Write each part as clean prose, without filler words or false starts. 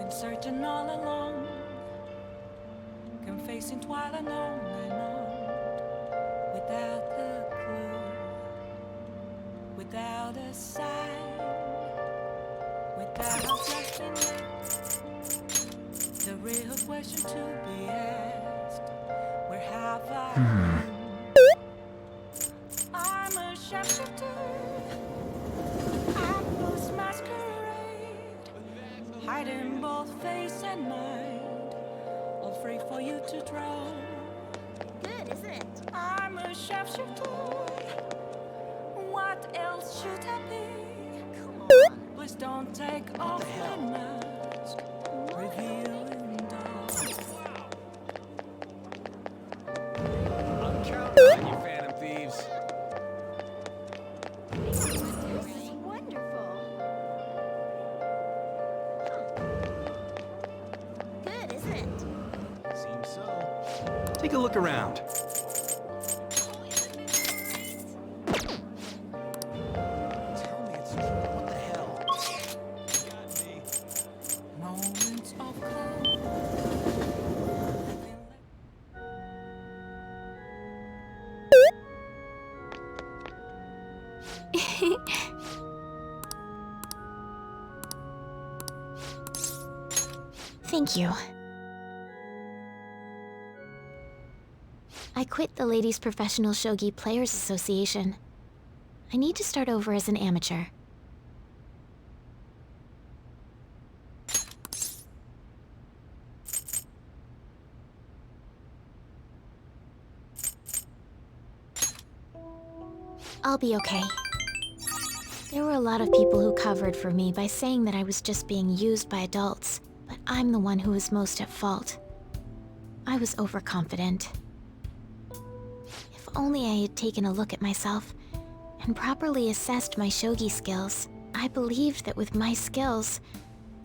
Searching all along, confessing while alone and on, without a clue, without a sign, without just the real question to be asked: where have I been? I'm a shapeshifter, I was masquerade, hiding both face and mind, all free for you to draw. Good, isn't it? I'm a shapeshifter. What else should I be? Come on. Please don't take off the mask, revealing dark. I'm counting on you, Phantom Thieves. This is wonderful. Good, isn't it? Seems so. Take a look around. Oh, isn't this great? Tell me it's true. What the hell? You got me. Moments of calm. Thank you. I quit the Ladies Professional Shogi Players Association. I need to start over as an amateur. I'll be okay. There were a lot of people who covered for me by saying that I was just being used by adults, but I'm the one who was most at fault. I was overconfident. If only I had taken a look at myself and properly assessed my shogi skills, I believed that with my skills,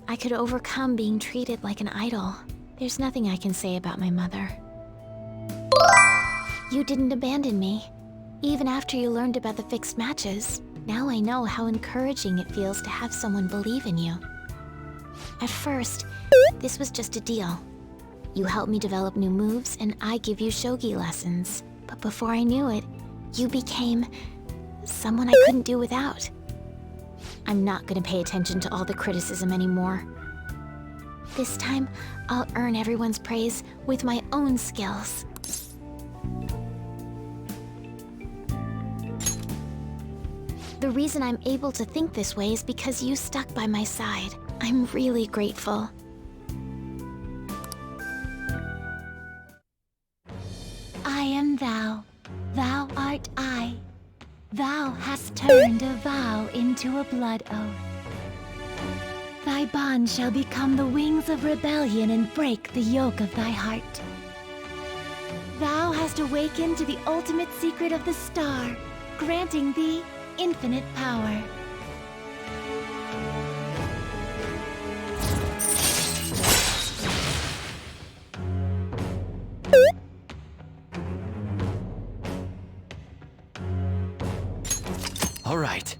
I could overcome being treated like an idol. There's nothing I can say about my mother. You didn't abandon me, even after you learned about the fixed matches. Now I know how encouraging it feels to have someone believe in you. At first, this was just a deal. You help me develop new moves, and I give you shogi lessons. But before I knew it, you became someone I couldn't do without. I'm not gonna pay attention to all the criticism anymore. This time, I'll earn everyone's praise with my own skills. The reason I'm able to think this way is because you stuck by my side. I'm really grateful. I am thou, thou art I. Thou hast turned a vow into a blood oath. Thy bond shall become the wings of rebellion and break the yoke of thy heart. Thou hast awakened to the ultimate secret of the star, granting thee infinite power. All right.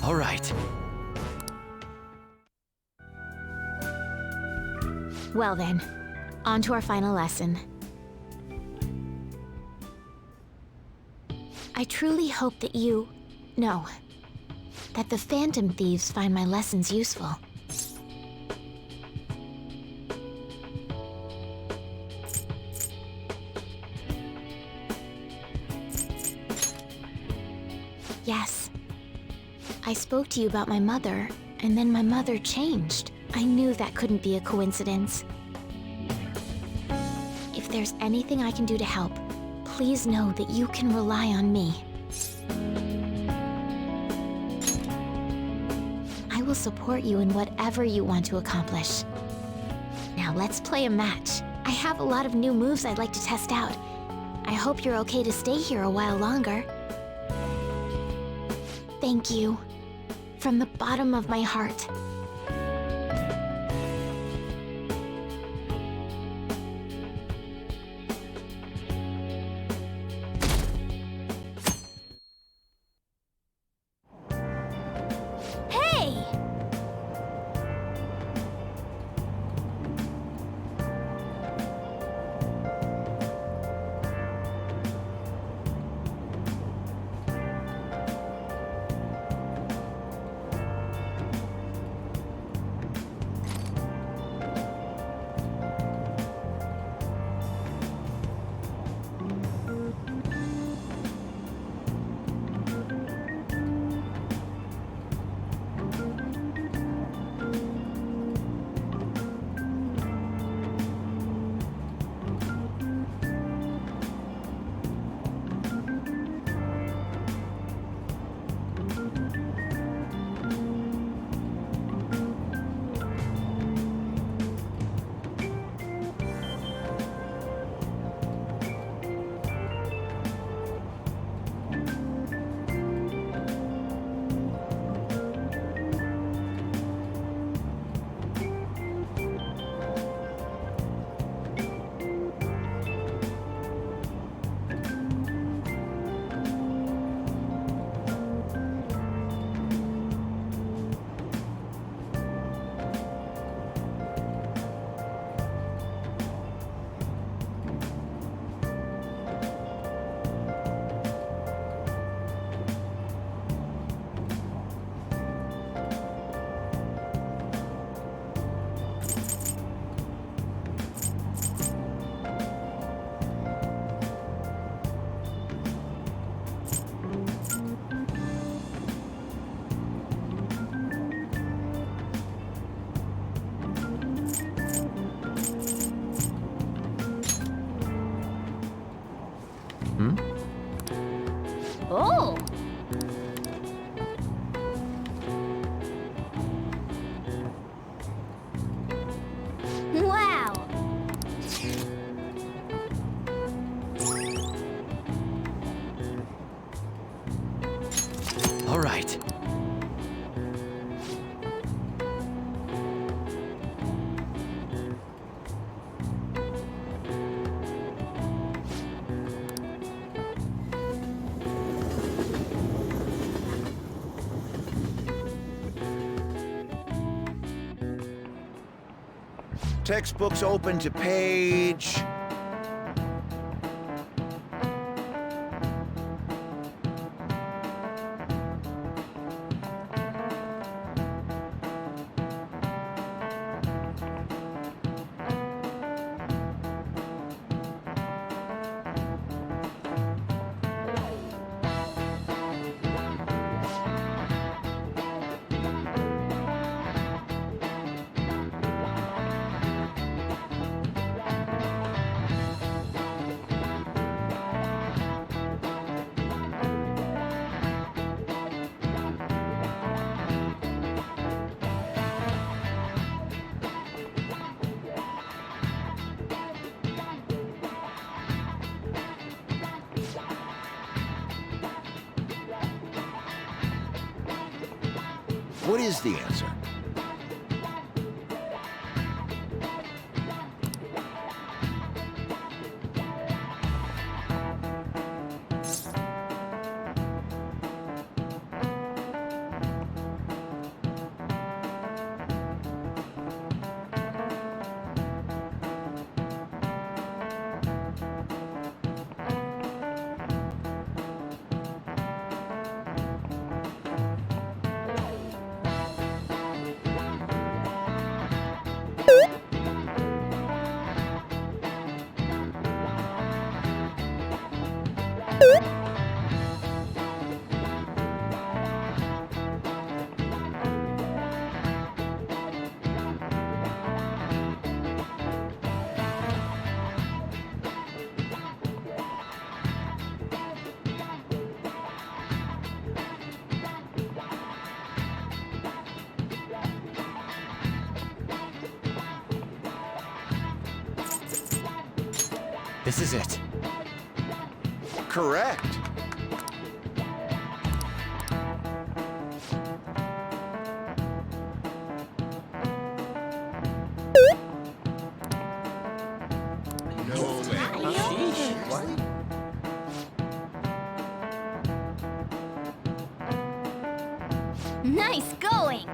All right. Well then, on to our final lesson. I truly hope that that the Phantom Thieves find my lessons useful. Yes. I spoke to you about my mother, and then my mother changed. I knew that couldn't be a coincidence. If there's anything I can do to help, please know that you can rely on me. I will support you in whatever you want to accomplish. Now let's play a match. I have a lot of new moves I'd like to test out. I hope you're okay to stay here a while longer. Thank you. From the bottom of my heart. Hey! Oh! Wow! All right. Textbooks open to page... What is the answer? This is it. Correct. Nice going!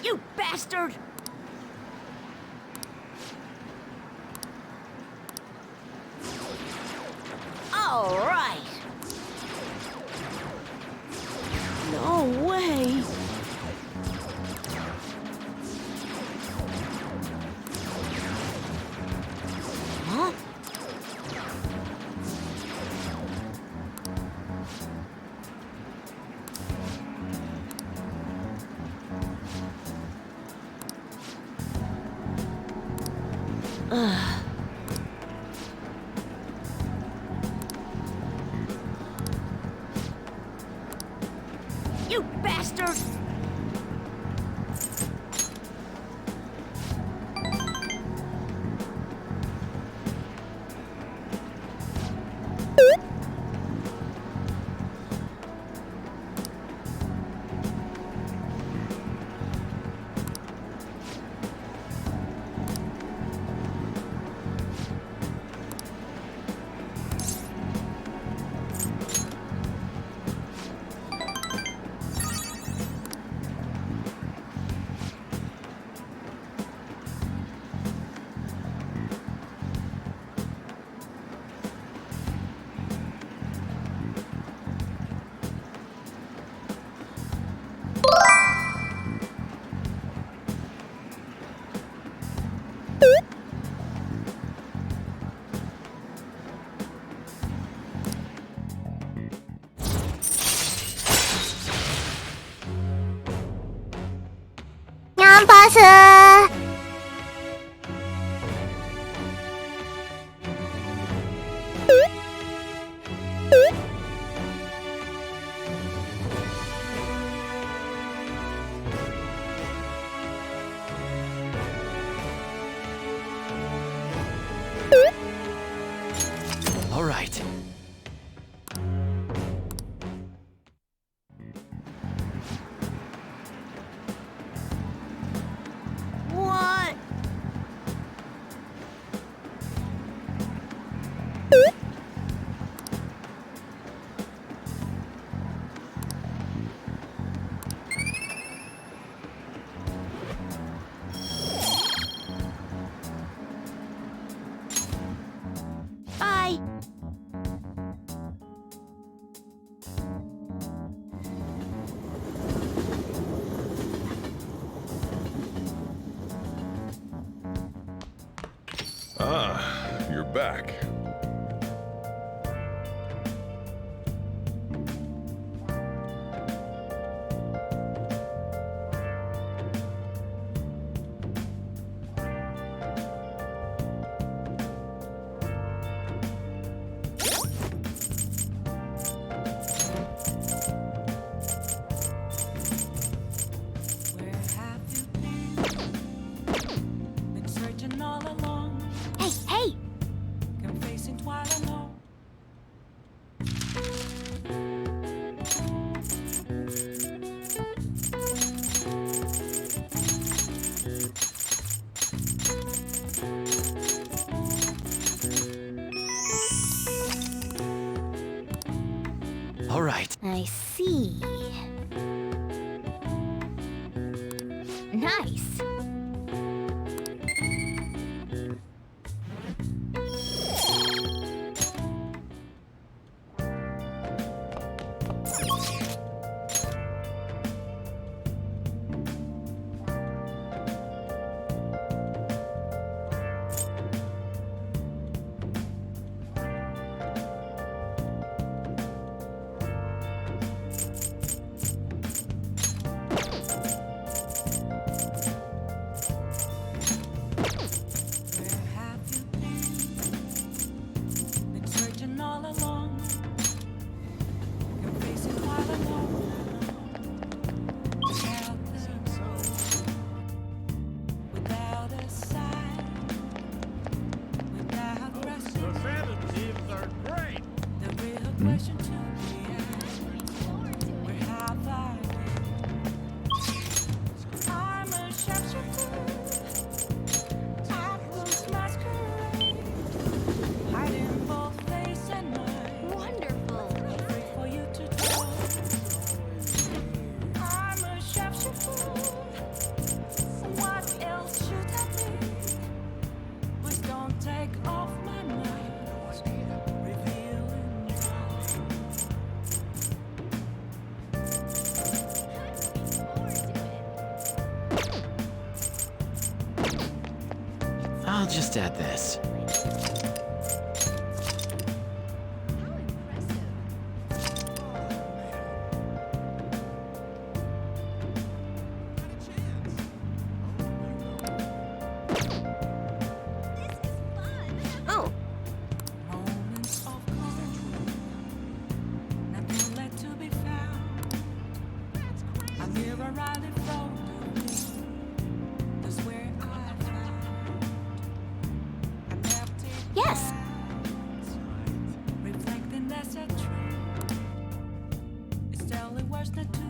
You bastard! All right. No way! Huh? You bastard! All right. What? Bye. Ah, you're back. Where have you been? Been searching all along, Hey, hey! confessing while alone. All right. I see. Nice. I'll just add this. Oh, Moments of calm, nothing left to be found. A mirror right in front of me. That's where I found an empty Yes. glass, reflecting that's a tree. It's totally worse than two.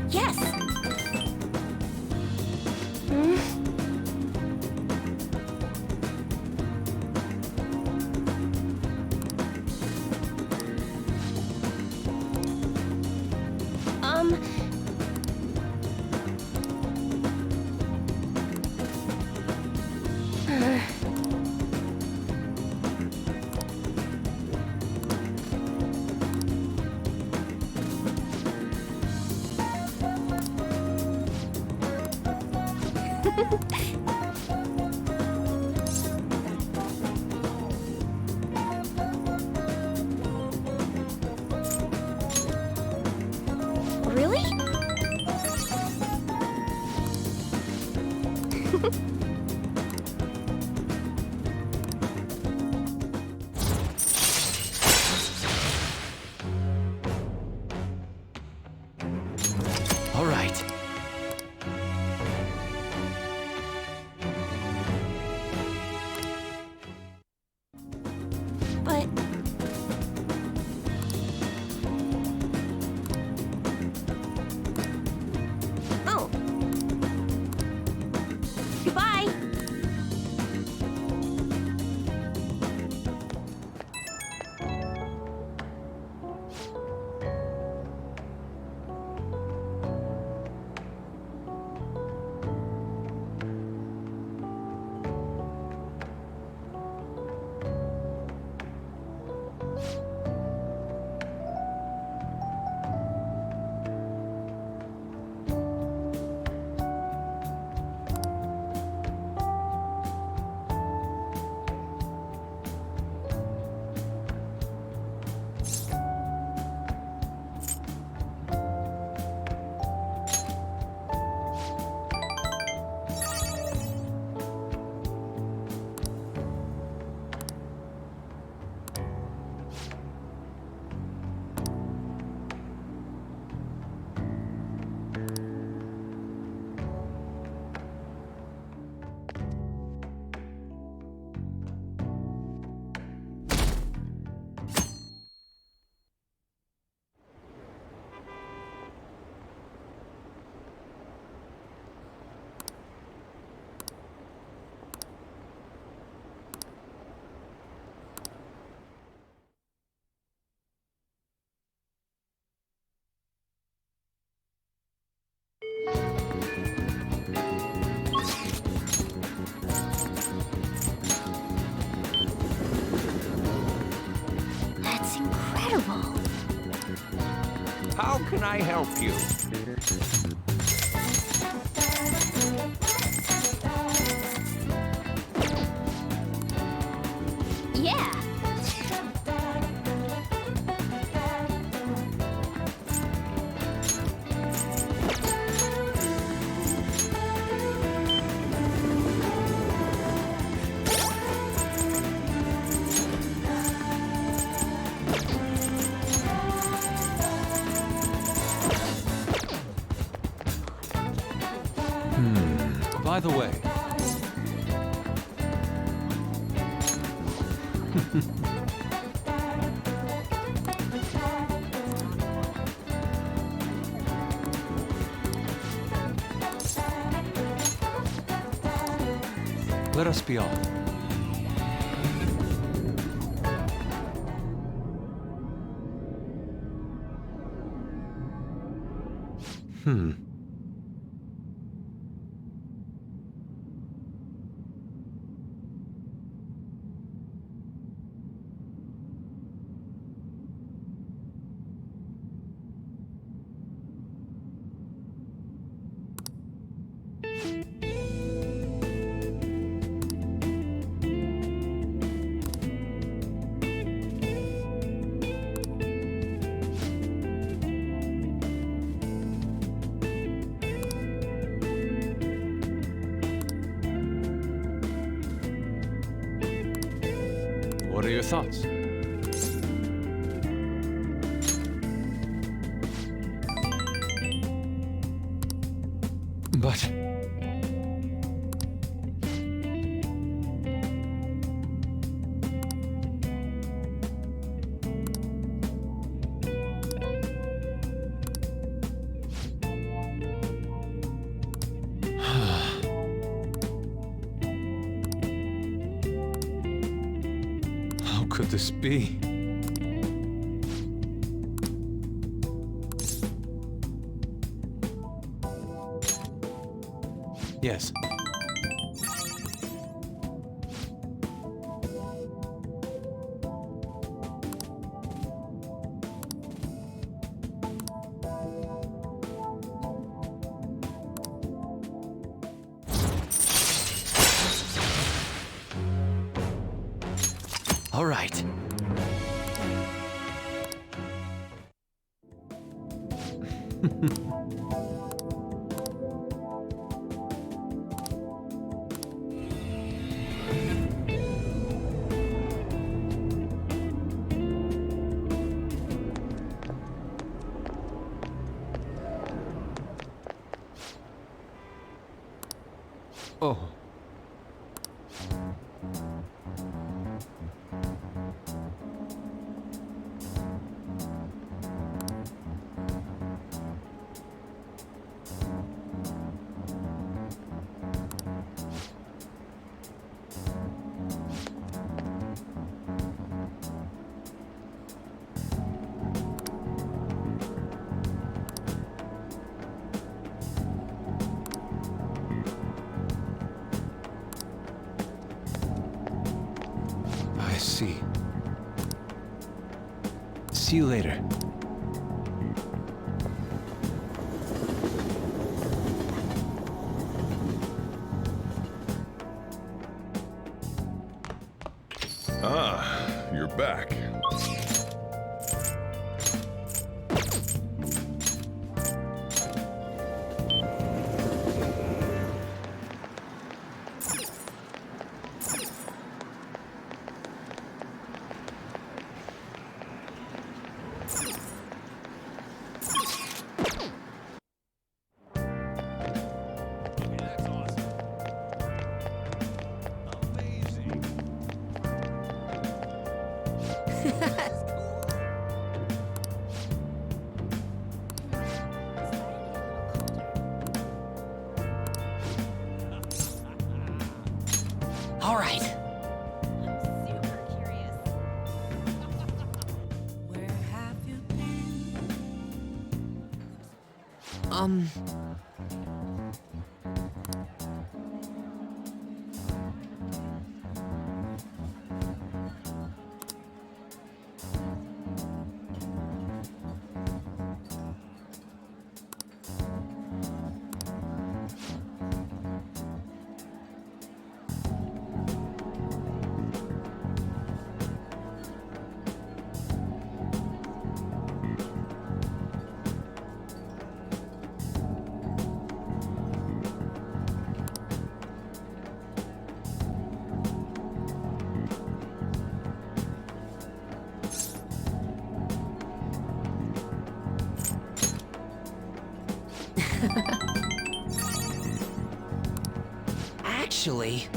Yes. Um. Really? All right. But oh. Goodbye. That's incredible. How can I help you? Yeah. By the way, Let us be off. What are your thoughts? But how could this be? Yes. All right. Oh. I see. See you later. Ah, you're back. That's awesome. Amazing. All right. Super curious. Where have you been? Actually,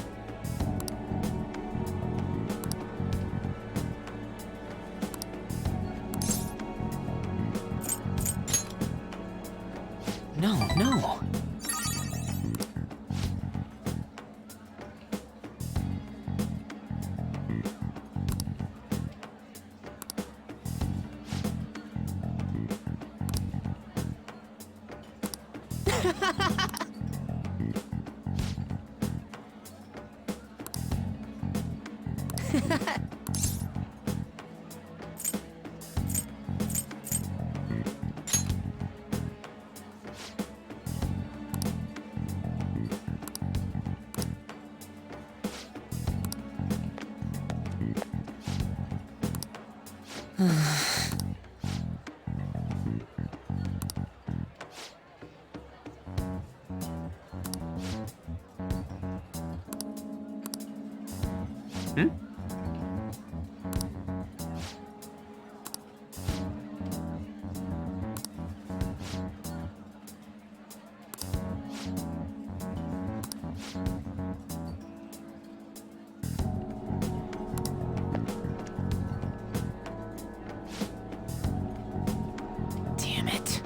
Damn it.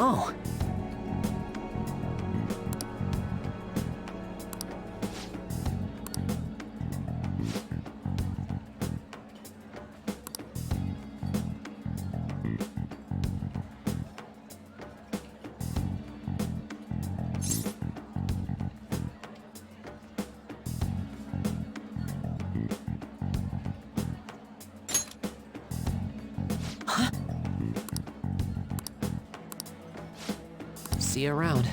Oh. See you around.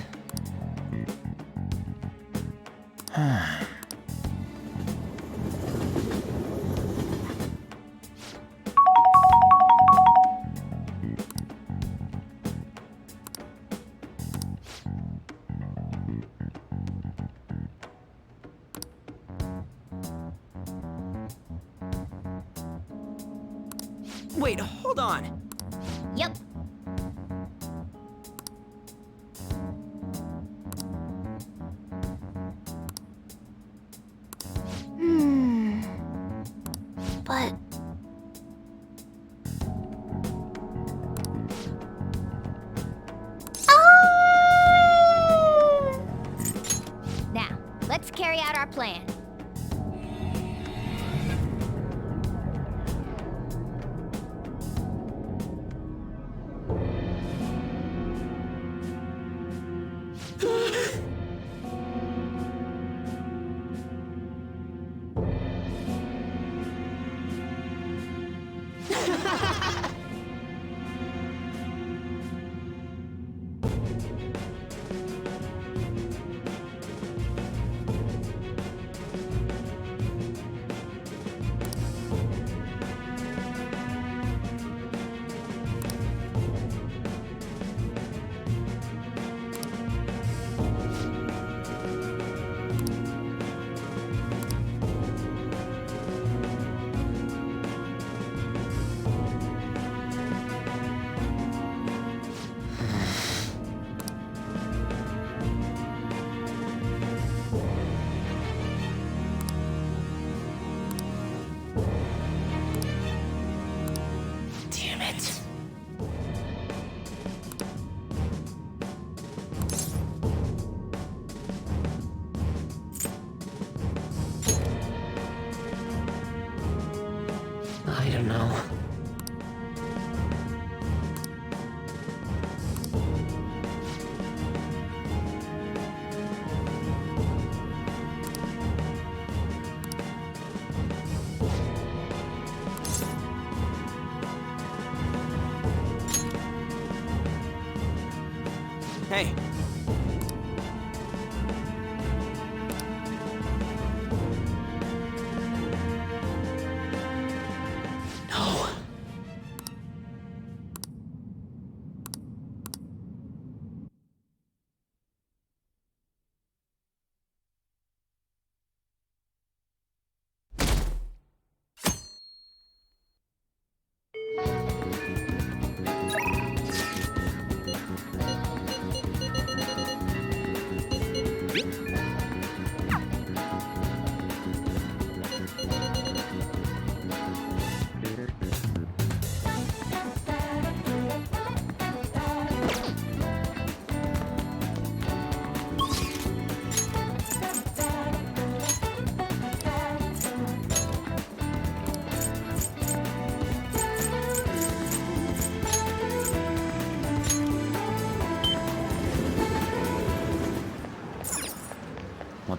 Wait, hold on. Yep. But Now, let's carry out our plan. Damn it. I don't know. Hey. No.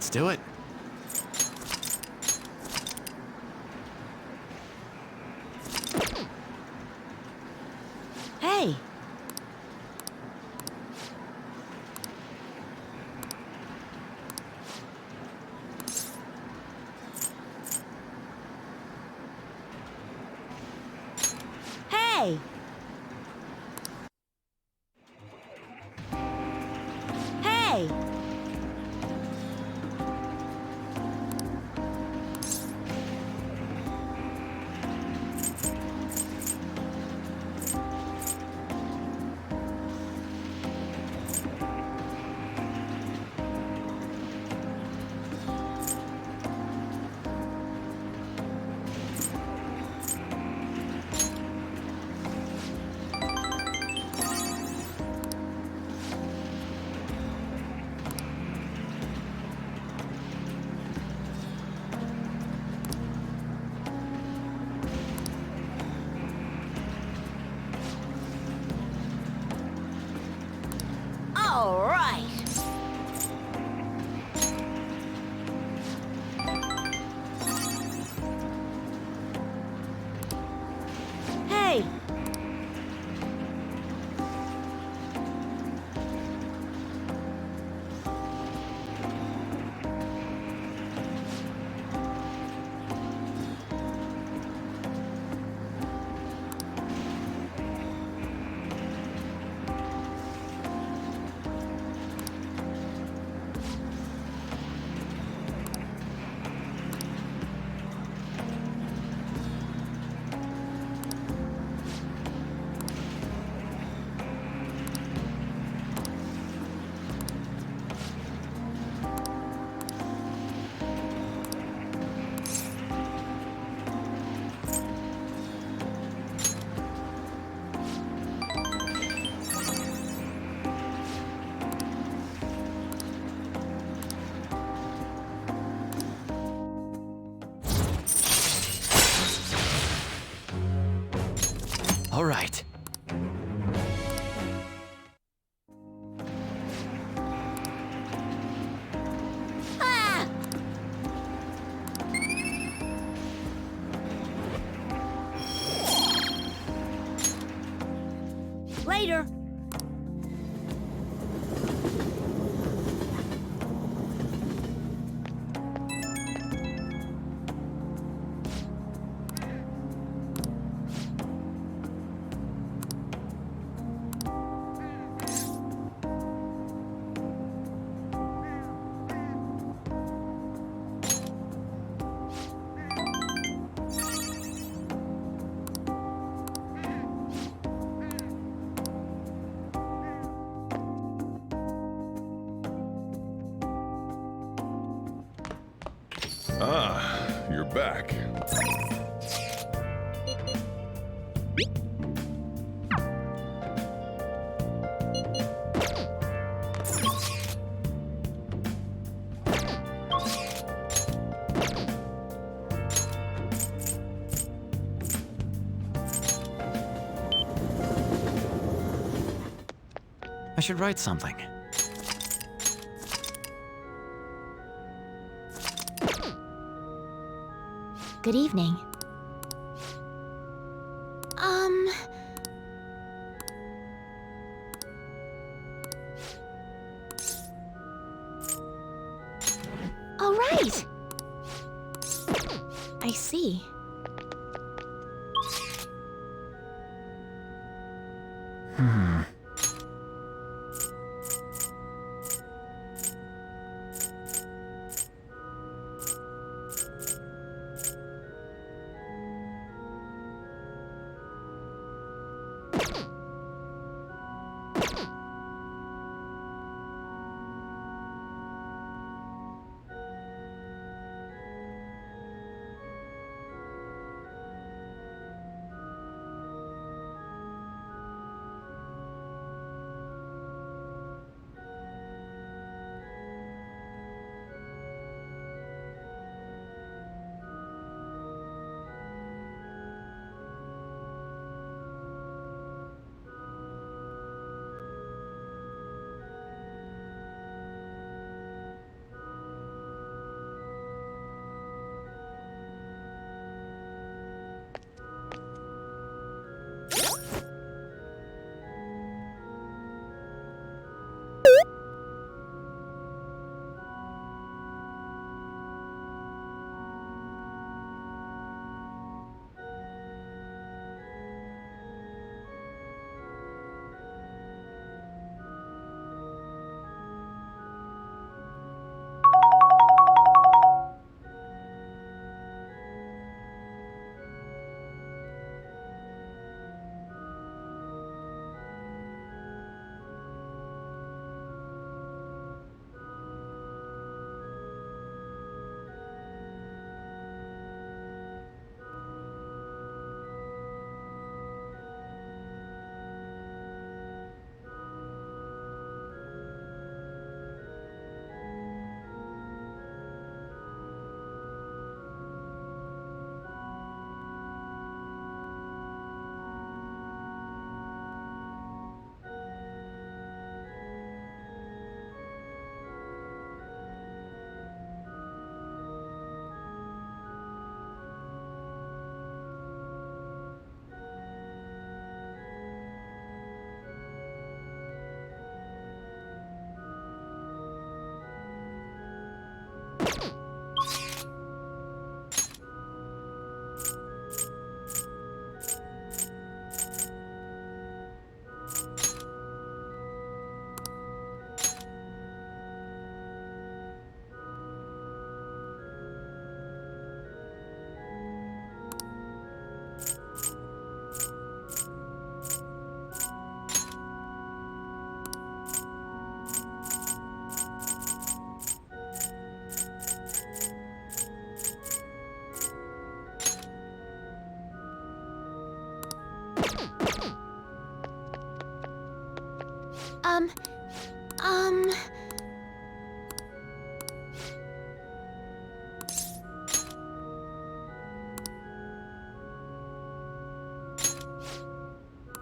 Let's do it. Hey! Hey! Hey! All right. Hey. All right. Ah! Later. Ah, you're back. I should write something. Good evening. All right. I see.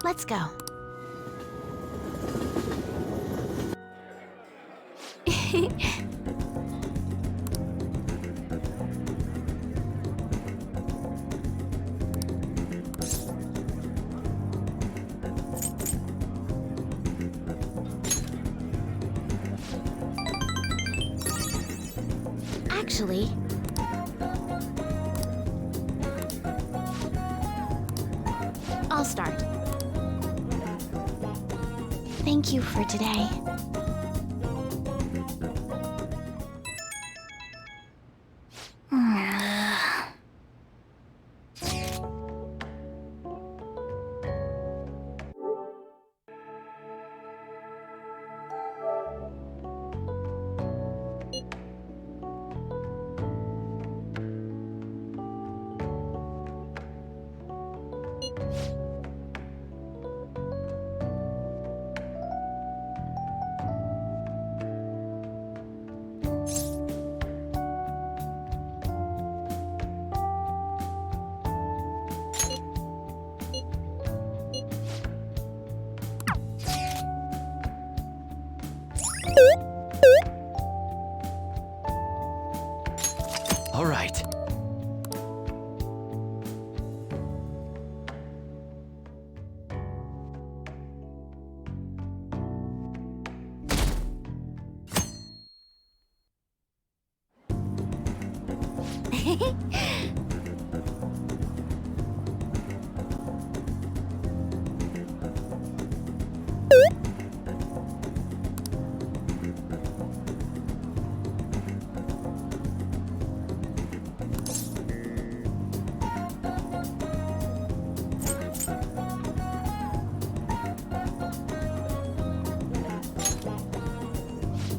Let's go. Actually, I'll start. Thank you for today. All right.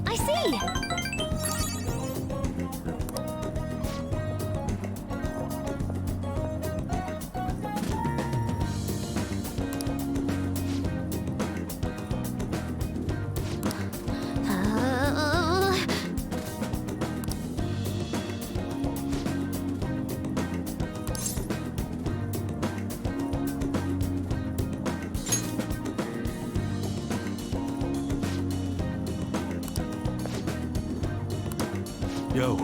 I see! Yo.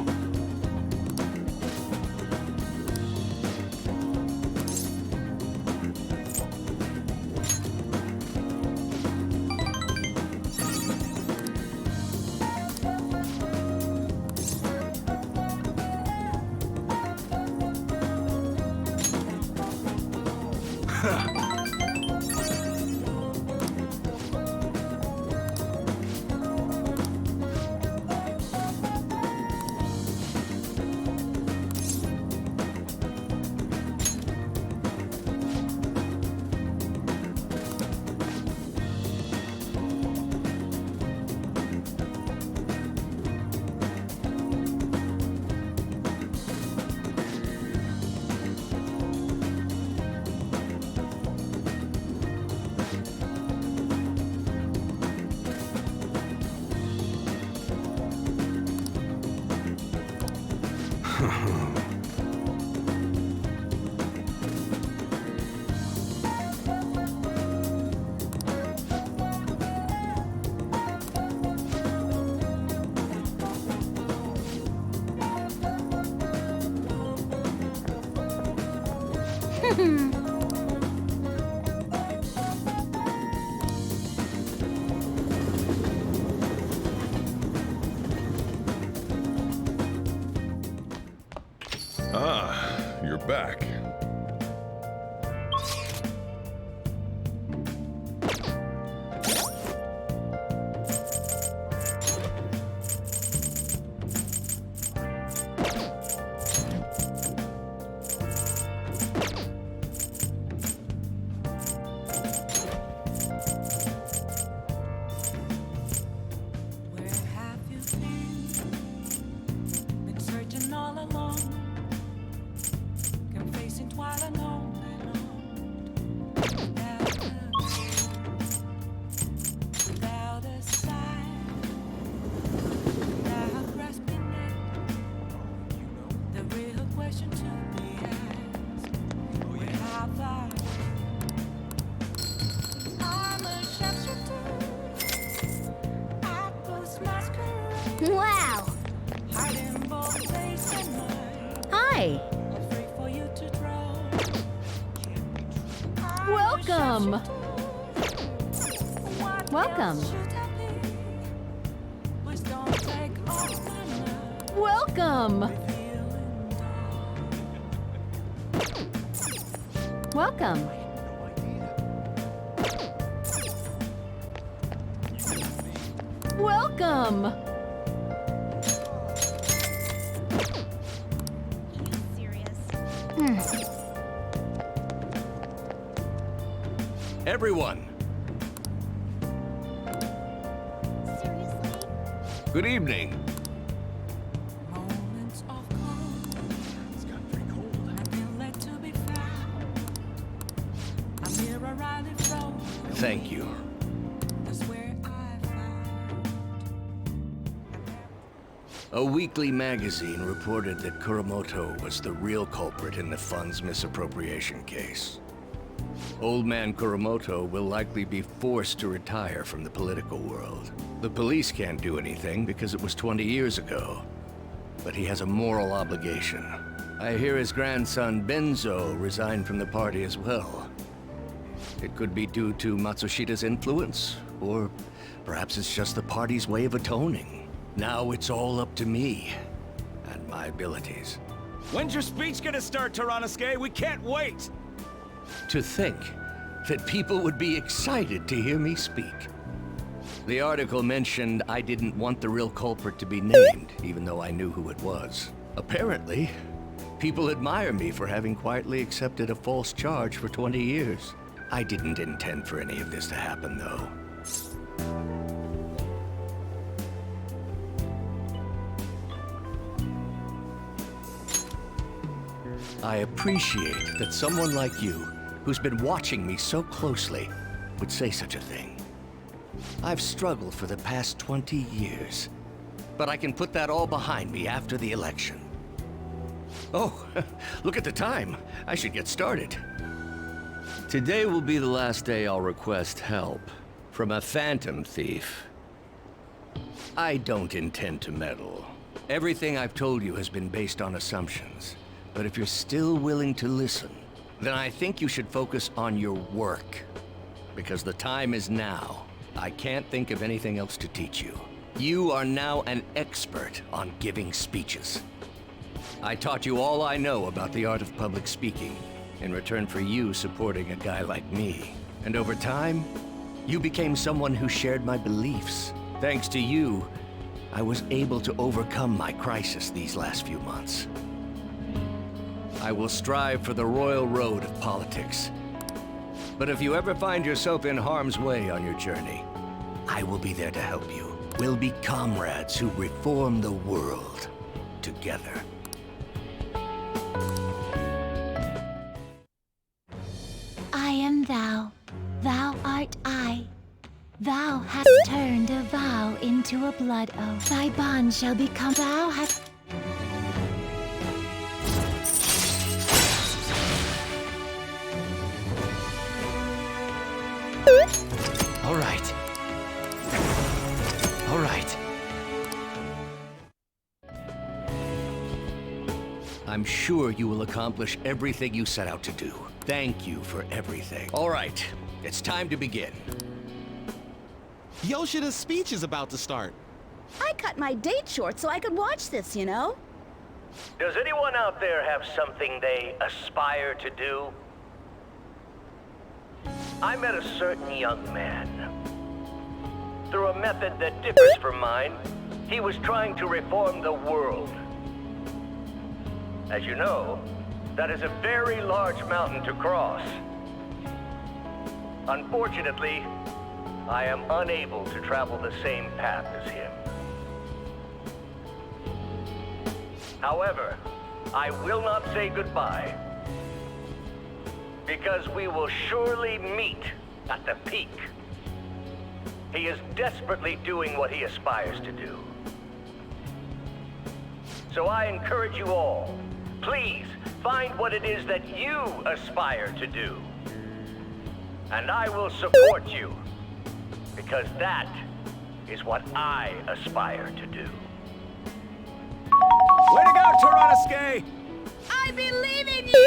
Ah, you're back. Where have you been searching all along, confessing while alone and on, without a sign, without grasping it. The real question to be asked: where have I Hi. free for you to throw. Welcome. What Welcome. else should I be? Please don't take all my love. Welcome. Welcome. Welcome. Everyone. Good evening. Moments of calm. It's gotten pretty cold. I've been led to be found. I'm here around it from. Thank you. That's where I found. A weekly magazine reported that Kuramoto was the real culprit in the fund's misappropriation case. Old man Kuramoto will likely be forced to retire from the political world. The police can't do anything because it was 20 years ago. But he has a moral obligation. I hear his grandson Benzo resigned from the party as well. It could be due to Matsushita's influence, or perhaps it's just the party's way of atoning. Now it's all up to me and my abilities. When's your speech gonna start, Tyrannuske? We can't wait! To think that people would be excited to hear me speak. The article mentioned I didn't want the real culprit to be named, even though I knew who it was. Apparently, people admire me for having quietly accepted a false charge for 20 years. I didn't intend for any of this to happen, though. I appreciate that someone like you, who's been watching me so closely, would say such a thing. I've struggled for the past 20 years, but I can put that all behind me after the election. Oh, look at the time. I should get started. Today will be the last day I'll request help from a phantom thief. I don't intend to meddle. Everything I've told you has been based on assumptions. But if you're still willing to listen, then I think you should focus on your work. Because the time is now. I can't think of anything else to teach you. You are now an expert on giving speeches. I taught you all I know about the art of public speaking in return for you supporting a guy like me. And over time, you became someone who shared my beliefs. Thanks to you, I was able to overcome my crisis these last few months. I will strive for the royal road of politics. But if you ever find yourself in harm's way on your journey, I will be there to help you. We'll be comrades who reform the world together. I am thou, thou art I. Thou hast turned a vow into a blood oath. Thy bond shall become. Thou hast. All right. All right. I'm sure you will accomplish everything you set out to do. Thank you for everything. All right, it's time to begin. Yoshida's speech is about to start. I cut my date short so I could watch this, you know? Does anyone out there have something they aspire to do? I met a certain young man. Through a method that differs from mine, he was trying to reform the world. As you know, that is a very large mountain to cross. Unfortunately, I am unable to travel the same path as him. However, I will not say goodbye, because we will surely meet at the peak. He is desperately doing what he aspires to do. So I encourage you all, please find what it is that you aspire to do. And I will support you, because that is what I aspire to do. Way to go, Tyrannuske! I believe in you!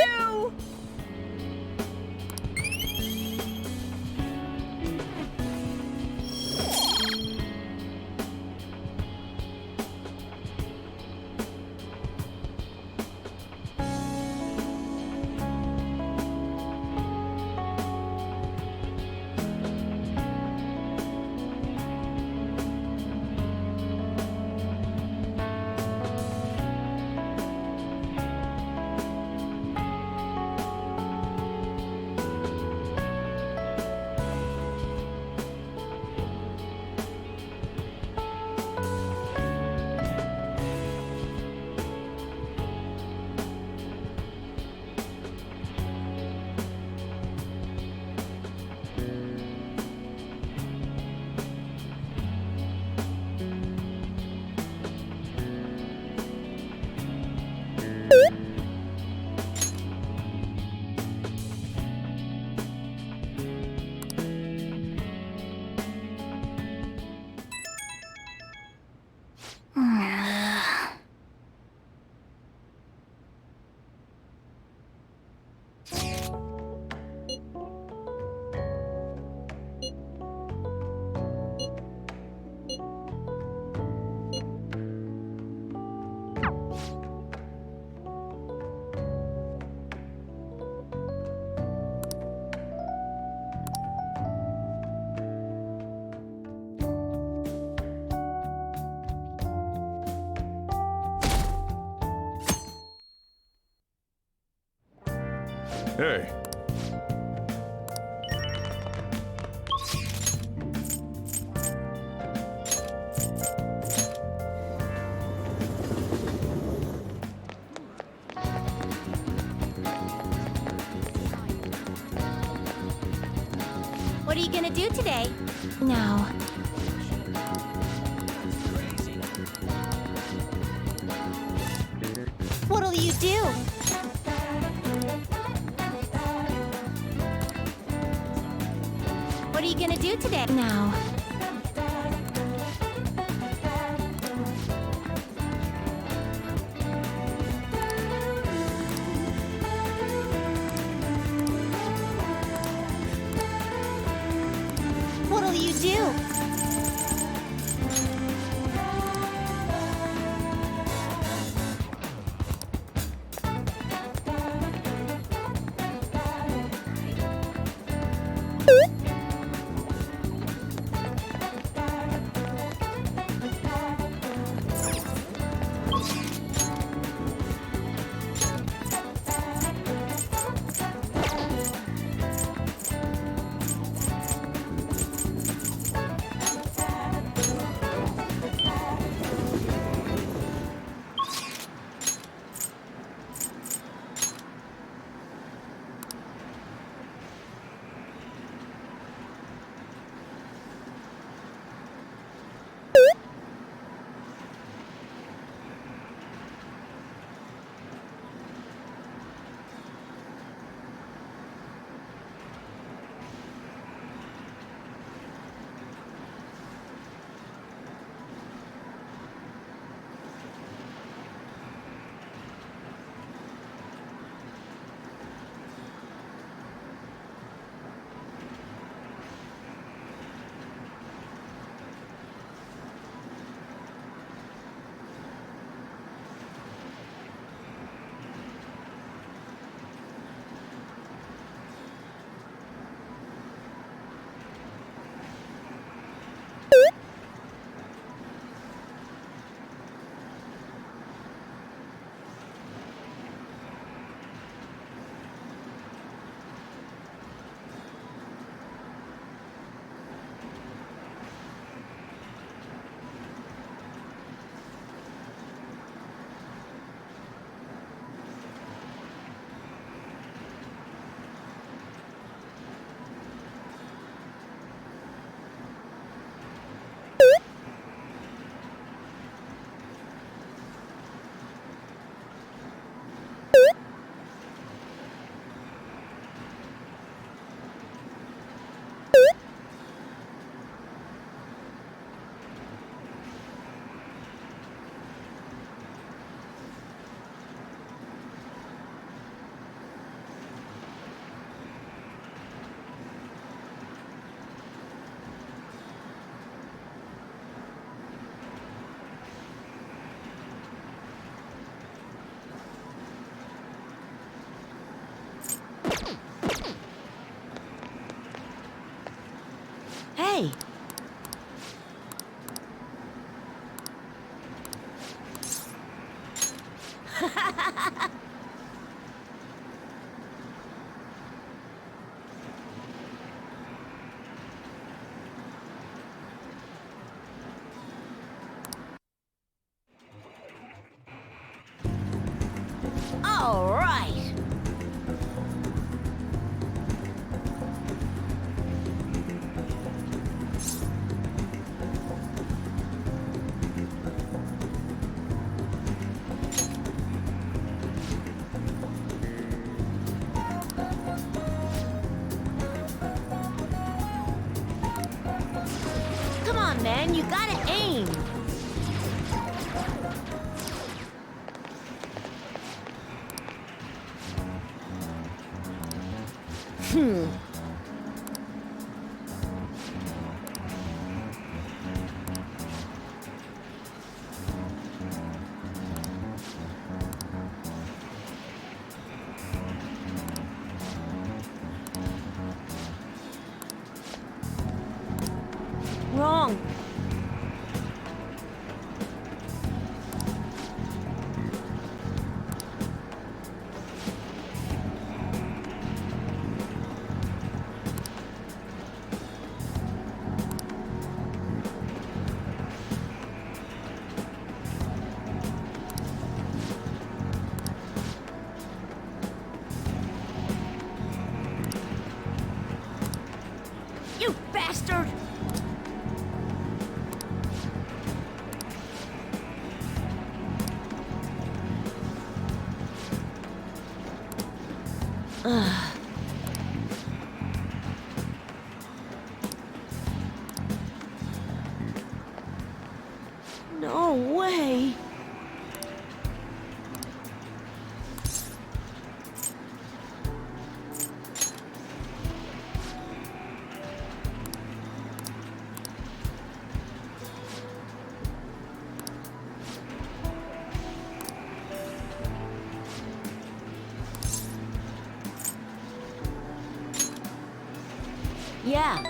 Hey. What are you gonna do today? Now, What'll you do? What are you gonna do today? now. What'll you do? Hey! All right. Come on, man, you gotta aim. Wrong. You bastard! Ugh. No way! Yeah.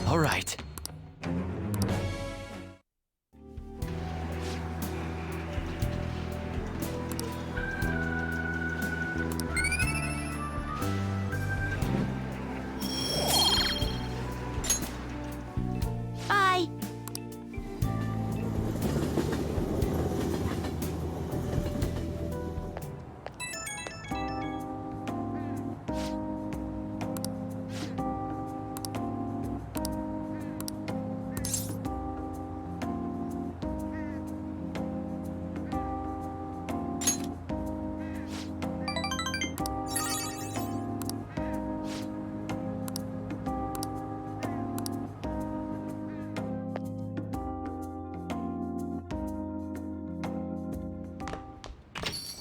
All right. Bye.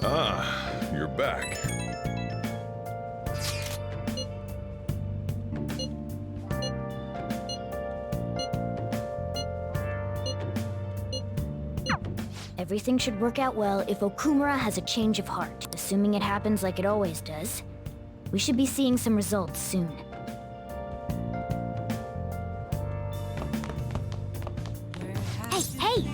Ah, you're back. Everything should work out well if Okumura has a change of heart. Assuming it happens like it always does, we should be seeing some results soon. Hey, hey!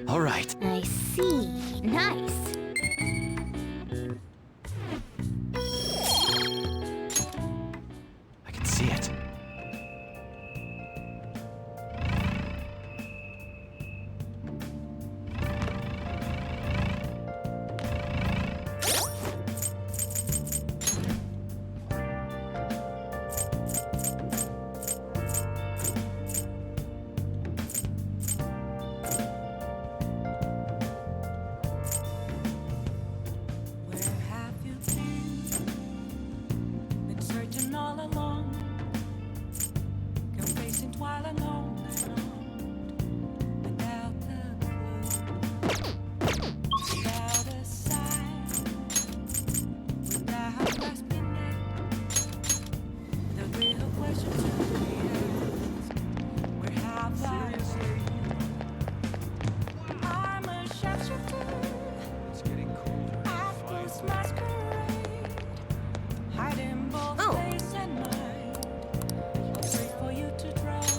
All right. I see. Nice. I can see it.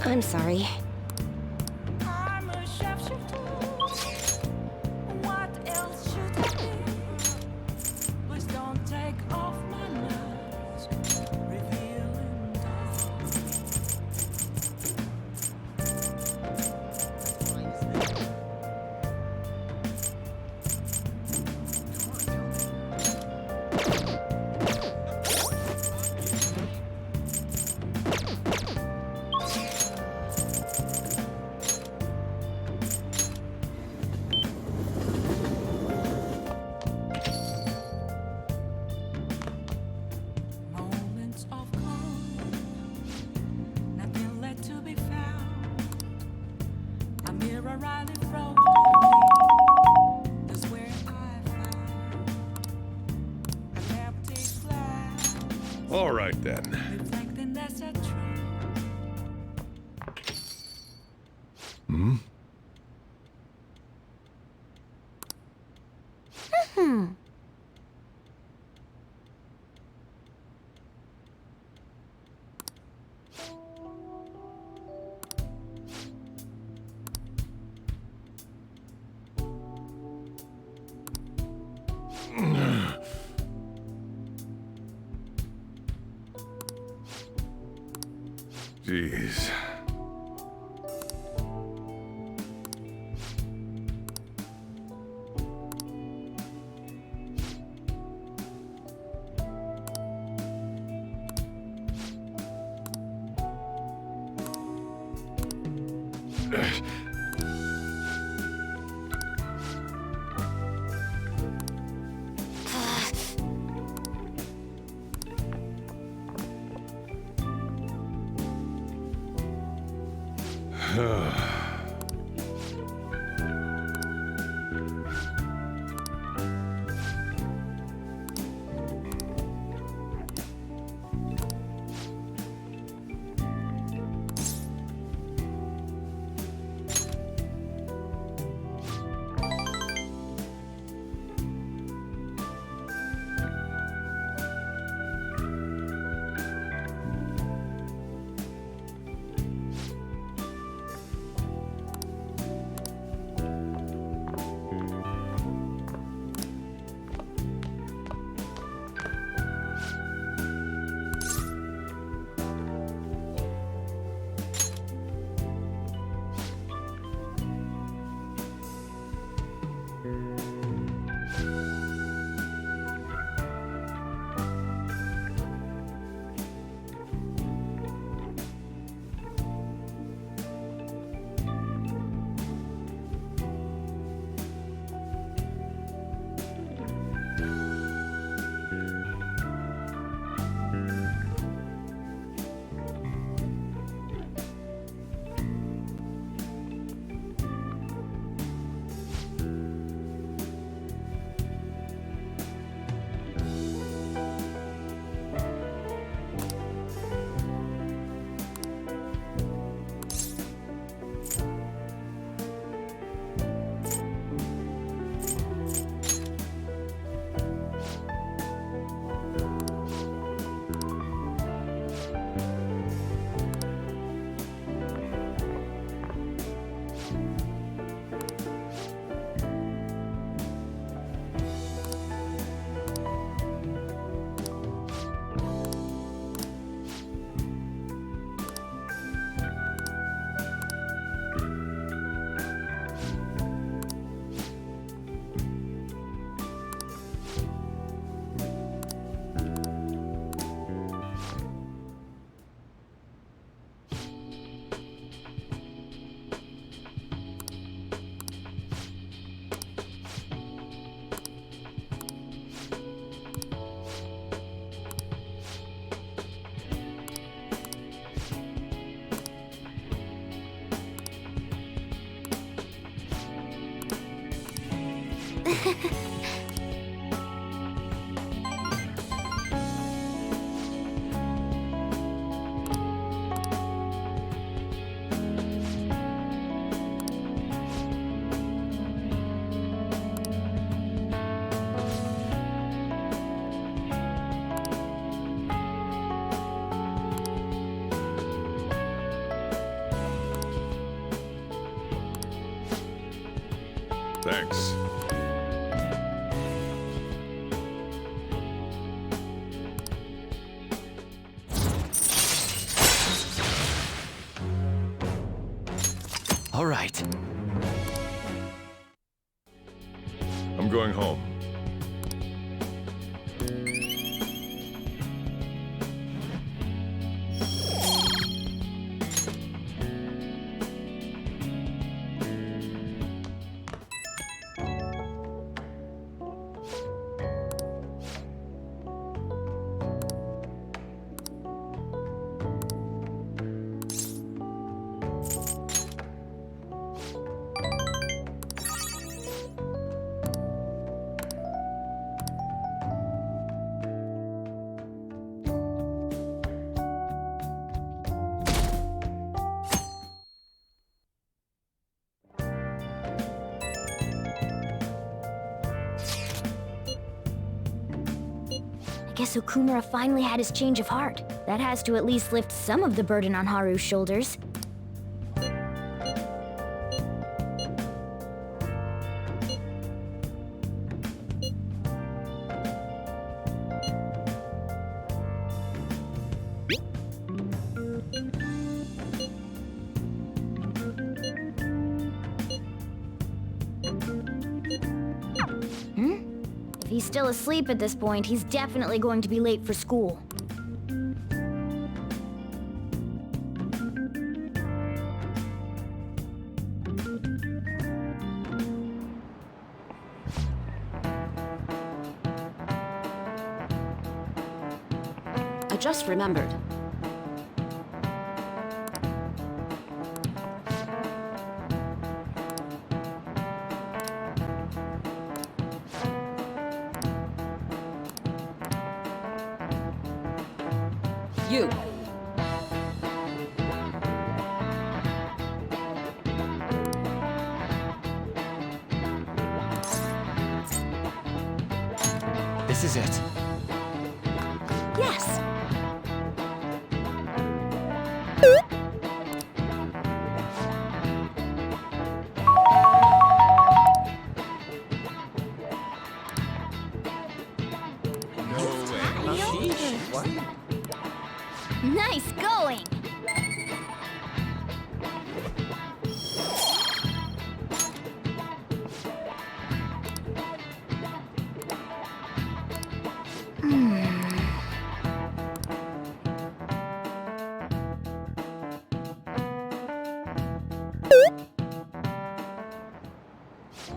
I'm sorry. I'm a shapeshifter. What else should I be? Please don't take off my mask. Revealing dark. Moments of calm, nothing left to be found. A mirror right in front of me. That's where I found an empty glass, All right then. reflecting that's a truth. Jeez. Thanks. All right. I'm going home. I guess Okumura finally had his change of heart. That has to at least lift some of the burden on Haru's shoulders. If he's still asleep at this point, he's definitely going to be late for school. I just remembered. You. This is it. Yes. Nice going!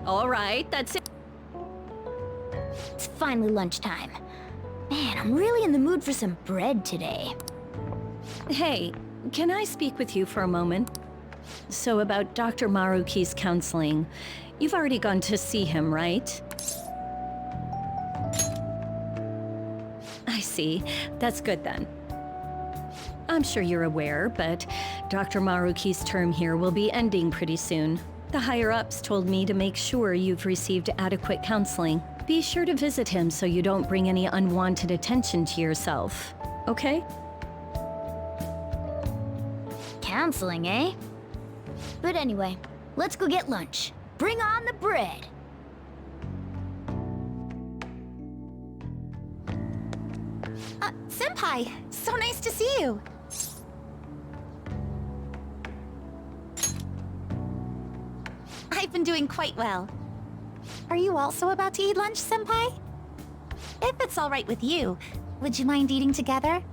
All right, that's it. It's finally lunchtime. Man, I'm really in the mood for some bread today. Hey, can I speak with you for a moment? So about Dr. Maruki's counseling. You've already gone to see him, right? I see. That's good then. I'm sure you're aware, but Dr. Maruki's term here will be ending pretty soon. The higher-ups told me to make sure you've received adequate counseling. Be sure to visit him so you don't bring any unwanted attention to yourself. Okay? Counseling, eh? But anyway, let's go get lunch. Bring on the bread! Senpai, so nice to see you. I've been doing quite well. Are you also about to eat lunch, Senpai? If it's all right with you, would you mind eating together?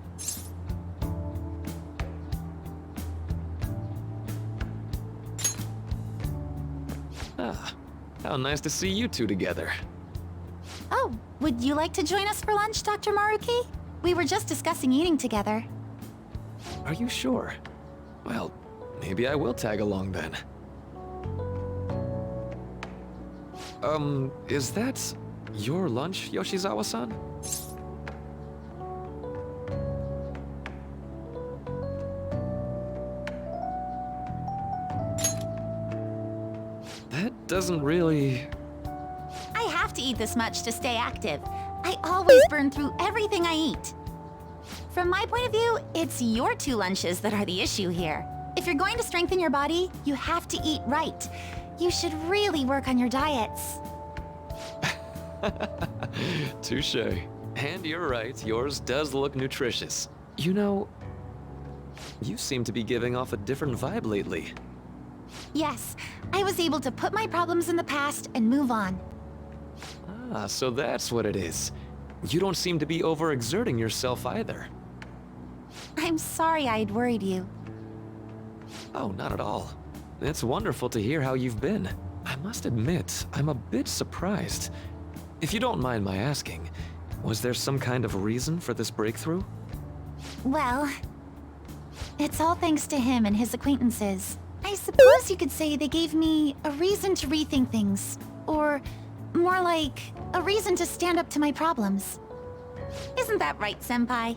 Ah, how nice to see you two together. Oh, would you like to join us for lunch, Dr. Maruki? We were just discussing eating together. Are you sure? Well, maybe I will tag along then. Is that your lunch, Yoshizawa-san? That doesn't really... I have to eat this much to stay active. I always burn through everything I eat. From my point of view, it's your two lunches that are the issue here. If you're going to strengthen your body, you have to eat right. You should really work on your diets. Touche. And you're right, yours does look nutritious. You know, you seem to be giving off a different vibe lately. Yes, I was able to put my problems in the past and move on. Ah, so that's what it is. You don't seem to be overexerting yourself either. I'm sorry I'd worried you. Oh, not at all. It's wonderful to hear how you've been. I must admit, I'm a bit surprised. If you don't mind my asking, was there some kind of reason for this breakthrough? Well, it's all thanks to him and his acquaintances. I suppose you could say they gave me a reason to rethink things. Or more like, a reason to stand up to my problems. Isn't that right, Senpai?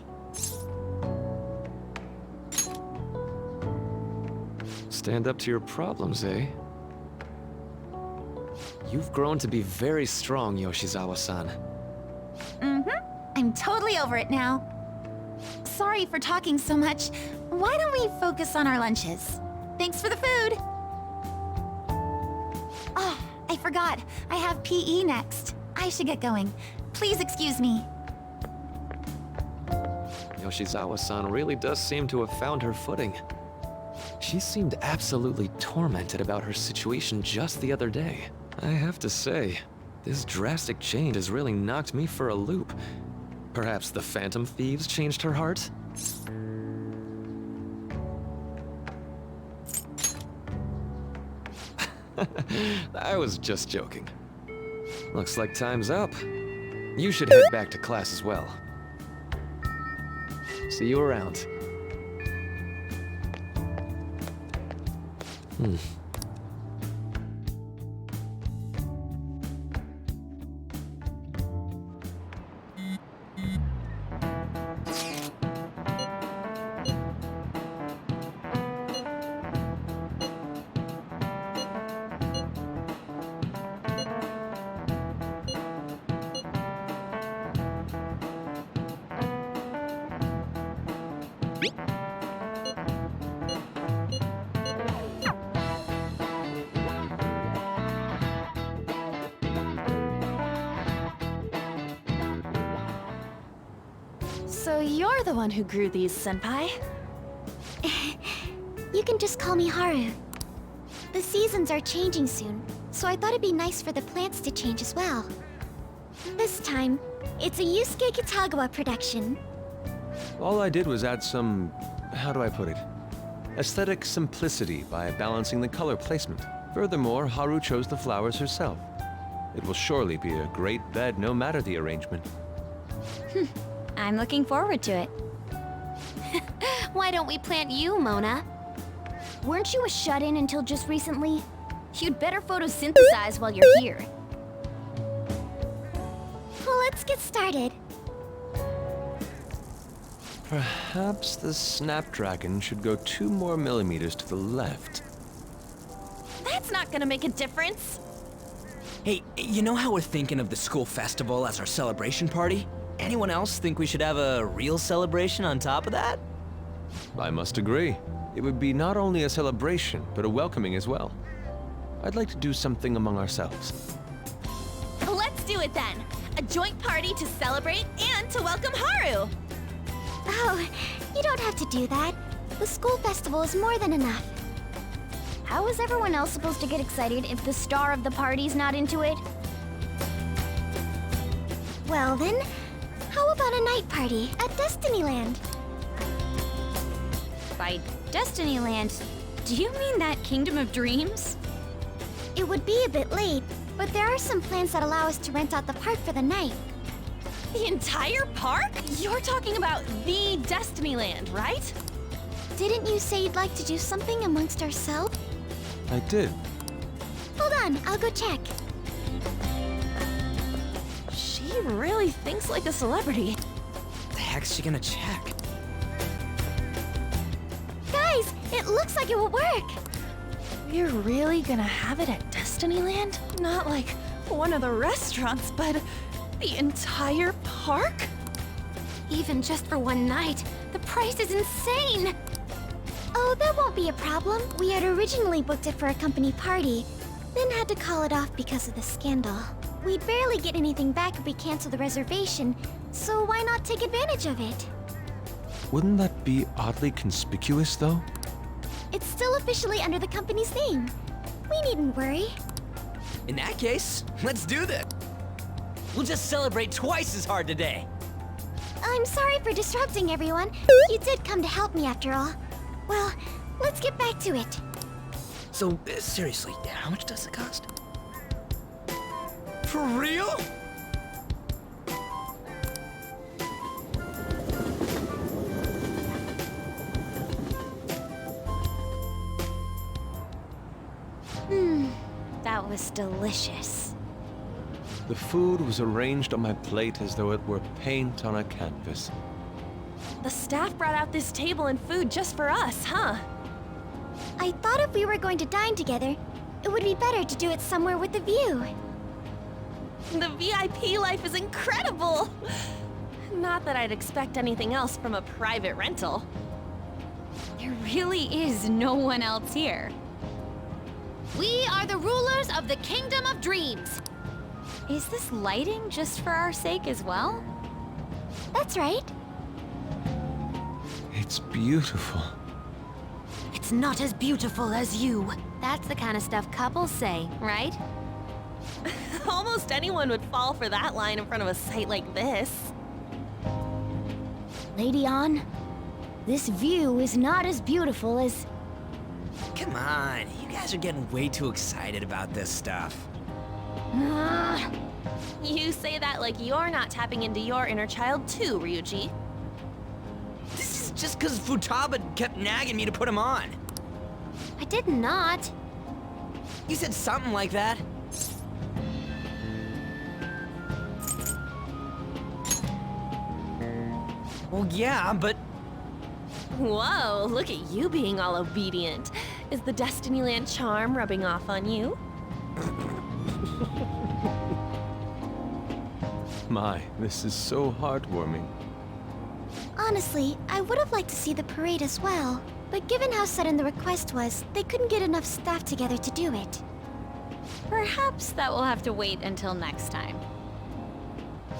Stand up to your problems, eh? You've grown to be very strong, Yoshizawa-san. I'm totally over it now. Sorry for talking so much. Why don't we focus on our lunches? Thanks for the food! Oh, I forgot. I have PE next. I should get going. Please excuse me. Yoshizawa-san really does seem to have found her footing. She seemed absolutely tormented about her situation just the other day. I have to say, this drastic change has really knocked me for a loop. Perhaps the Phantom Thieves changed her heart? I was just joking. Looks like time's up. You should head back to class as well. See you around. So you're the one who grew these, Senpai? You can just call me Haru. The seasons are changing soon, so I thought it'd be nice for the plants to change as well. This time, it's a Yusuke Kitagawa production. All I did was add some... how do I put it? Aesthetic simplicity by balancing the color placement. Furthermore, Haru chose the flowers herself. It will surely be a great bed no matter the arrangement. I'm looking forward to it. Why don't we plant you, Mona? Weren't you a shut-in until just recently? You'd better photosynthesize while you're here. Well, let's get started. Perhaps the Snapdragon should go 2 more millimeters to the left. That's not gonna make a difference. Hey, you know how we're thinking of the school festival as our celebration party? Anyone else think we should have a real celebration on top of that? I must agree. It would be not only a celebration, but a welcoming as well. I'd like to do something among ourselves. Let's do it then. A joint party to celebrate and to welcome Haru. Oh, you don't have to do that. The school festival is more than enough. How is everyone else supposed to get excited if the star of the party's not into it? Well then, how about a night party at Destinyland? By Destinyland, do you mean that Kingdom of Dreams? It would be a bit late, but there are some plans that allow us to rent out the park for the night. The entire park? You're talking about the Destinyland, right? Didn't you say you'd like to do something amongst ourselves? I did. Hold on, I'll go check. She really thinks like a celebrity. The heck's she gonna check? Guys, it looks like it will work. You're really gonna have it at Destinyland? Not like one of the restaurants, but the entire park? Even just for one night, the price is insane! Oh, that won't be a problem. We had originally booked it for a company party, then had to call it off because of the scandal. We'd barely get anything back if we cancel the reservation, so why not take advantage of it? Wouldn't that be oddly conspicuous, though? It's still officially under the company's name. We needn't worry. In that case, let's do this. We'll just celebrate twice as hard today. I'm sorry for disrupting everyone. You did come to help me after all. Well, let's get back to it. So, seriously, how much does it cost? For real? That was delicious. The food was arranged on my plate as though it were paint on a canvas. The staff brought out this table and food just for us, huh? I thought if we were going to dine together, it would be better to do it somewhere with a view. The VIP life is incredible! Not that I'd expect anything else from a private rental. There really is no one else here. We are the rulers of the Kingdom of Dreams. Is this lighting just for our sake as well? That's right. It's beautiful. It's not as beautiful as you. That's the kind of stuff couples say, right? Almost anyone would fall for that line in front of a site like this. Lady An, this view is not as beautiful as... Come on, you guys are getting way too excited about this stuff. You say that like you're not tapping into your inner child too, Ryuji. This is just because Futaba kept nagging me to put him on. I did not. You said something like that. Well, yeah, but... Whoa, look at you being all obedient. Is the Destinyland charm rubbing off on you? My, this is so heartwarming. Honestly, I would have liked to see the parade as well. But given how sudden the request was, they couldn't get enough staff together to do it. Perhaps that will have to wait until next time.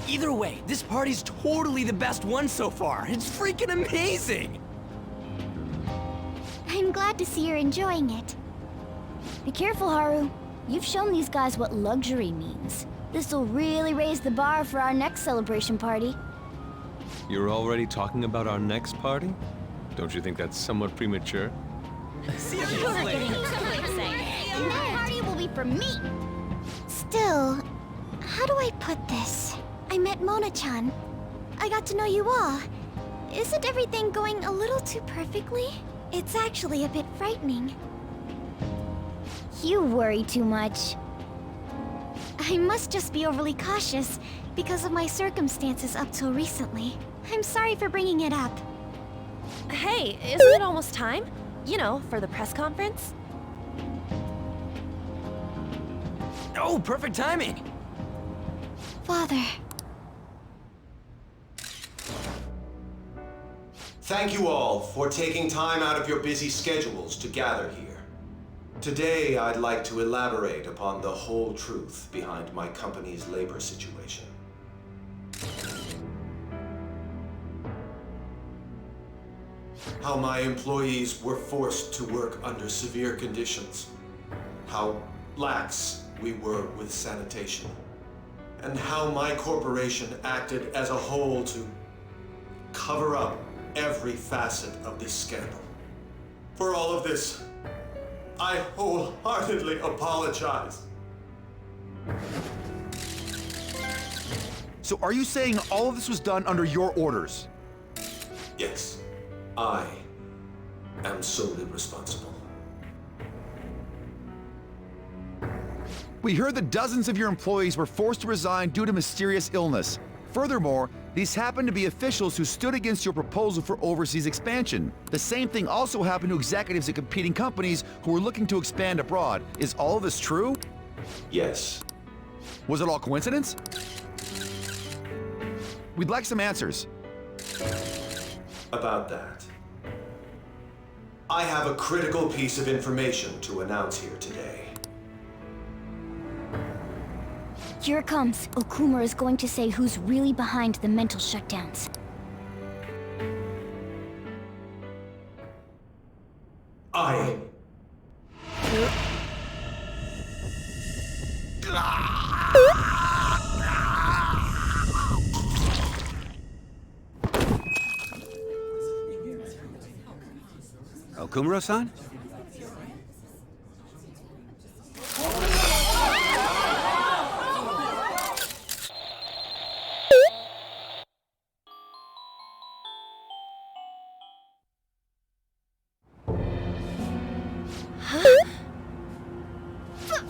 Either way, this party's totally the best one so far. It's freaking amazing! I'm glad to see you're enjoying it. Be careful, Haru. You've shown these guys what luxury means. This'll really raise the bar for our next celebration party. You're already talking about our next party? Don't you think that's somewhat premature? Seriously. And that party will be for me. Still, how do I put this? I met Mona-chan. I got to know you all. Isn't everything going a little too perfectly? It's actually a bit frightening. You worry too much. I must just be overly cautious because of my circumstances up till recently. I'm sorry for bringing it up. Hey, isn't it almost time? You know, for the press conference? Oh, perfect timing! Father. Thank you all for taking time out of your busy schedules to gather here. Today, I'd like to elaborate upon the whole truth behind my company's labor situation. How my employees were forced to work under severe conditions. How lax we were with sanitation. And how my corporation acted as a whole to cover up every facet of this scandal. For all of this, I wholeheartedly apologize. So are you saying all of this was done under your orders? Yes, I am solely responsible. We heard that dozens of your employees were forced to resign due to mysterious illness. Furthermore, these happened to be officials who stood against your proposal for overseas expansion. The same thing also happened to executives at competing companies who were looking to expand abroad. Is all of this true? Yes. Was it all coincidence? We'd like some answers. About that, I have a critical piece of information to announce here today. Here it comes. Okumura is going to say who's really behind the mental shutdowns. I. Okumura-san?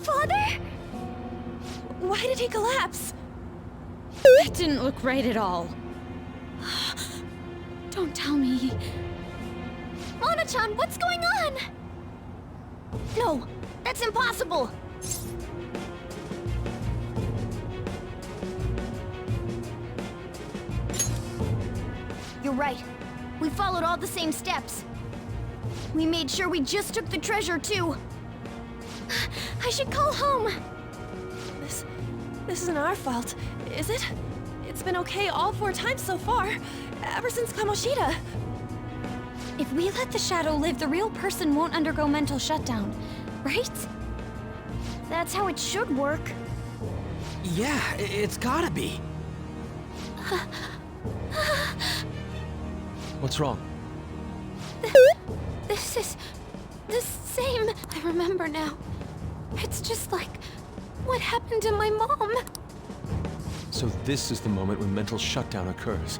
Father? Why did he collapse? That didn't look right at all. Don't tell me. Mona-chan, what's going on? No, that's impossible. You're right. We followed all the same steps. We made sure we just took the treasure, too. I should call home. This isn't our fault, is it? It's been okay all 4 times so far, ever since Kamoshida. If we let the shadow live, the real person won't undergo mental shutdown, right? That's how it should work. Yeah, it's gotta be. What's wrong? This is the same. I remember now. It's just like what happened to my mom. So this is the moment when mental shutdown occurs.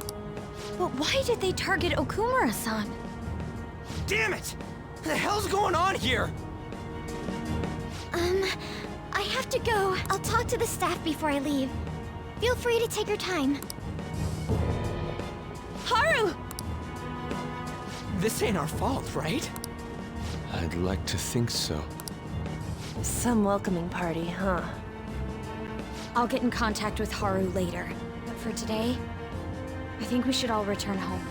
But why did they target Okumura-san? Damn it! What the hell's going on here? I have to go. I'll talk to the staff before I leave. Feel free to take your time. Haru! This ain't our fault, right? I'd like to think so. Some welcoming party, huh? I'll get in contact with Haru later. But for today, I think we should all return home.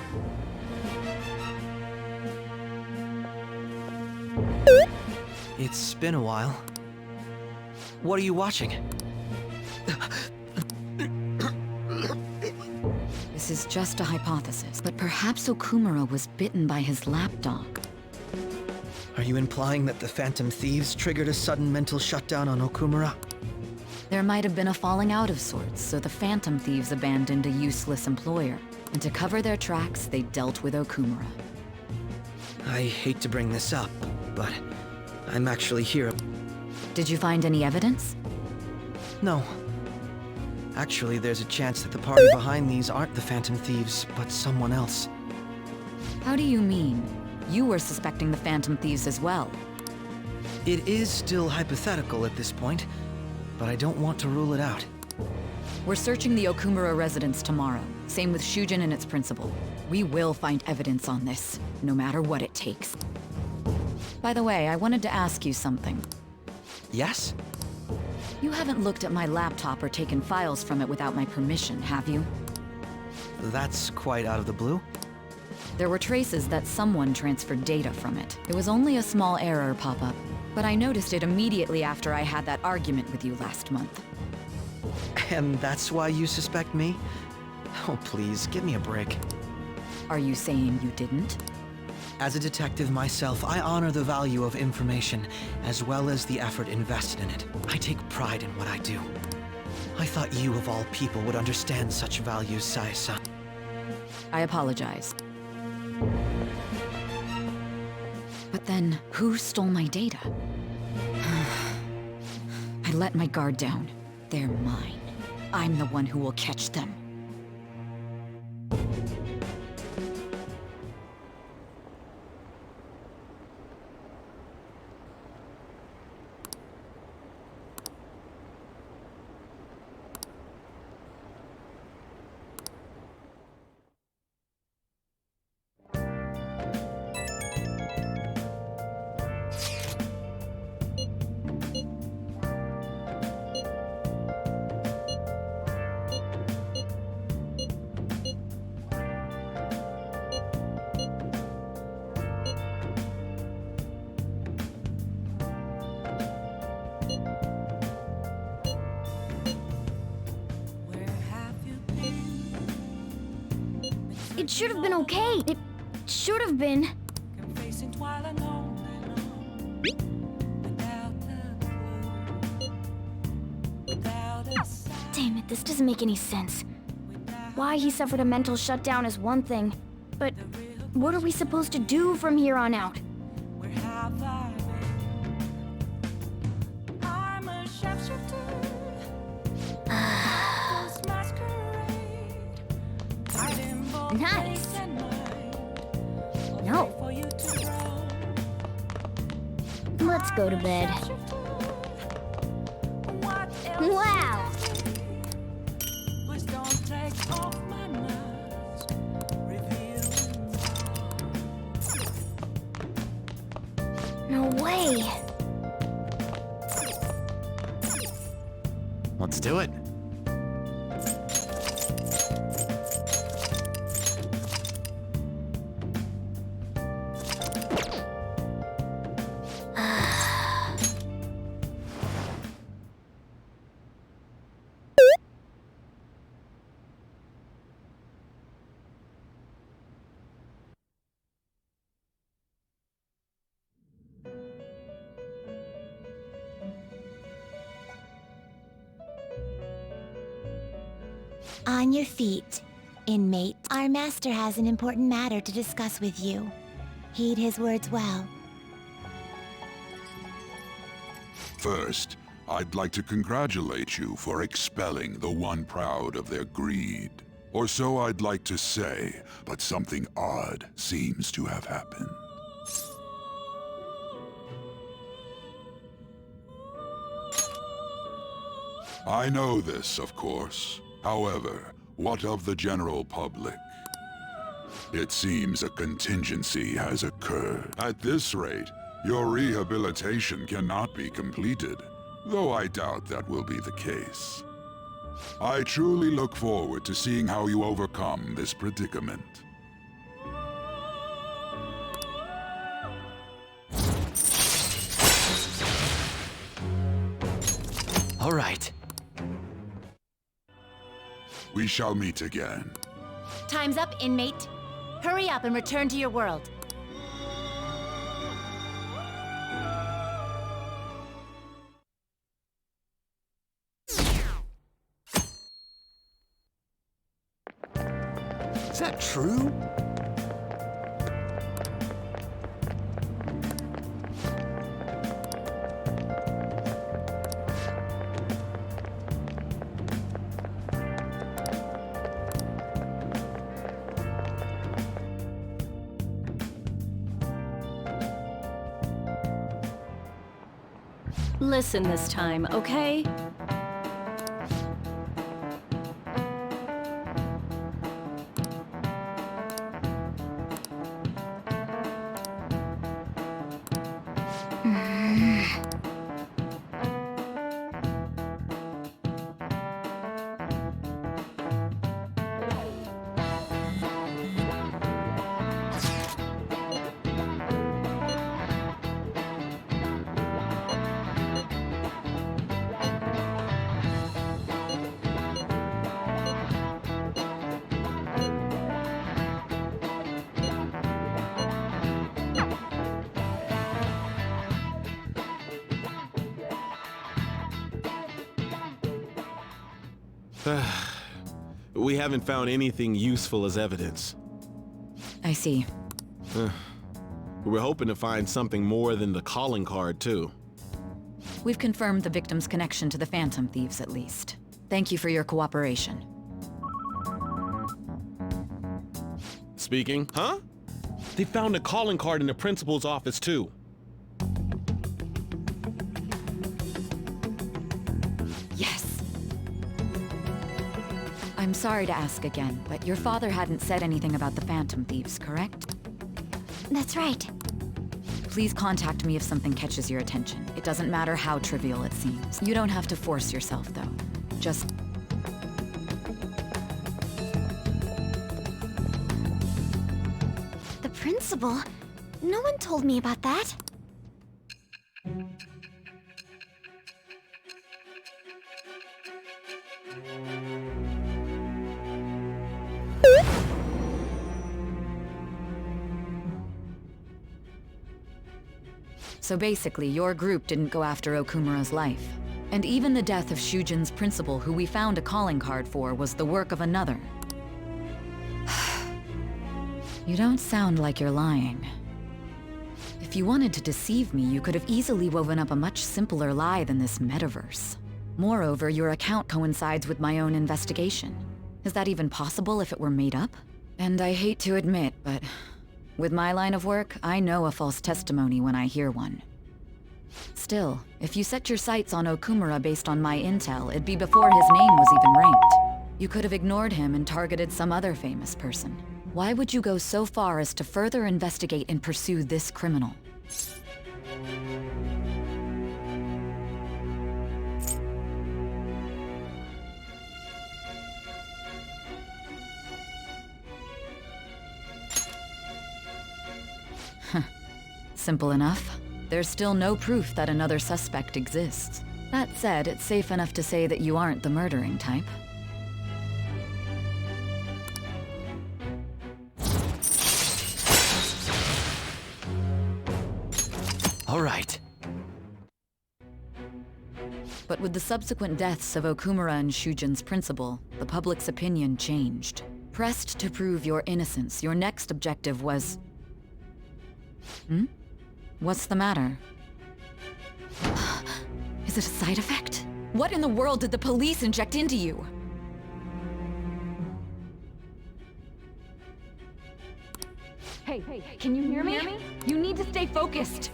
It's been a while. What are you watching? This is just a hypothesis, but perhaps Okumura was bitten by his lapdog. Are you implying that the Phantom Thieves triggered a sudden mental shutdown on Okumura? There might have been a falling out of sorts, so the Phantom Thieves abandoned a useless employer. And to cover their tracks, they dealt with Okumura. I hate to bring this up, but I'm actually here. Did you find any evidence? No. Actually, there's a chance that the party behind these aren't the Phantom Thieves, but someone else. How do you mean? You were suspecting the Phantom Thieves as well. It is still hypothetical at this point, but I don't want to rule it out. We're searching the Okumura residence tomorrow. Same with Shujin and its principal. We will find evidence on this, no matter what it takes. By the way, I wanted to ask you something. Yes? You haven't looked at my laptop or taken files from it without my permission, have you? That's quite out of the blue. There were traces that someone transferred data from it. It was only a small error pop-up, but I noticed it immediately after I had that argument with you last month. And that's why you suspect me? Oh, please, give me a break. Are you saying you didn't? As a detective myself, I honor the value of information, as well as the effort invested in it. I take pride in what I do. I thought you, of all people, would understand such values, Sae-san. I apologize. But then, who stole my data? I let my guard down. They're mine. I'm the one who will catch them. It should have been okay. It should have been. Confessing while I know without a clue, without a sign. Damn it, this doesn't make any sense. Why he suffered a mental shutdown is one thing, but what are we supposed to do from here on out? Where have I been? I'm a sharpshooter. This masquerade. Hiding both Nice. days and night. No. For you to grow. Let's go to bed. What else Wow! Please don't take off my mask. Revealing No way! Let's do it. On your feet, inmate. Our master has an important matter to discuss with you. Heed his words well. First, I'd like to congratulate you for expelling the one proud of their greed. Or so I'd like to say, but something odd seems to have happened. I know this, of course. However, what of the general public? It seems a contingency has occurred. At this rate, your rehabilitation cannot be completed, though I doubt that will be the case. I truly look forward to seeing how you overcome this predicament. All right. We shall meet again. Time's up, inmate. Hurry up and return to your world. Is that true? Listen this time, okay? We haven't found anything useful as evidence. I see. We're hoping to find something more than the calling card, too. We've confirmed the victim's connection to the Phantom Thieves, at least. Thank you for your cooperation. Speaking? Huh? They found a calling card in the principal's office, too. Yes. I'm sorry to ask again, but your father hadn't said anything about the Phantom Thieves, correct? That's right. Please contact me if something catches your attention. It doesn't matter how trivial it seems. You don't have to force yourself, though. Just... The principal? No one told me about that. So basically, your group didn't go after Okumura's life. And even the death of Shujin's principal, who we found a calling card for, was the work of another. You don't sound like you're lying. If you wanted to deceive me, you could have easily woven up a much simpler lie than this metaverse. Moreover, your account coincides with my own investigation. Is that even possible if it were made up? And I hate to admit, but with my line of work, I know a false testimony when I hear one. Still, if you set your sights on Okumura based on my intel, it'd be before his name was even ranked. You could have ignored him and targeted some other famous person. Why would you go so far as to further investigate and pursue this criminal? Simple enough. There's still no proof that another suspect exists. That said, it's safe enough to say that you aren't the murdering type. All right. But with the subsequent deaths of Okumura and Shujin's principal, the public's opinion changed. Pressed to prove your innocence, your next objective was... What's the matter? Is it a side effect? What in the world did the police inject into you? Hey, can you hear me? You need to stay focused.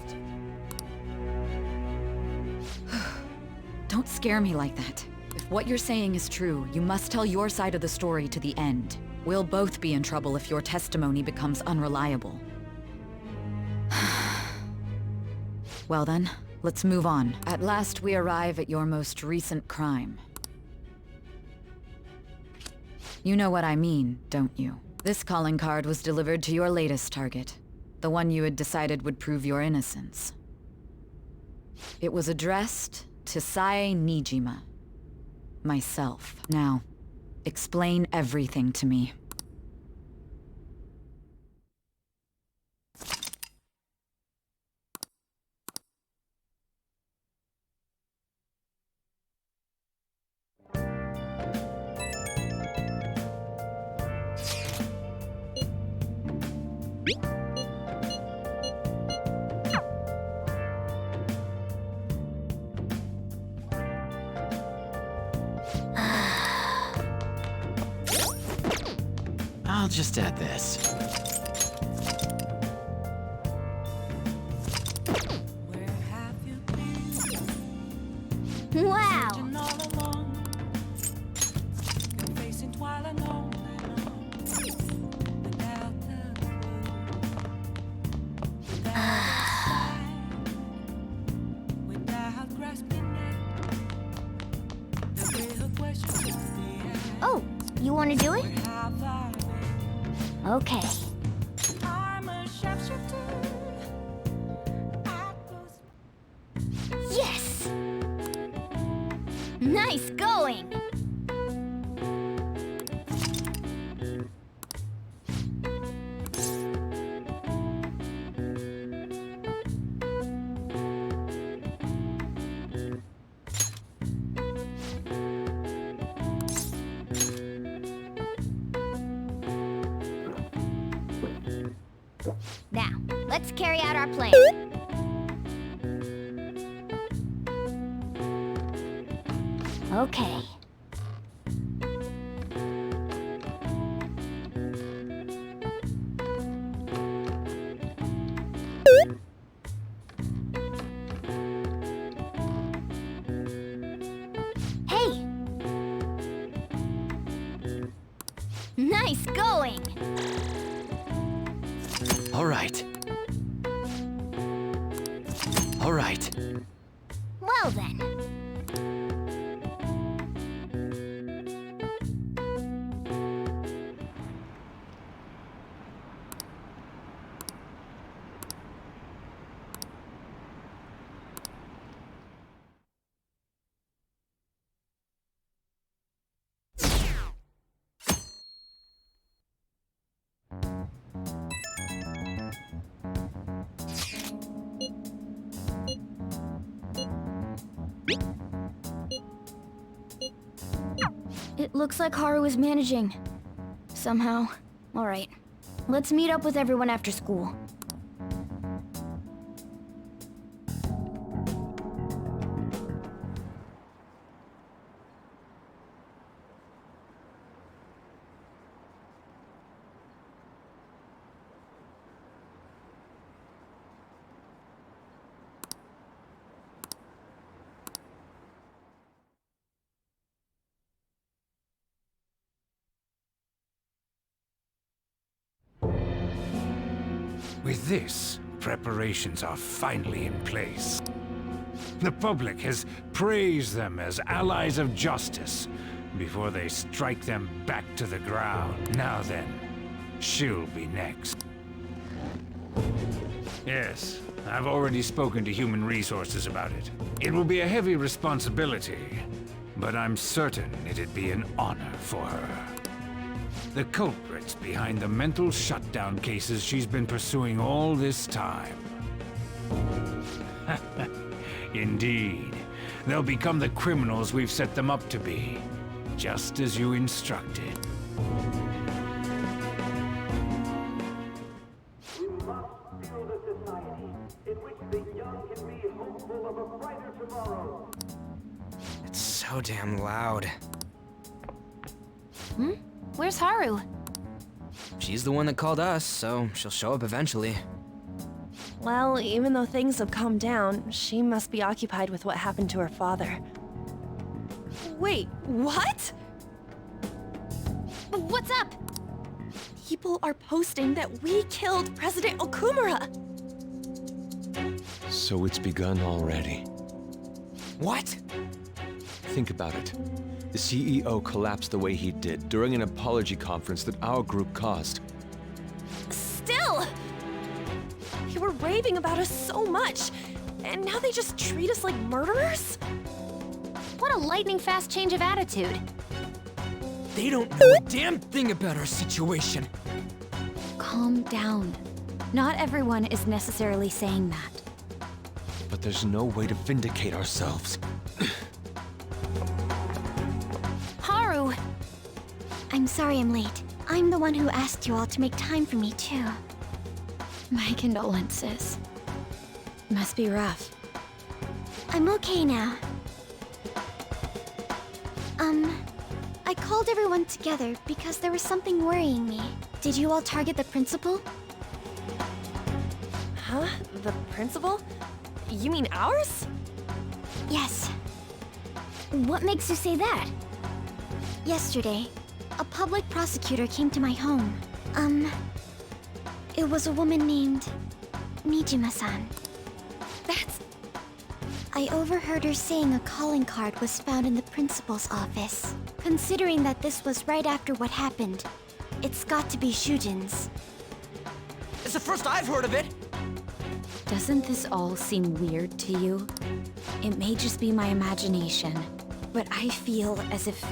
Don't scare me like that. If what you're saying is true, you must tell your side of the story to the end. We'll both be in trouble if your testimony becomes unreliable. Well then, let's move on. At last we arrive at your most recent crime. You know what I mean, don't you? This calling card was delivered to your latest target. The one you had decided would prove your innocence. It was addressed to Sae Nijima. Myself. Now, explain everything to me. I'll just add this. Wow! Oh, you want to do it? Okay. Yes! Nice going! Now, let's carry out our plan. Okay. Hey! Nice going! All right. All right. Well then. Looks like Haru is managing. Somehow. Alright. Let's meet up with everyone after school. With this, preparations are finally in place. The public has praised them as allies of justice before they strike them back to the ground. Now then, she'll be next. Yes, I've already spoken to Human Resources about it. It will be a heavy responsibility, but I'm certain it'd be an honor for her. The culprits behind the mental shutdown cases she's been pursuing all this time. Indeed. They'll become the criminals we've set them up to be, just as you instructed. We must build a society in which the young can be hopeful of a brighter tomorrow. It's so damn loud. Where's Haru? She's the one that called us, so she'll show up eventually. Well, even though things have calmed down, she must be occupied with what happened to her father. Wait, what? What's up? People are posting that we killed President Okumura! So it's begun already. What? Think about it. The CEO collapsed the way he did during an apology conference that our group caused. Still! They were raving about us so much, and now they just treat us like murderers? What a lightning-fast change of attitude. They don't know a damn thing about our situation. Calm down. Not everyone is necessarily saying that. But there's no way to vindicate ourselves. Haru! I'm sorry I'm late. I'm the one who asked you all to make time for me, too. My condolences. Must be rough. I'm okay now. I called everyone together because there was something worrying me. Did you all target the principal? Huh? The principal? You mean ours? Yes. What makes you say that? Yesterday, a public prosecutor came to my home. It was a woman named Nijima-san. That's... I overheard her saying a calling card was found in the principal's office. Considering that this was right after what happened, it's got to be Shujin's. It's the first I've heard of it! Doesn't this all seem weird to you? It may just be my imagination, but I feel as if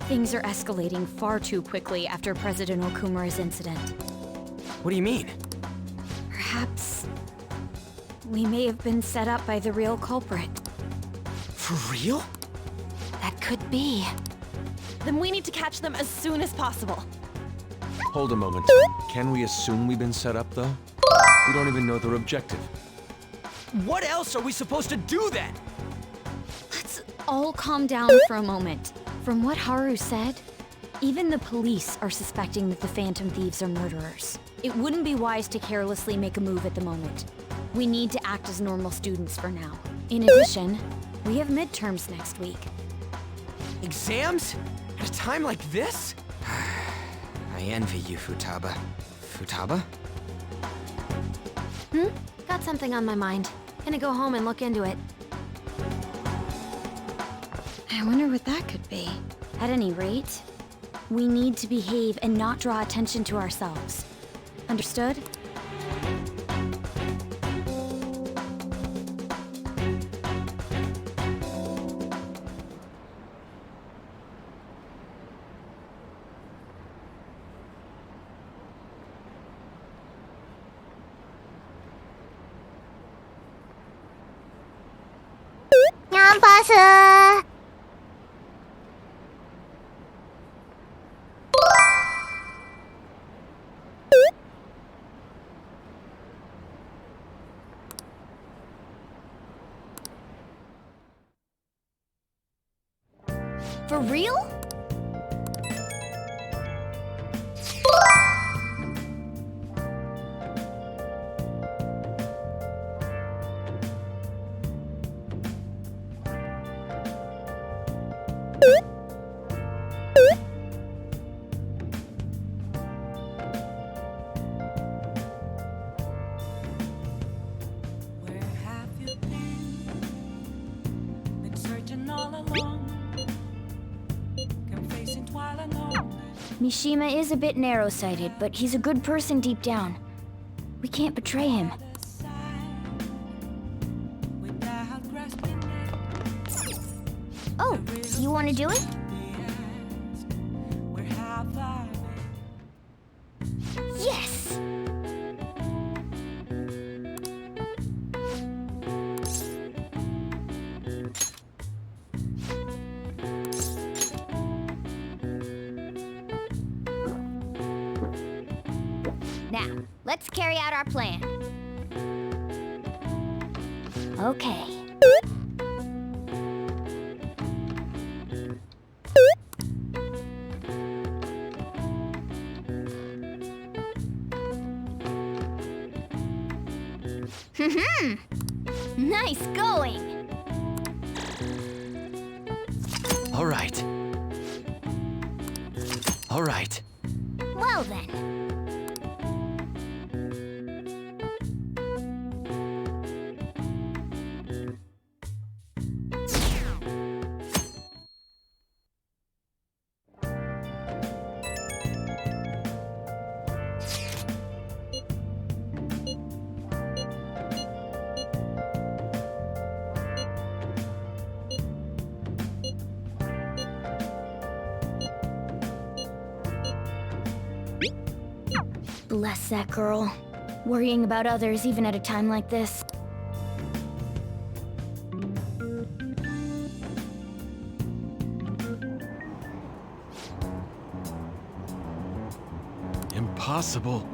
things are escalating far too quickly after President Okumura's incident. What do you mean? Perhaps we may have been set up by the real culprit. For real? That could be. Then we need to catch them as soon as possible. Hold a moment. Can we assume we've been set up, though? We don't even know their objective. What else are we supposed to do then? Let's all calm down for a moment. From what Haru said, even the police are suspecting that the Phantom Thieves are murderers. It wouldn't be wise to carelessly make a move at the moment. We need to act as normal students for now. In addition, we have midterms next week. Exams? At a time like this? I envy you, Futaba. Futaba? Got something on my mind. Gonna go home and look into it. I wonder what that could be. At any rate, we need to behave and not draw attention to ourselves. Understood? For real? Where have you been searching all along, confessing while alone. Mishima is a bit narrow-sighted, but he's a good person deep down. We can't betray him. Oh, you want to do it? Where have I Yes! Now, let's carry out our plan. Okay. Nice going! All right. All right. Well then. Bless that girl. Worrying about others even at a time like this. Impossible.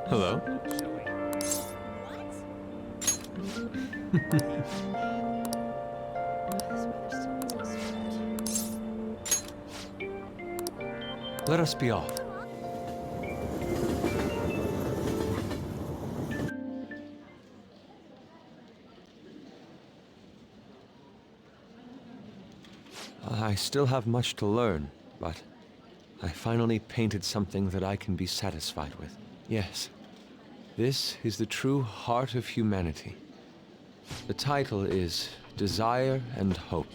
Hello? Let us be off. I still have much to learn, but I finally painted something that I can be satisfied with. Yes, this is the true heart of humanity. The title is Desire and Hope.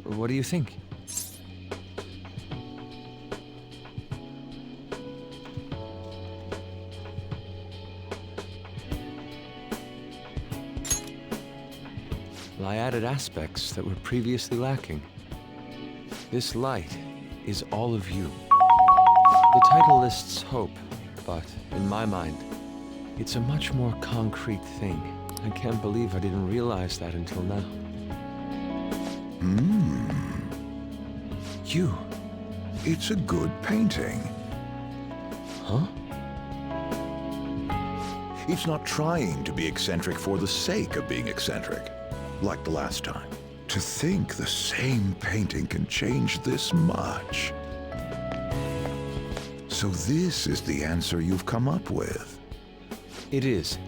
What do you think? lie added aspects that were previously lacking. This light is all of you. The title lists hope, but in my mind, it's a much more concrete thing. I can't believe I didn't realize that until now. You. It's a good painting. Huh? It's not trying to be eccentric for the sake of being eccentric, like the last time. To think the same painting can change this much. So this is the answer you've come up with. It is.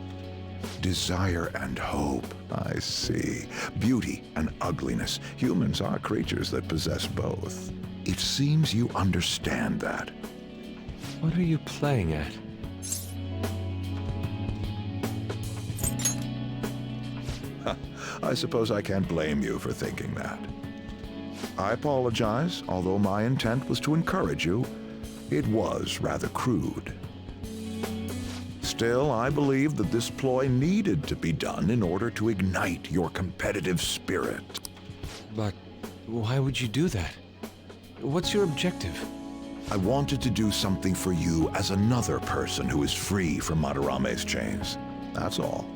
Desire and hope. I see. Beauty and ugliness. Humans are creatures that possess both. It seems you understand that. What are you playing at? I suppose I can't blame you for thinking that. I apologize, although my intent was to encourage you. It was rather crude. Still, I believe that this ploy needed to be done in order to ignite your competitive spirit. But why would you do that? What's your objective? I wanted to do something for you as another person who is free from Madarame's chains. That's all.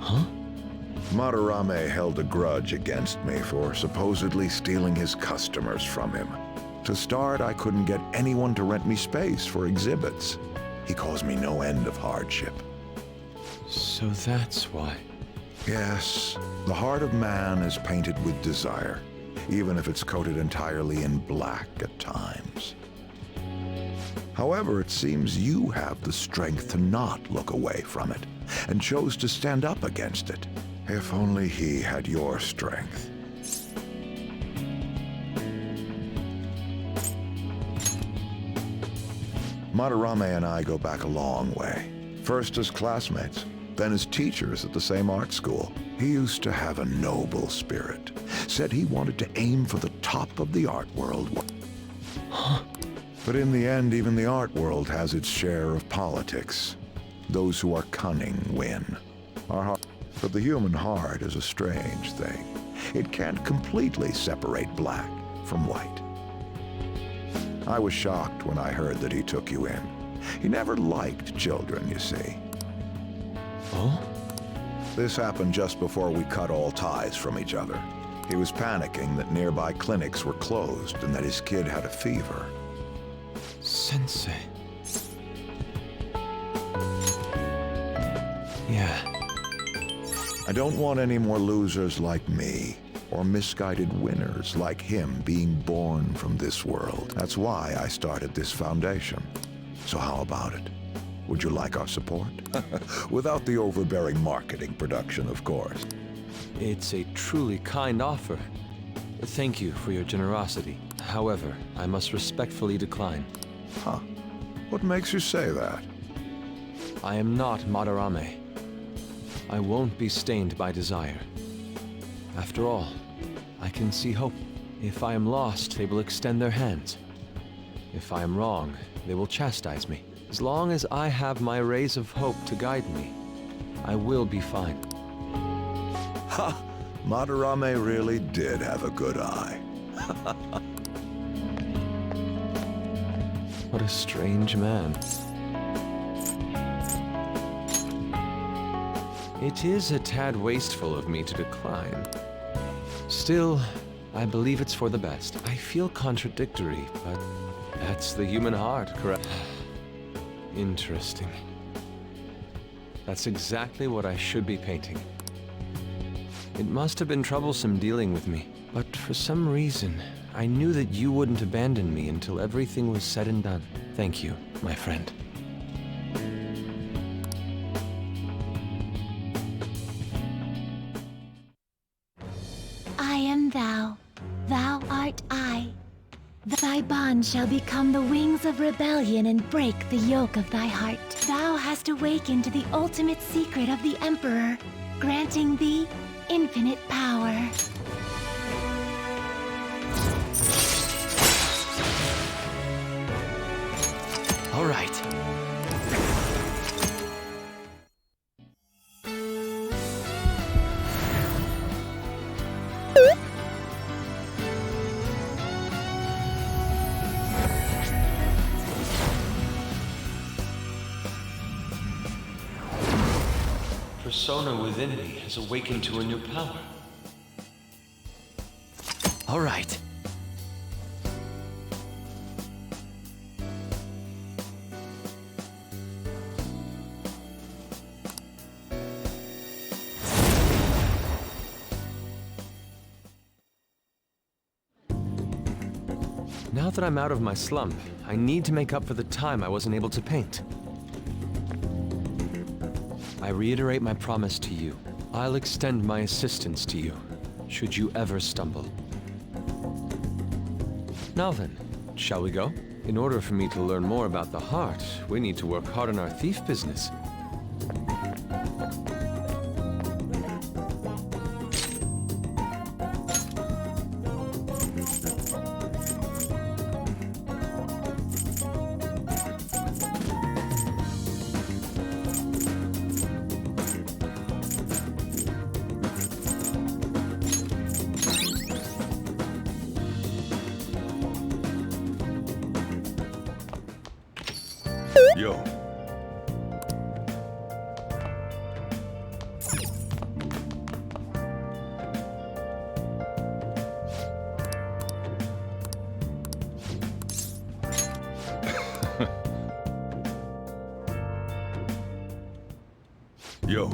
Huh? Madarame held a grudge against me for supposedly stealing his customers from him. To start, I couldn't get anyone to rent me space for exhibits. He caused me no end of hardship. So that's why. Yes, the heart of man is painted with desire, even if it's coated entirely in black at times. However, it seems you have the strength to not look away from it, and chose to stand up against it. If only he had your strength. Madarame and I go back a long way. First as classmates, then as teachers at the same art school. He used to have a noble spirit. Said he wanted to aim for the top of the art world. But in the end, even the art world has its share of politics. Those who are cunning win. But the human heart is a strange thing. It can't completely separate black from white. I was shocked when I heard that he took you in. He never liked children, you see. Oh? This happened just before we cut all ties from each other. He was panicking that nearby clinics were closed and that his kid had a fever. Sensei. Yeah. I don't want any more losers like me, or misguided winners like him being born from this world. That's why I started this foundation. So how about it? Would you like our support? Without the overbearing marketing production, of course. It's a truly kind offer. Thank you for your generosity. However, I must respectfully decline. Huh. What makes you say that? I am not Madarame. I won't be stained by desire. After all, I can see hope. If I am lost, they will extend their hands. If I am wrong, they will chastise me. As long as I have my rays of hope to guide me, I will be fine. Ha! Madarame really did have a good eye. What a strange man. It is a tad wasteful of me to decline. Still, I believe it's for the best. I feel contradictory, but that's the human heart, correct? Interesting. That's exactly what I should be painting. It must have been troublesome dealing with me, but for some reason, I knew that you wouldn't abandon me until everything was said and done. Thank you, my friend. I am thou, thou art I. Thy bond shall become the wings of rebellion and break the yoke of thy heart. Thou hast awakened to the ultimate secret of the Emperor, granting thee infinite power. All right. persona within me has awakened to a new power. All right. Now that I'm out of my slump, I need to make up for the time I wasn't able to paint. I reiterate my promise to you. I'll extend my assistance to you, should you ever stumble. Now then, shall we go? In order for me to learn more about the heart, we need to work hard on our thief business. Yo. Yo.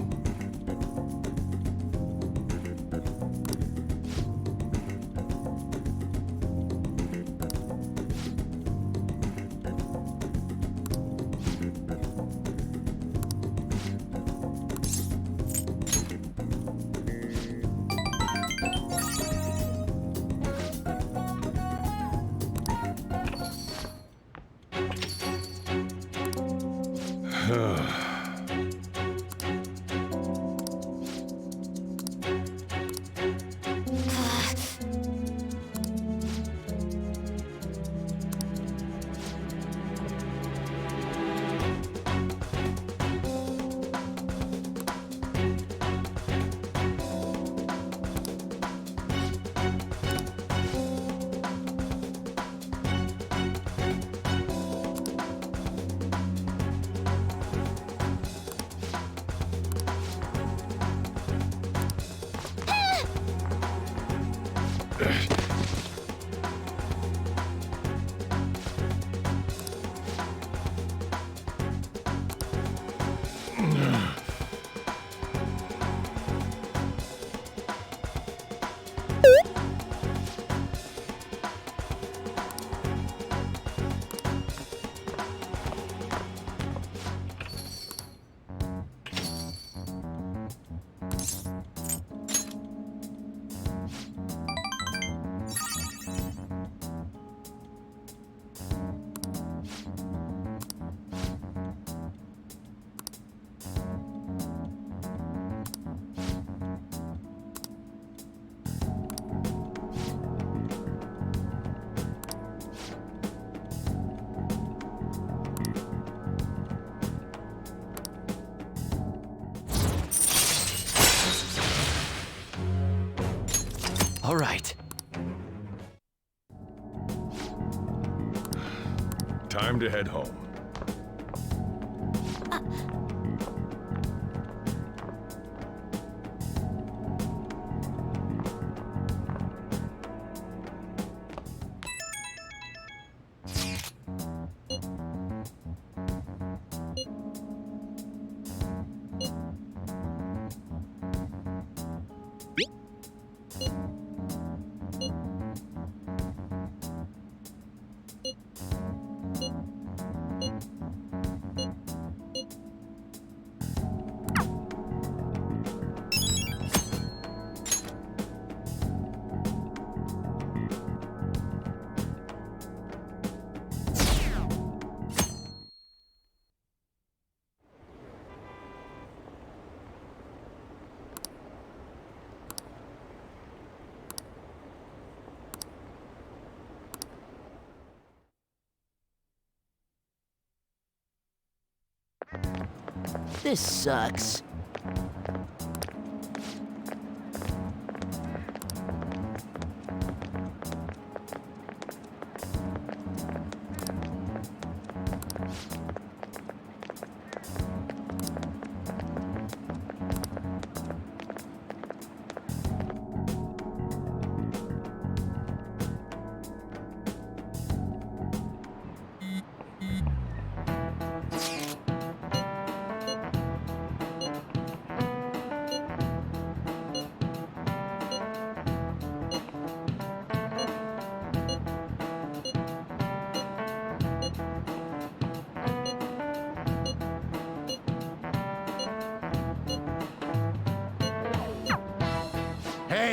All right. Time to head home. This sucks.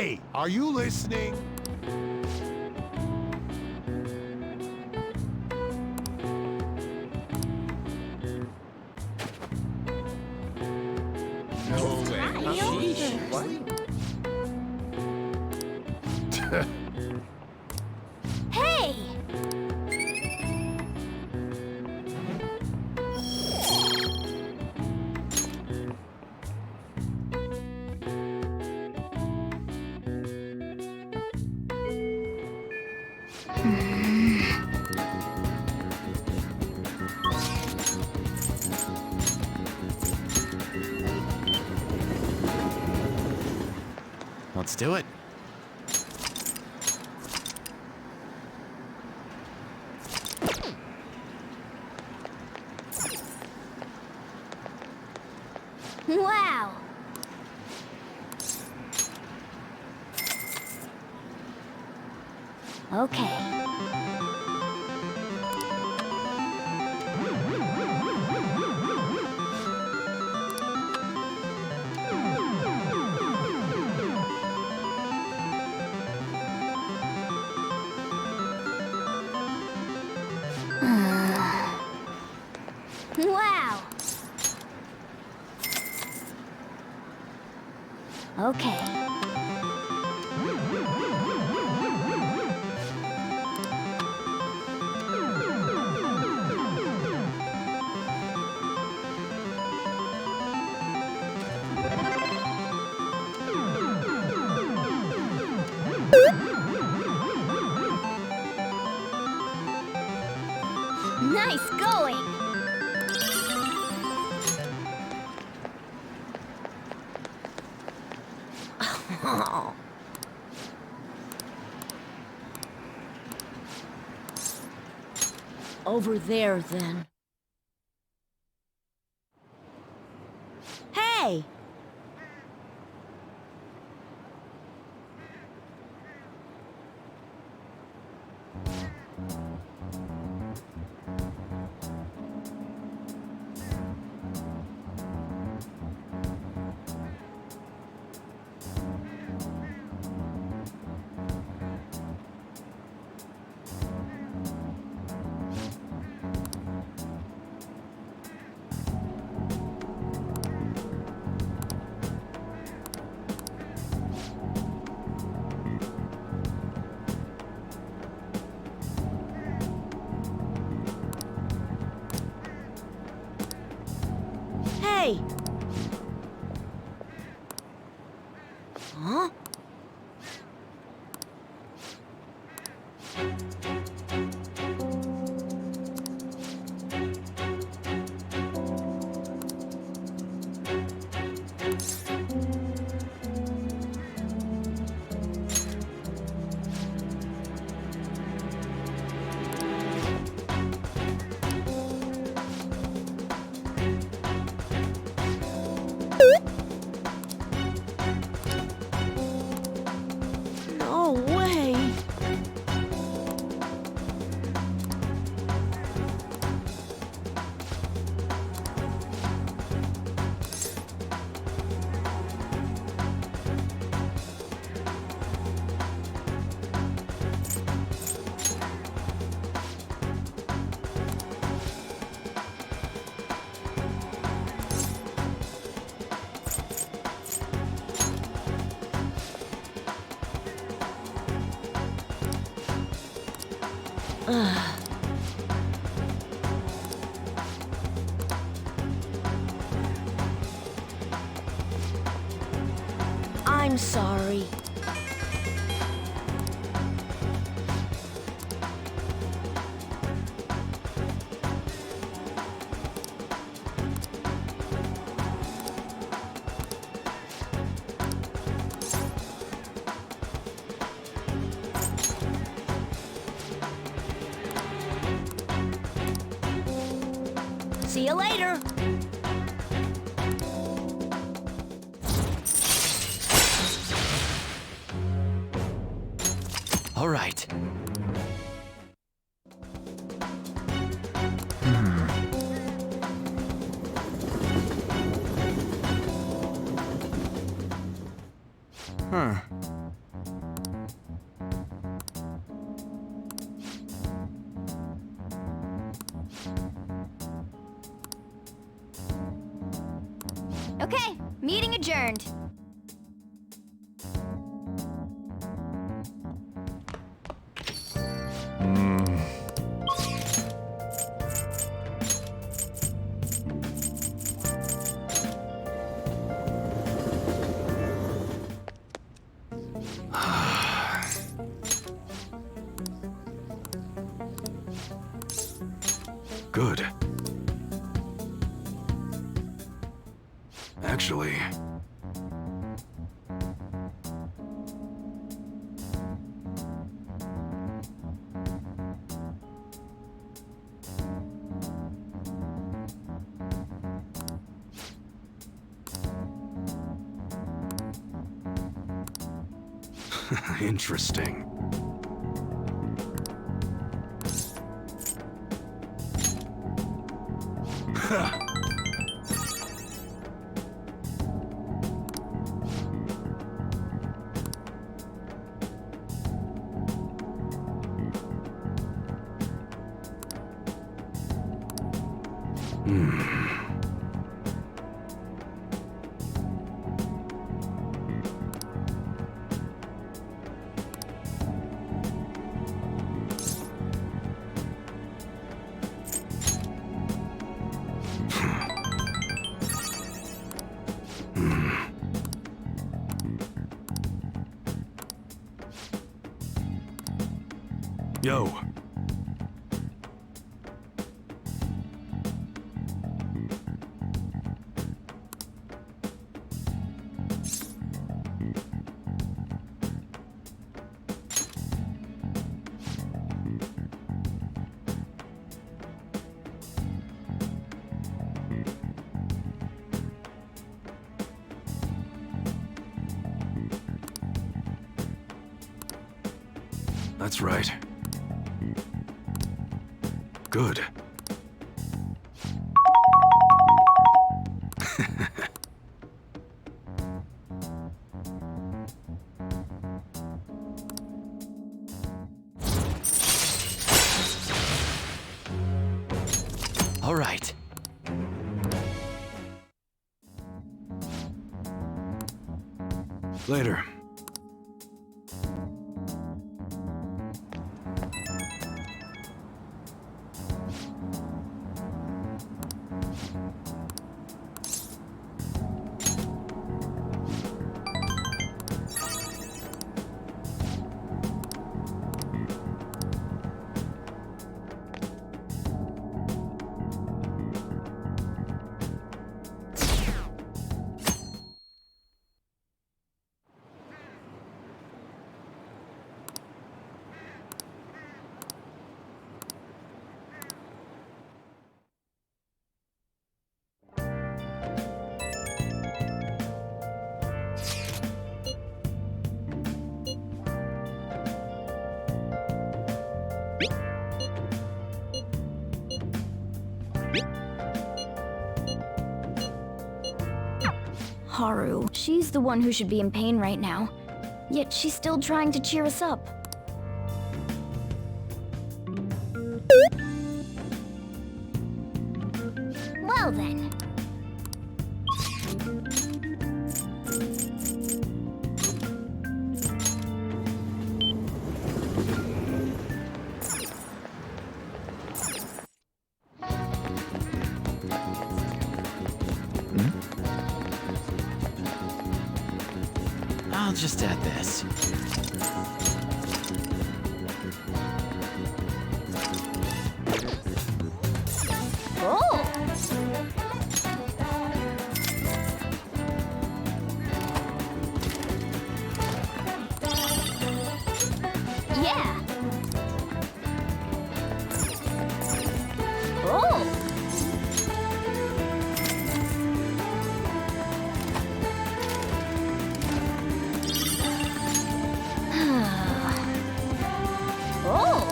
Hey, are you listening? No way. Hey! Let's do it. Wow! Okay. Wow! Okay. Nice going! Over there, then. Hey! Hey! Huh? No way! I'm sorry. See you later. All right. Huh. Okay, meeting adjourned. Good. Actually... Interesting. Yo. That's right. Good. All right. Later. Haru. She's the one who should be in pain right now. Yet she's still trying to cheer us up. Well then. I'll just add this. Oh! Yeah! Oh! Oh!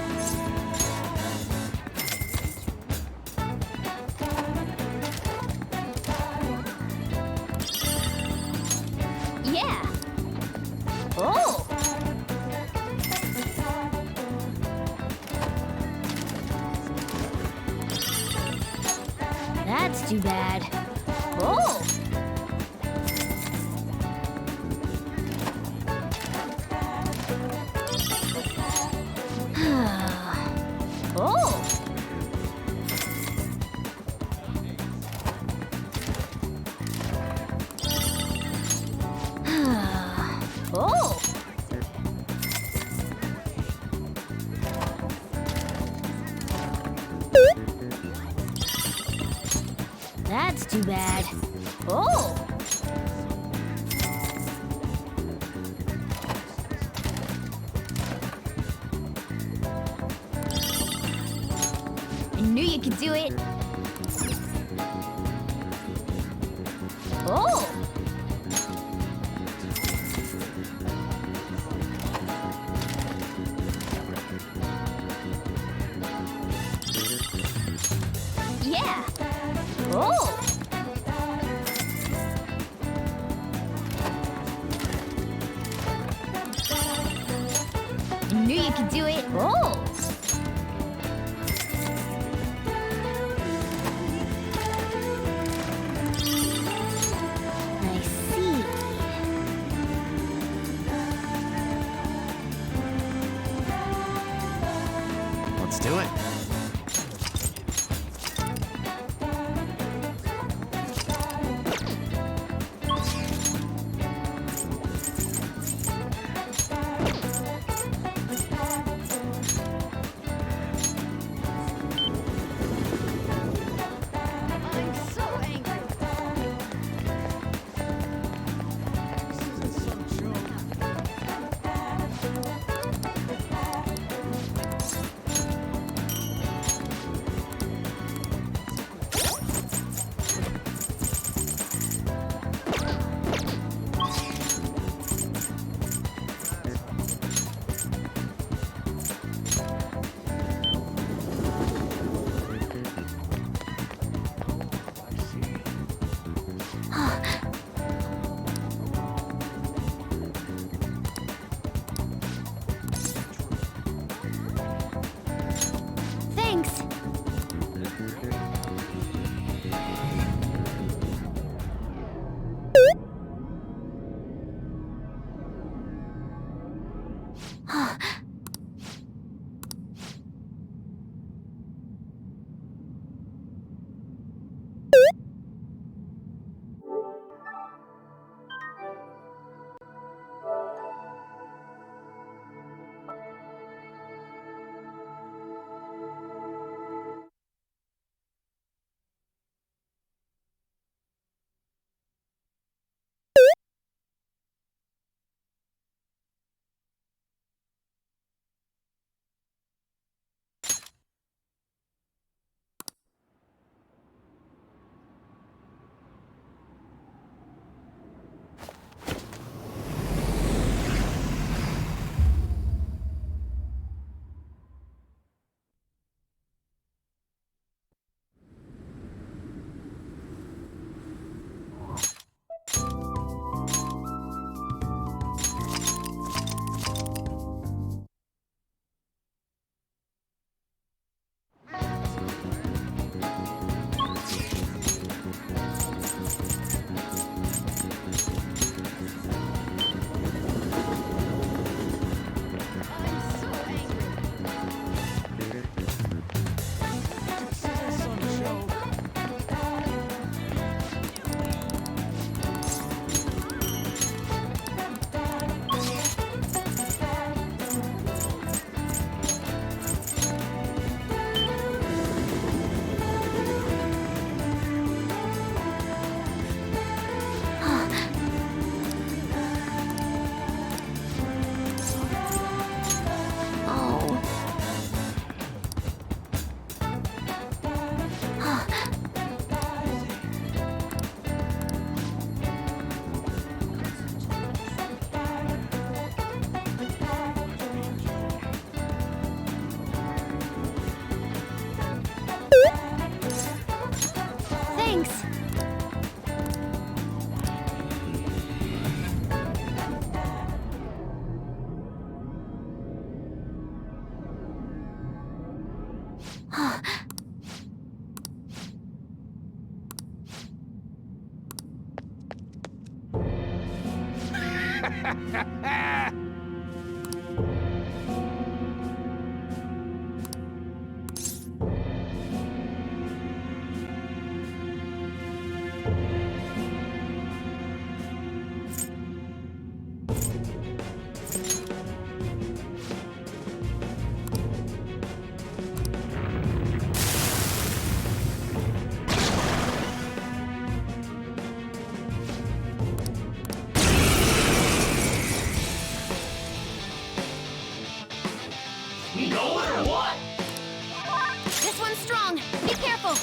Yeah! Oh! That's too bad. Oh! too bad. Oh! I knew you could do it. Oh! Yeah! Oh! I knew you could do it. Oh! I see. Let's do it. Thanks. Thanks.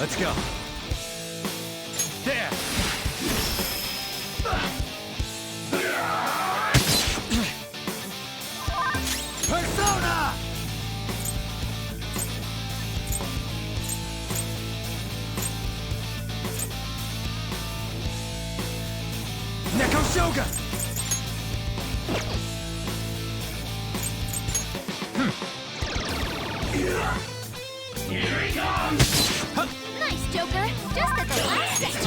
Let's go. There! Persona! Neko Shogun! Here he comes! Nice, Joker. Just at the last second.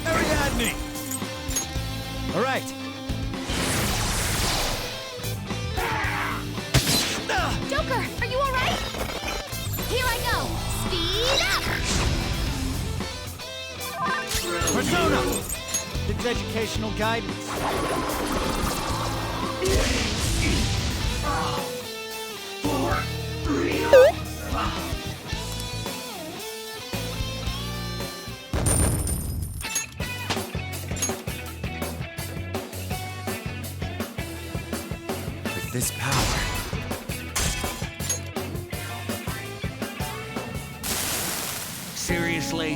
Ariadne! All right. Joker, are you all right? Here I go. Speed up! Persona! It's educational guidance. With this power. Seriously?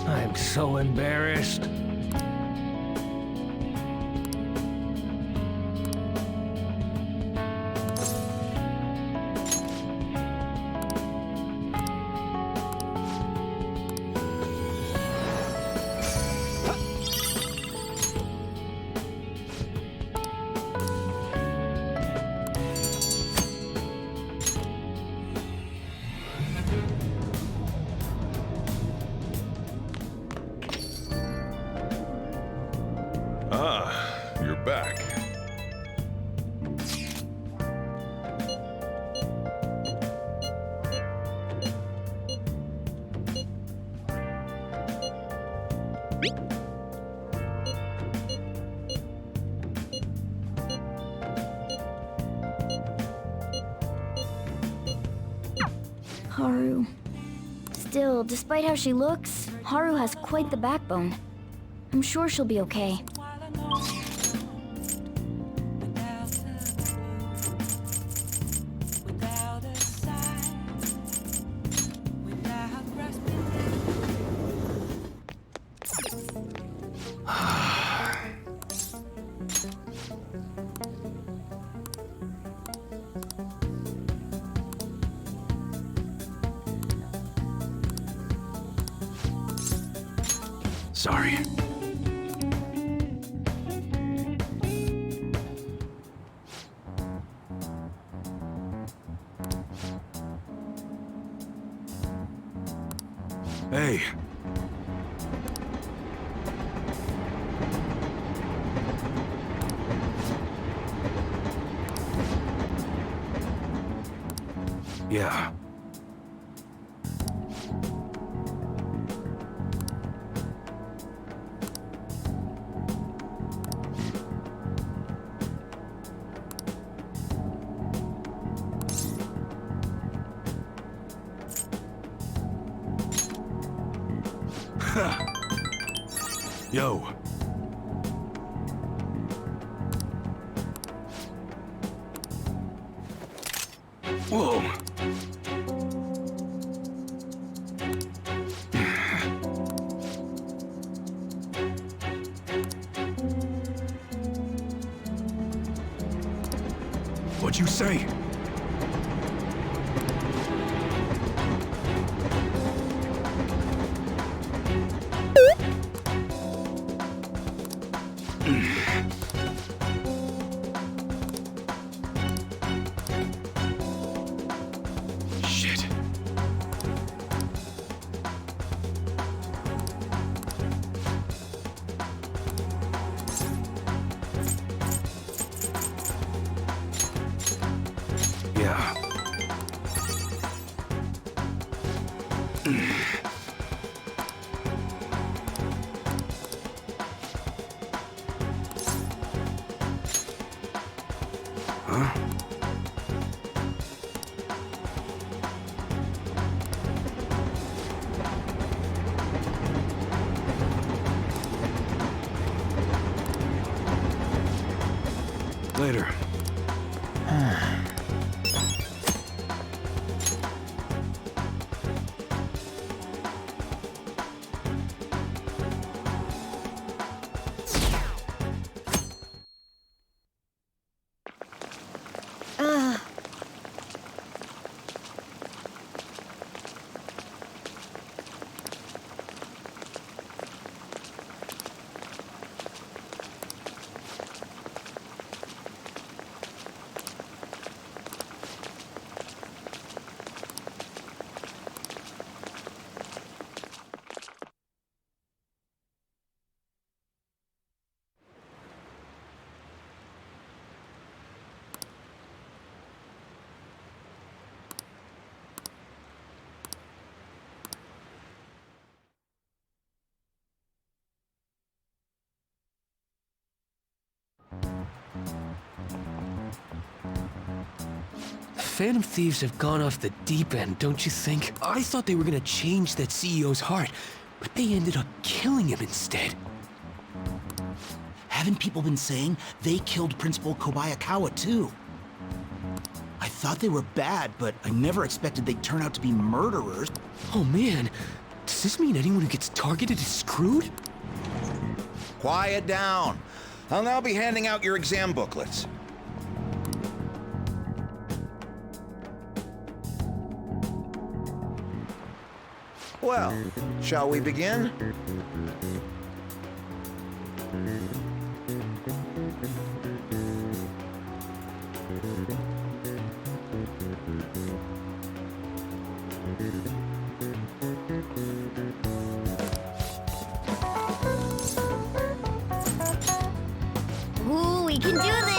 I'm so embarrassed. Ah, you're back. Haru. Still, despite how she looks, Haru has quite the backbone. I'm sure she'll be okay. Sorry. Hey. Yeah. Yo. Whoa. What'd you say? Shit. Yeah. Huh? Phantom Thieves have gone off the deep end, don't you think? I thought they were gonna change that CEO's heart, but they ended up killing him instead. Haven't people been saying they killed Principal Kobayakawa too? I thought they were bad, but I never expected they'd turn out to be murderers. Oh man, does this mean anyone who gets targeted is screwed? Quiet down. I'll now be handing out your exam booklets. Well, shall we begin? Ooh, we can do this!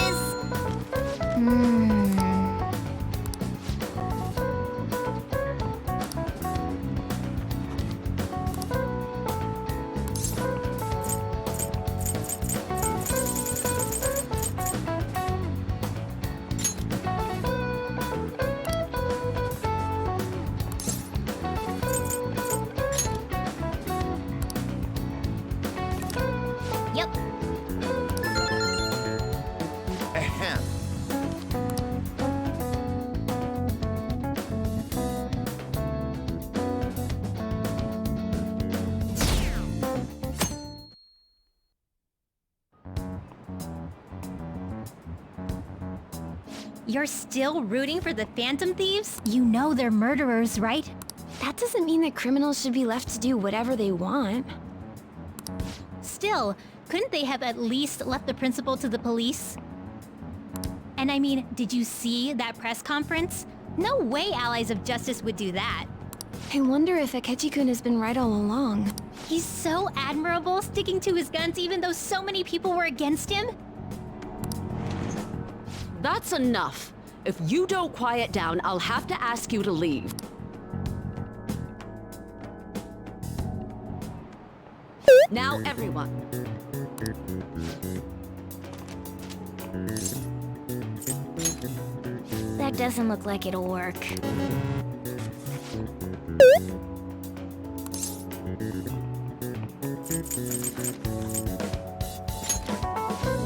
Yep. Ahem. You're still rooting for the Phantom Thieves? You know they're murderers, right? That doesn't mean that criminals should be left to do whatever they want. Still, couldn't they have at least left the principal to the police? And I mean, did you see that press conference? No way Allies of Justice would do that. I wonder if Akechi-kun has been right all along. He's so admirable, sticking to his guns even though so many people were against him. That's enough. If you don't quiet down, I'll have to ask you to leave. Now, everyone. That doesn't look like it'll work.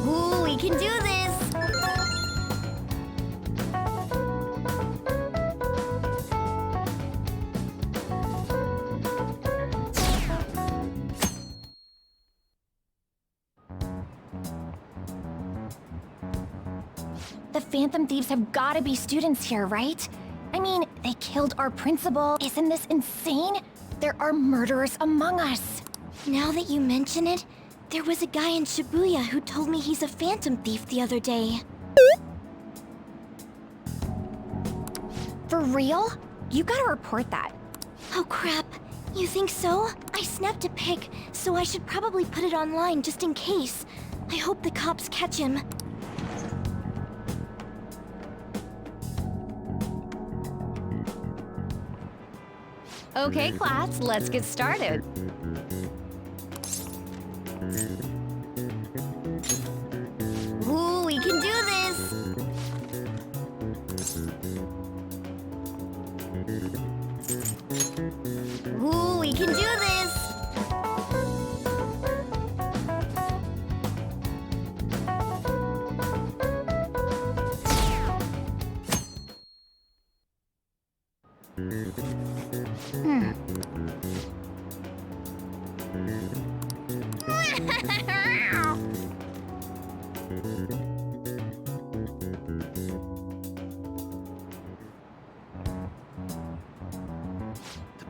Ooh, we can do this! The Phantom Thieves have gotta be students here, right? I mean, they killed our principal. Isn't this insane? There are murderers among us. Now that you mention it, there was a guy in Shibuya who told me he's a Phantom Thief the other day. For real? You gotta report that. Oh crap, you think so? I snapped a pic, so I should probably put it online just in case. I hope the cops catch him. Okay, class, let's get started. Ooh, we can do this! Ooh, we can do this!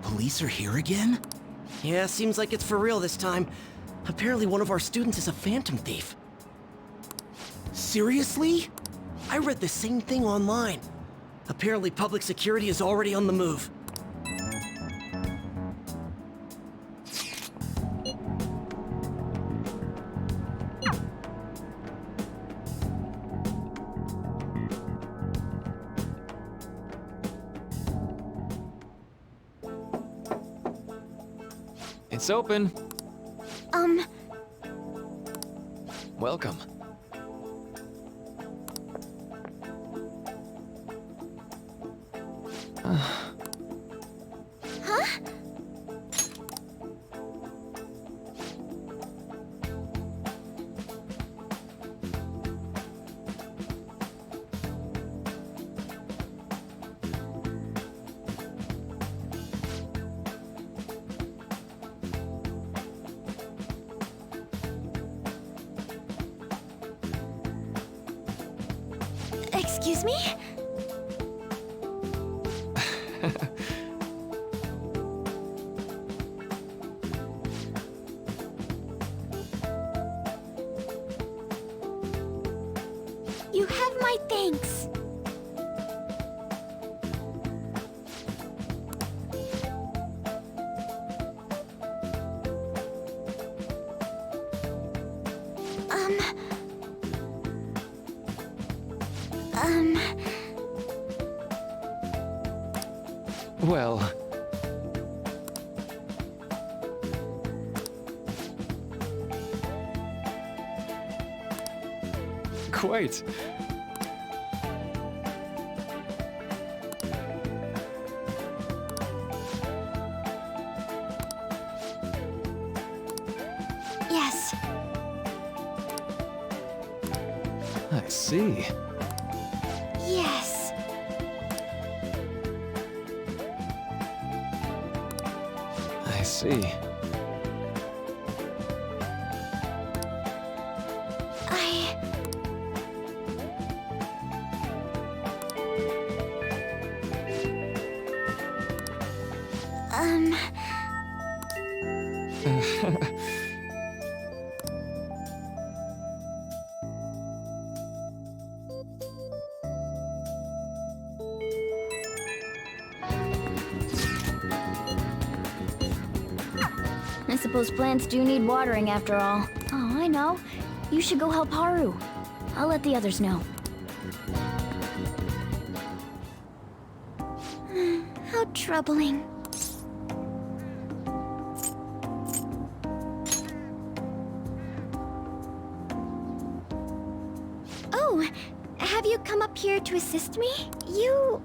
Police are here again? Yeah, seems like it's for real this time. Apparently one of our students is a phantom thief. Seriously? I read the same thing online. Apparently public security is already on the move. It's open. Welcome. Huh? Excuse me? You have my thanks. Well... Quite. Yes. I see. Yes. I see. I suppose plants do need watering after all. Oh, I know. You should go help Haru. I'll let the others know. How troubling. Oh, have you come up here to assist me? You,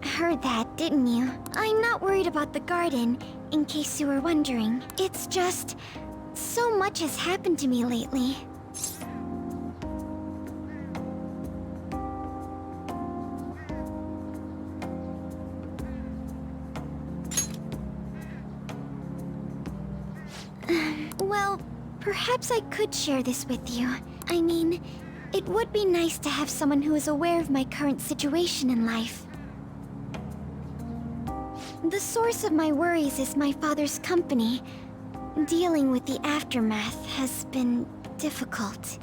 heard that, didn't you? I'm not worried about the garden, in case you were wondering. It's just... so much has happened to me lately. Well, perhaps I could share this with you. I mean, it would be nice to have someone who is aware of my current situation in life. The source of my worries is my father's company. Dealing with the aftermath has been difficult.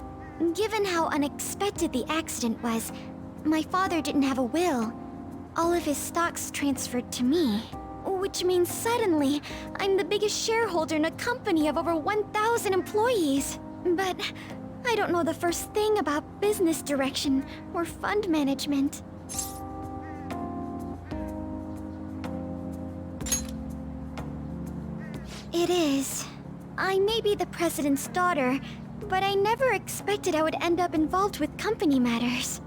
Given how unexpected the accident was, my father didn't have a will. All of his stocks transferred to me. Which means suddenly, I'm the biggest shareholder in a company of over 1,000 employees. But I don't know the first thing about business direction or fund management. It is. I may be the president's daughter, but I never expected I would end up involved with company matters.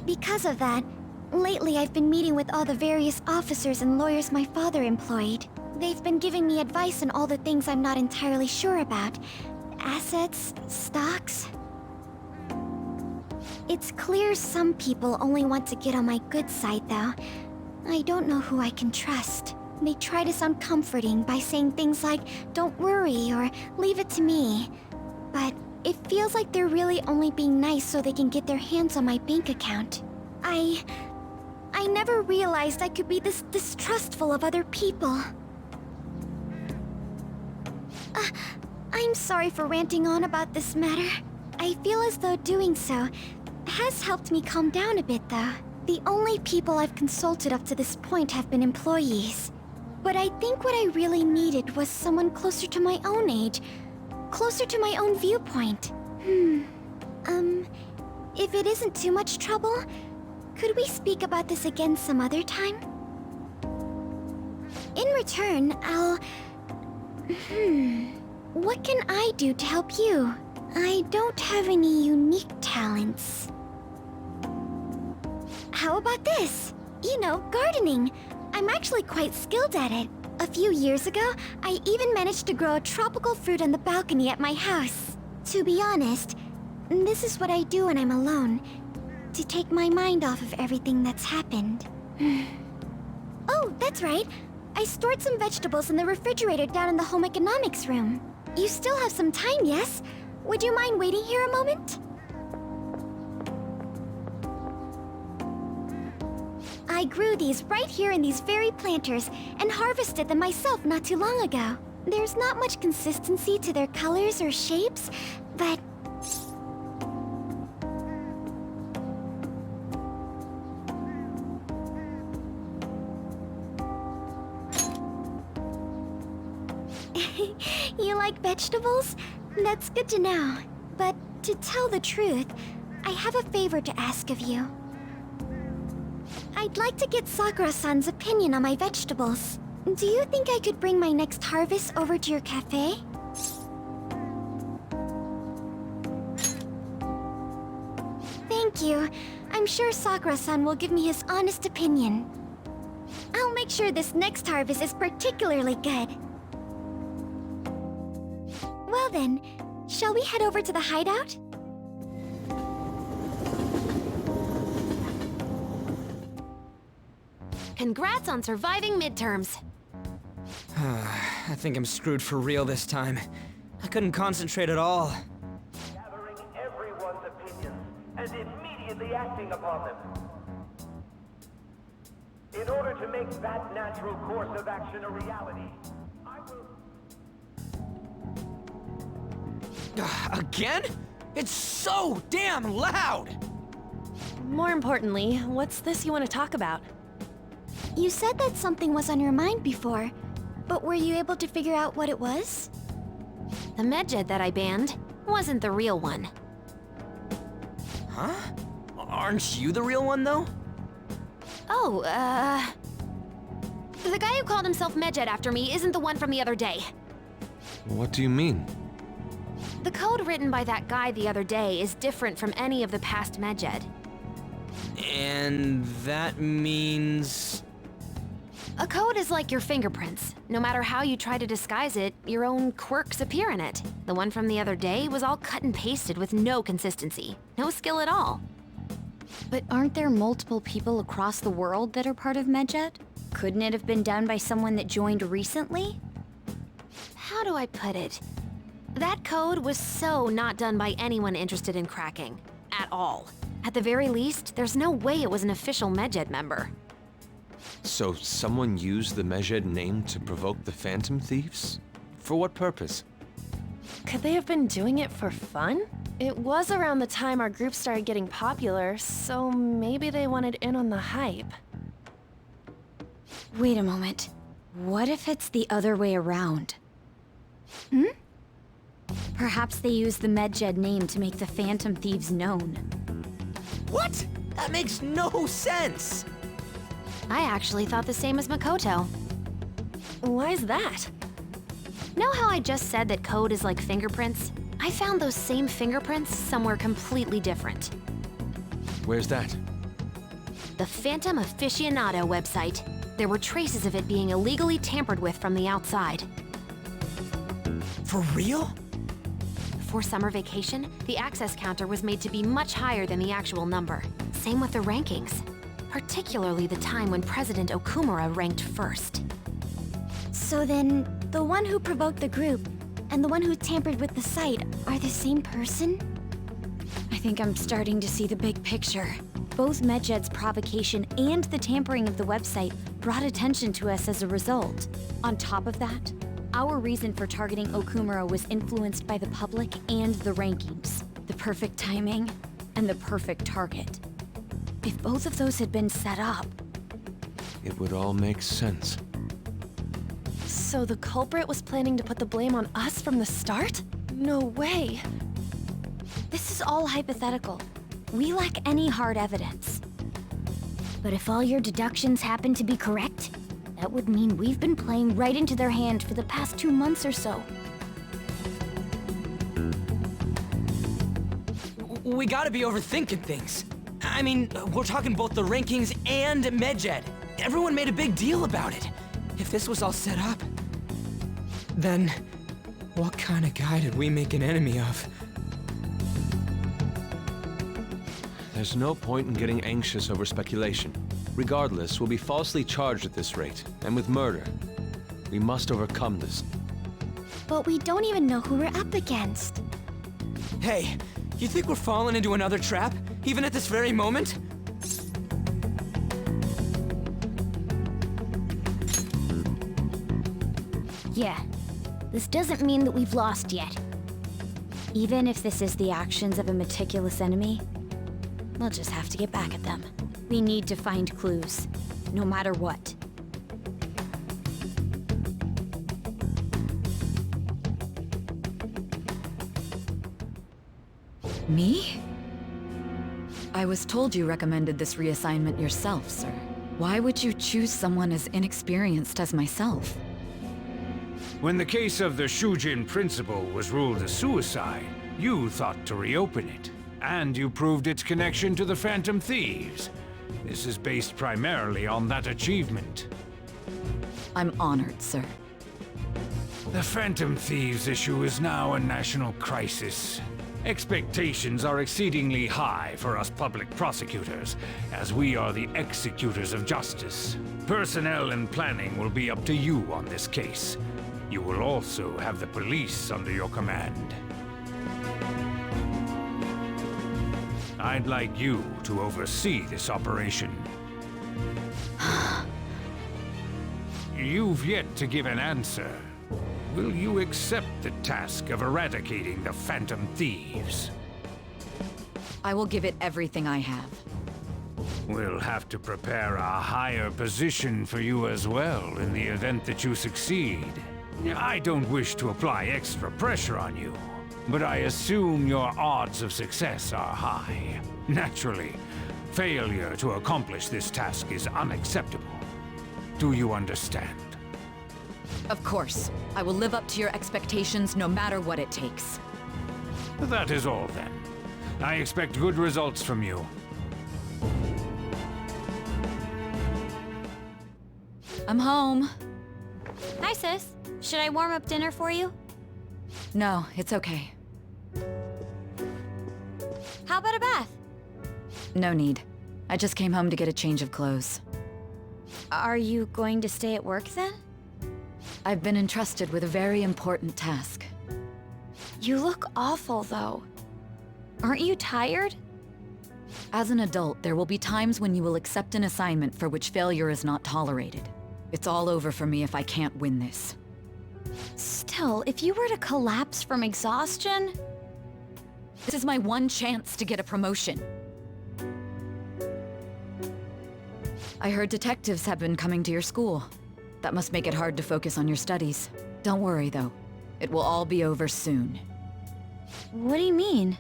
Because of that, lately I've been meeting with all the various officers and lawyers my father employed. They've been giving me advice on all the things I'm not entirely sure about. Assets, stocks. It's clear some people only want to get on my good side, though. I don't know who I can trust. They try to sound comforting by saying things like, "Don't worry," or "Leave it to me." But it feels like they're really only being nice so they can get their hands on my bank account. I never realized I could be this distrustful of other people. I'm sorry for ranting on about this matter. I feel as though doing so has helped me calm down a bit, though. The only people I've consulted up to this point have been employees. But I think what I really needed was someone closer to my own age, closer to my own viewpoint. If it isn't too much trouble, could we speak about this again some other time? In return, what can I do to help you? I don't have any unique talents. How about this? You know, gardening. I'm actually quite skilled at it. A few years ago, I even managed to grow a tropical fruit on the balcony at my house. To be honest, this is what I do when I'm alone, to take my mind off of everything that's happened. Oh, that's right. I stored some vegetables in the refrigerator down in the home economics room. You still have some time, yes? Would you mind waiting here a moment? I grew these right here in these very planters and harvested them myself not too long ago. There's not much consistency to their colors or shapes, but... You like vegetables? That's good to know. But to tell the truth, I have a favor to ask of you. I'd like to get Sakura-san's opinion on my vegetables. Do you think I could bring my next harvest over to your cafe? Thank you. I'm sure Sakura-san will give me his honest opinion. I'll make sure this next harvest is particularly good. Well then, shall we head over to the hideout? Congrats on surviving midterms. I think I'm screwed for real this time. I couldn't concentrate at all. Gathering everyone's opinions and immediately acting upon them. In order to make that natural course of action a reality, I will... Again? It's so damn loud! More importantly, what's this you want to talk about? You said that something was on your mind before, but were you able to figure out what it was? The medjed that I banned wasn't the real one. Huh? Aren't you the real one, though? Oh, the guy who called himself Medjed after me isn't the one from the other day. What do you mean? The code written by that guy the other day is different from any of the past Medjed. And that means... A code is like your fingerprints. No matter how you try to disguise it, your own quirks appear in it. The one from the other day was all cut and pasted with no consistency. No skill at all. But aren't there multiple people across the world that are part of Medjed? Couldn't it have been done by someone that joined recently? How do I put it? That code was so not done by anyone interested in cracking. At all. At the very least, there's no way it was an official Medjed member. So someone used the Medjed name to provoke the Phantom Thieves? For what purpose? Could they have been doing it for fun? It was around the time our group started getting popular, so maybe they wanted in on the hype. Wait a moment. What if it's the other way around? Perhaps they used the Medjed name to make the Phantom Thieves known. What? That makes no sense! I actually thought the same as Makoto. Why's that? Know how I just said that code is like fingerprints? I found those same fingerprints somewhere completely different. Where's that? The Phantom Aficionado website. There were traces of it being illegally tampered with from the outside. For real? before summer vacation, the access counter was made to be much higher than the actual number. Same with the rankings, particularly the time when President Okumura ranked first. So then, the one who provoked the group and the one who tampered with the site are the same person? I think I'm starting to see the big picture. Both Medjed's provocation and the tampering of the website brought attention to us as a result. On top of that, our reason for targeting Okumura was influenced by the public and the rankings. The perfect timing and the perfect target. If both of those had been set up... It would all make sense. So the culprit was planning to put the blame on us from the start? No way. This is all hypothetical. We lack any hard evidence. But if all your deductions happen to be correct, that would mean we've been playing right into their hand for the past 2 months or so. We gotta be overthinking things. I mean, we're talking both the rankings and Medjed. Everyone made a big deal about it. If this was all set up, then what kind of guy did we make an enemy of? There's no point in getting anxious over speculation. Regardless, we'll be falsely charged at this rate, and with murder. We must overcome this. But we don't even know who we're up against. Hey, you think we're falling into another trap, even at this very moment? Yeah, this doesn't mean that we've lost yet. Even if this is the actions of a meticulous enemy, we'll just have to get back at them. We need to find clues, no matter what. Me? I was told you recommended this reassignment yourself, sir. Why would you choose someone as inexperienced as myself? When the case of the Shujin principal was ruled a suicide, you thought to reopen it. And you proved its connection to the Phantom Thieves. This is based primarily on that achievement. I'm honored, sir. The Phantom Thieves issue is now a national crisis. Expectations are exceedingly high for us public prosecutors, as we are the executors of justice. Personnel and planning will be up to you on this case. You will also have the police under your command. I'd like you to oversee this operation. You've yet to give an answer. Will you accept the task of eradicating the Phantom Thieves? I will give it everything I have. We'll have to prepare a higher position for you as well in the event that you succeed. I don't wish to apply extra pressure on you, but I assume your odds of success are high. Naturally, failure to accomplish this task is unacceptable. Do you understand? Of course. I will live up to your expectations no matter what it takes. That is all then. I expect good results from you. I'm home. Hi, sis. Should I warm up dinner for you? No, it's okay. How about a bath? No need. I just came home to get a change of clothes. Are you going to stay at work then? I've been entrusted with a very important task. You look awful, though. Aren't you tired? As an adult, there will be times when you will accept an assignment for which failure is not tolerated. It's all over for me if I can't win this. Still, if you were to collapse from exhaustion... This is my one chance to get a promotion. I heard detectives have been coming to your school. That must make it hard to focus on your studies. Don't worry, though. It will all be over soon. What do you mean?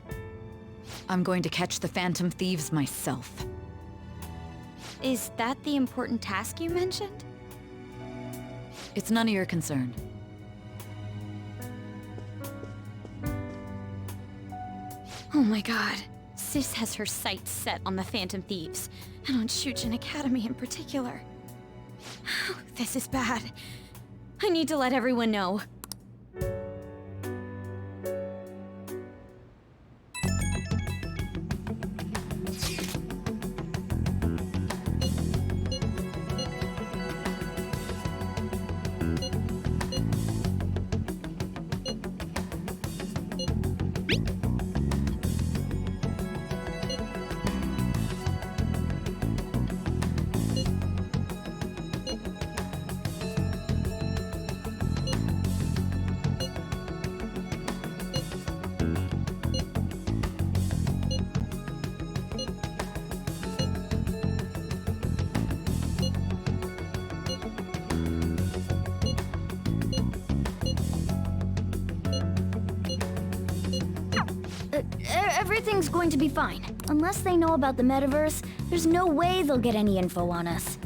I'm going to catch the Phantom Thieves myself. Is that the important task you mentioned? It's none of your concern. Oh my god. Sis has her sights set on the Phantom Thieves, and on Shujin Academy in particular. This is bad. I need to let everyone know. Everything's going to be fine. Unless they know about the metaverse, there's no way they'll get any info on us.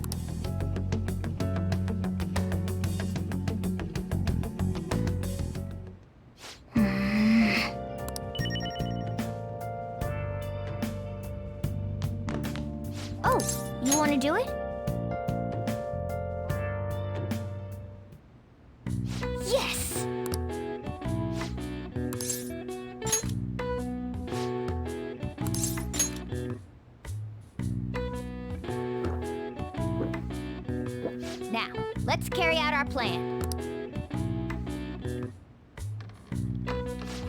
Oh, you want to do it? Yes! Now, let's carry out our plan.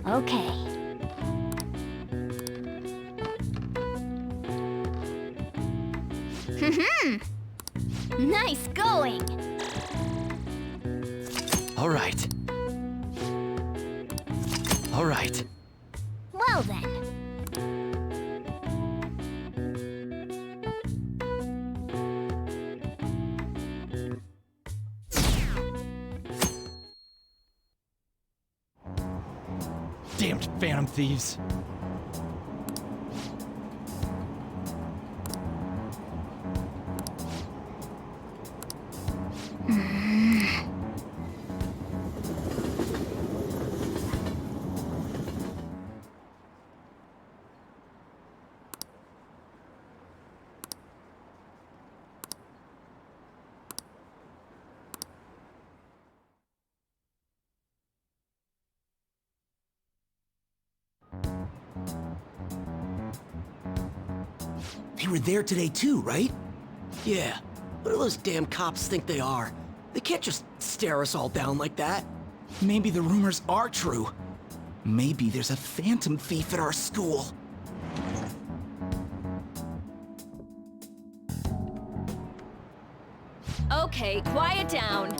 Okay. Nice going! All right. All right. Well then. Damned phantom thieves. They were there today too, right? Yeah. What do those damn cops think they are? They can't just stare us all down like that. Maybe the rumors are true. Maybe there's a phantom thief at our school. Okay, quiet down.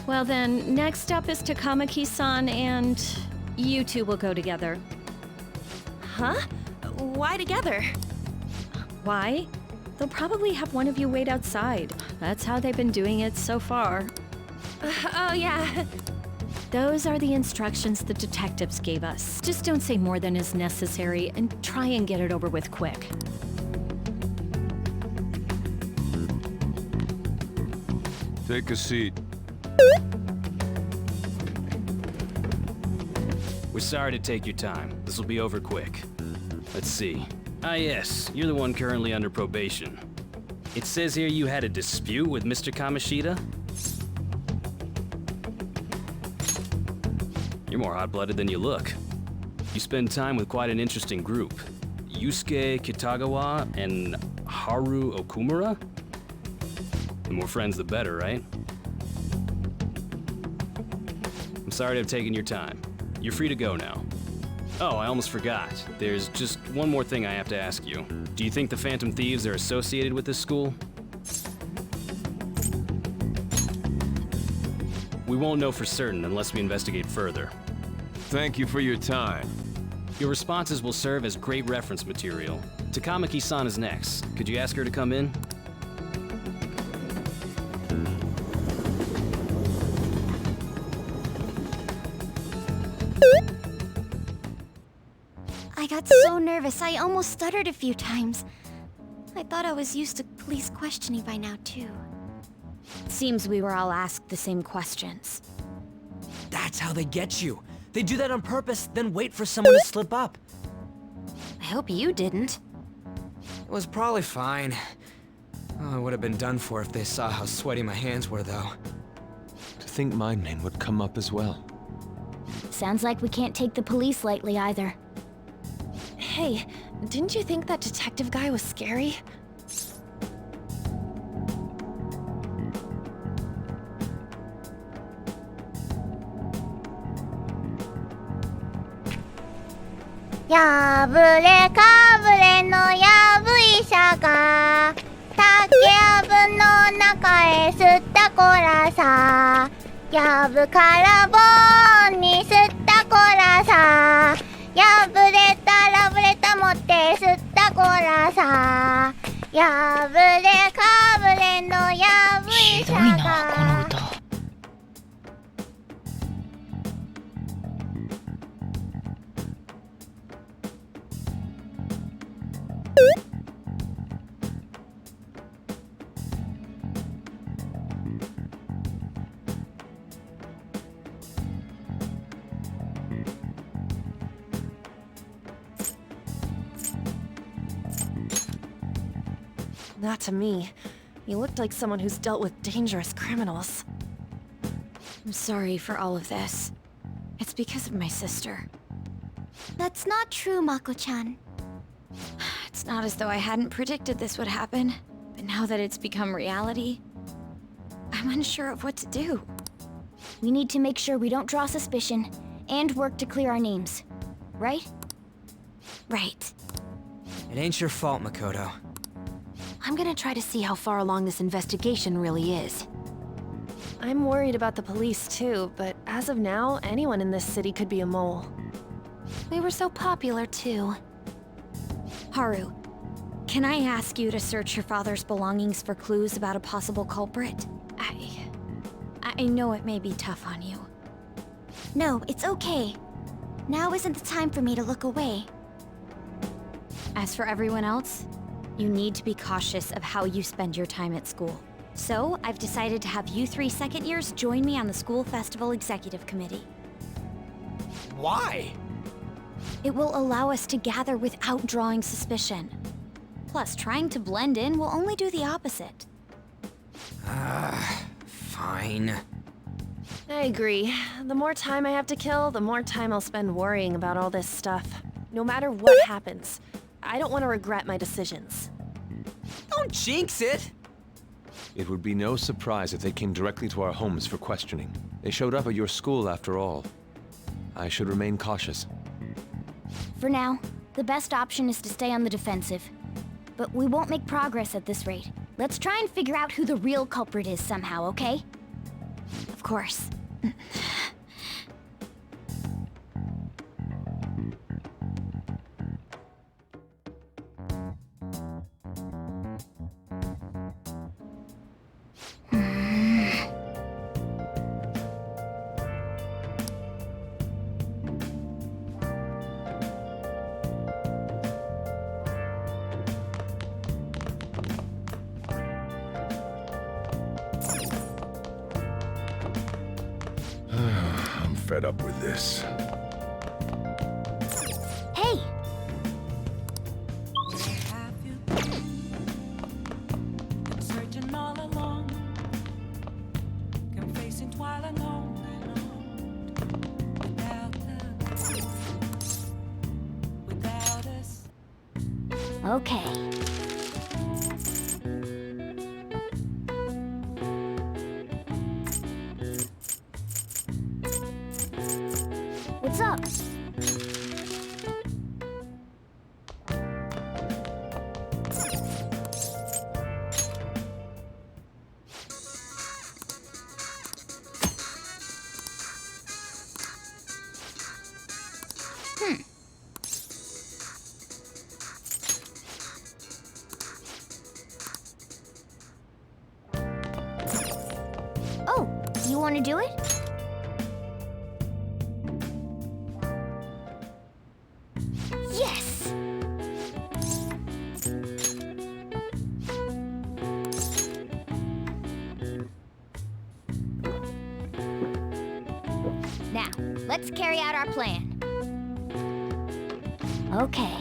Well then, next up is Takamaki-san, and you two will go together. Huh? Why together? Why? They'll probably have one of you wait outside. That's how they've been doing it so far. Oh yeah. Those are the instructions the detectives gave us. Just don't say more than is necessary, and try and get it over with quick. Take a seat. We're sorry to take your time. This will be over quick. Let's see. Ah yes, you're the one currently under probation. It says here you had a dispute with Mr. Kamishita? You're more hot-blooded than you look. You spend time with quite an interesting group. Yusuke Kitagawa and Haru Okumura? The more friends, the better, right? I'm sorry to have taken your time. You're free to go now. Oh, I almost forgot. There's just one more thing I have to ask you. Do you think the Phantom Thieves are associated with this school? We won't know for certain unless we investigate further. Thank you for your time. Your responses will serve as great reference material. Takamaki-san is next. Could you ask her to come in? I got so nervous, I almost stuttered a few times. I thought I was used to police questioning by now, too. Seems we were all asked the same questions. That's how they get you. They do that on purpose, then wait for someone to slip up. I hope you didn't. It was probably fine. Oh, I would have been done for if they saw how sweaty my hands were, though. To think my name would come up as well. Sounds like we can't take the police lightly either. Hey, didn't you think that detective guy was scary?やぶれかぶれのやぶ医者が竹やぶの中へ吸ったこらさやぶから棒に吸ったこらさやぶれたラブレタ持って吸ったこらさやぶれかぶれのやぶ医者がNot to me. You looked like someone who's dealt with dangerous criminals. I'm sorry for all of this. It's because of my sister. That's not true, Mako-chan. It's not as though I hadn't predicted this would happen, but now that it's become reality, I'm unsure of what to do. We need to make sure we don't draw suspicion, and work to clear our names. Right? Right. It ain't your fault, Makoto. I'm gonna try to see how far along this investigation really is. I'm worried about the police too, but as of now, anyone in this city could be a mole. We were so popular too. Haru, can I ask you to search your father's belongings for clues about a possible culprit? I know it may be tough on you. No, it's okay. Now isn't the time for me to look away. As for everyone else, you need to be cautious of how you spend your time at school. So, I've decided to have you 3 second years join me on the school festival executive committee. Why? It will allow us to gather without drawing suspicion. Plus, trying to blend in will only do the opposite. Fine. I agree. The more time I have to kill, the more time I'll spend worrying about all this stuff. No matter what happens, I don't want to regret my decisions. Don't jinx it! It would be no surprise if they came directly to our homes for questioning. They showed up at your school after all. I should remain cautious. For now, the best option is to stay on the defensive. But we won't make progress at this rate. Let's try and figure out who the real culprit is somehow, okay? Of course. I'm fed up with this. Hey! Have you been searching all along? Confessing while alone without us. Okay. What's up? Oh, you want to do it? Yes! Now, let's carry out our plan. Okay.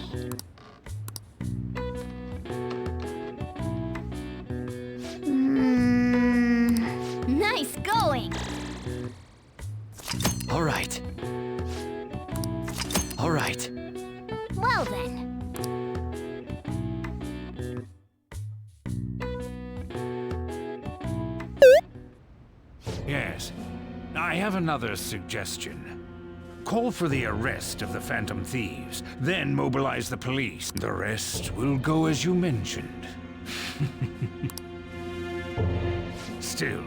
Nice going! All right. Well then. Yes. I have another suggestion. Call for the arrest of the Phantom Thieves, then mobilize the police. The rest will go as you mentioned. Still,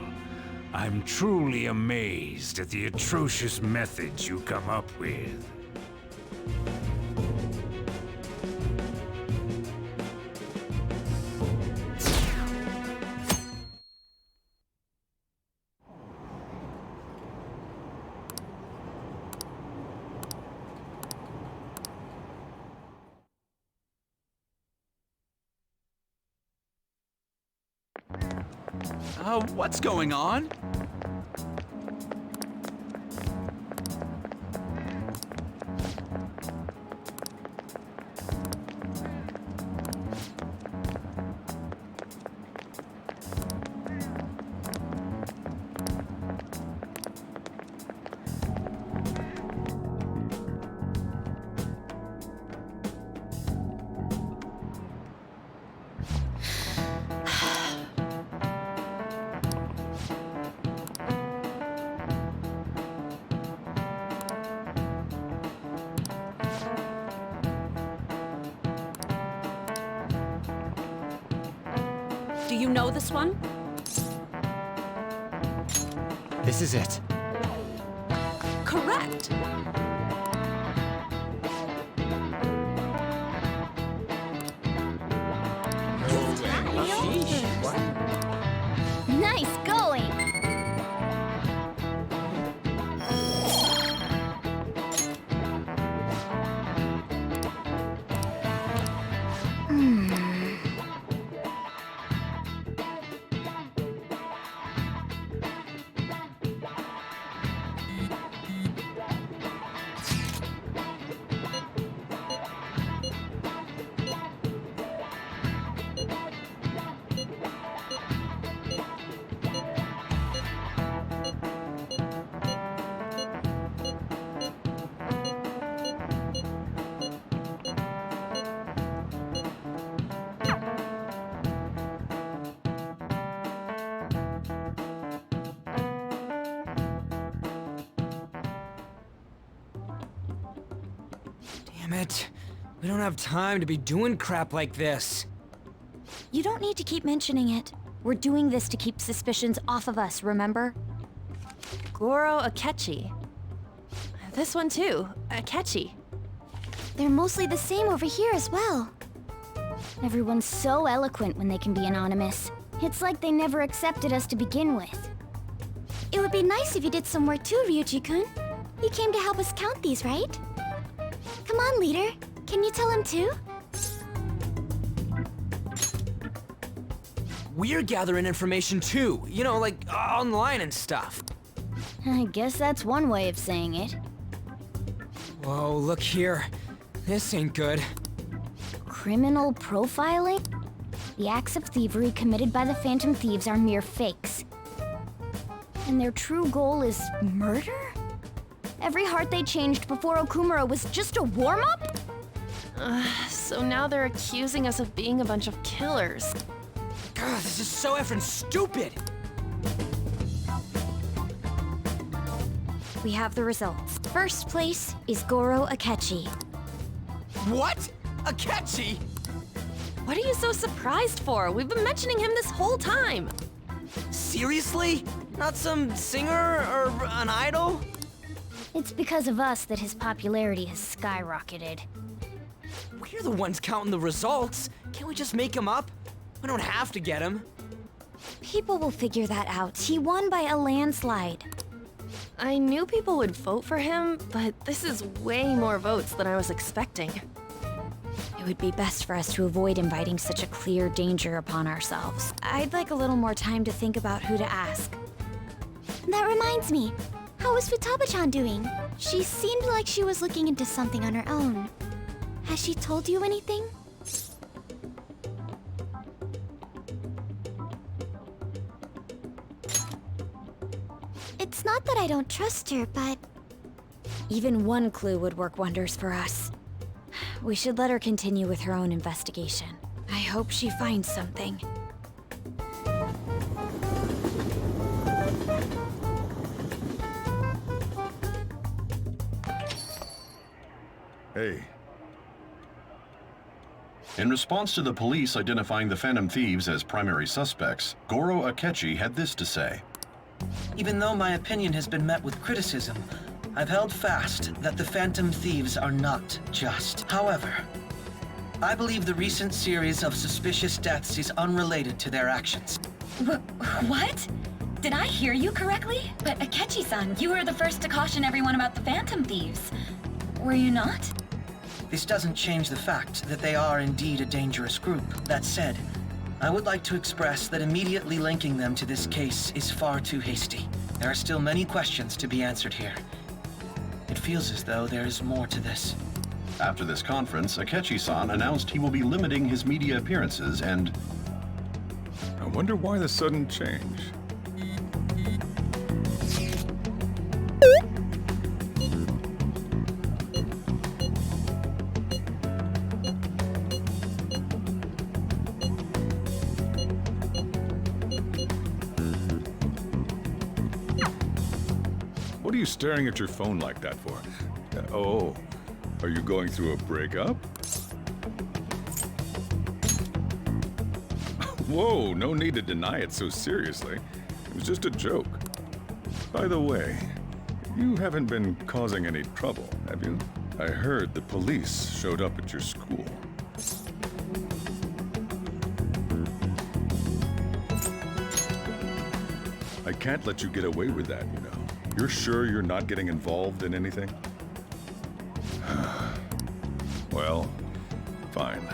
I'm truly amazed at the atrocious methods you come up with. What's going on? Do you know this one? This is it. Correct. Nice going! Damn it. We don't have time to be doing crap like this. You don't need to keep mentioning it. We're doing this to keep suspicions off of us, remember? Goro Akechi. This one too, Akechi. They're mostly the same over here as well. Everyone's so eloquent when they can be anonymous. It's like they never accepted us to begin with. It would be nice if you did some work too, Ryuji-kun. You came to help us count these, right? Come on, leader. Can you tell him too? We're gathering information too, you know, like online and stuff. I guess that's one way of saying it. Whoa, look here. This ain't good. Criminal profiling? The acts of thievery committed by the Phantom Thieves are mere fakes. And their true goal is murder? Every heart they changed before Okumura was just a warm-up? So now they're accusing us of being a bunch of killers. God, this is so effing stupid! We have the results. First place is Goro Akechi. What? Akechi? What are you so surprised for? We've been mentioning him this whole time. Seriously? Not some singer or an idol? It's because of us that his popularity has skyrocketed. We're the ones counting the results. Can't we just make him up? We don't have to get him. People will figure that out. He won by a landslide. I knew people would vote for him, but this is way more votes than I was expecting. It would be best for us to avoid inviting such a clear danger upon ourselves. I'd like a little more time to think about who to ask. That reminds me. How is Futaba-chan doing? She seemed like she was looking into something on her own. Has she told you anything? It's not that I don't trust her, but... Even one clue would work wonders for us. We should let her continue with her own investigation. I hope she finds something. Hey. In response to the police identifying the Phantom Thieves as primary suspects, Goro Akechi had this to say. Even though my opinion has been met with criticism, I've held fast that the Phantom Thieves are not just. However, I believe the recent series of suspicious deaths is unrelated to their actions. What? Did I hear you correctly? But Akechi-san, you were the first to caution everyone about the Phantom Thieves. Were you not? This doesn't change the fact that they are indeed a dangerous group. That said, I would like to express that immediately linking them to this case is far too hasty. There are still many questions to be answered here. It feels as though there is more to this. After this conference, Akechi-san announced he will be limiting his media appearances and... I wonder why the sudden change. What are you staring at your phone like that for? Oh, are you going through a breakup? Whoa, no need to deny it so seriously. It was just a joke. By the way, you haven't been causing any trouble, have you? I heard the police showed up at your school. I can't let you get away with that, you know. You're sure you're not getting involved in anything? Well, fine.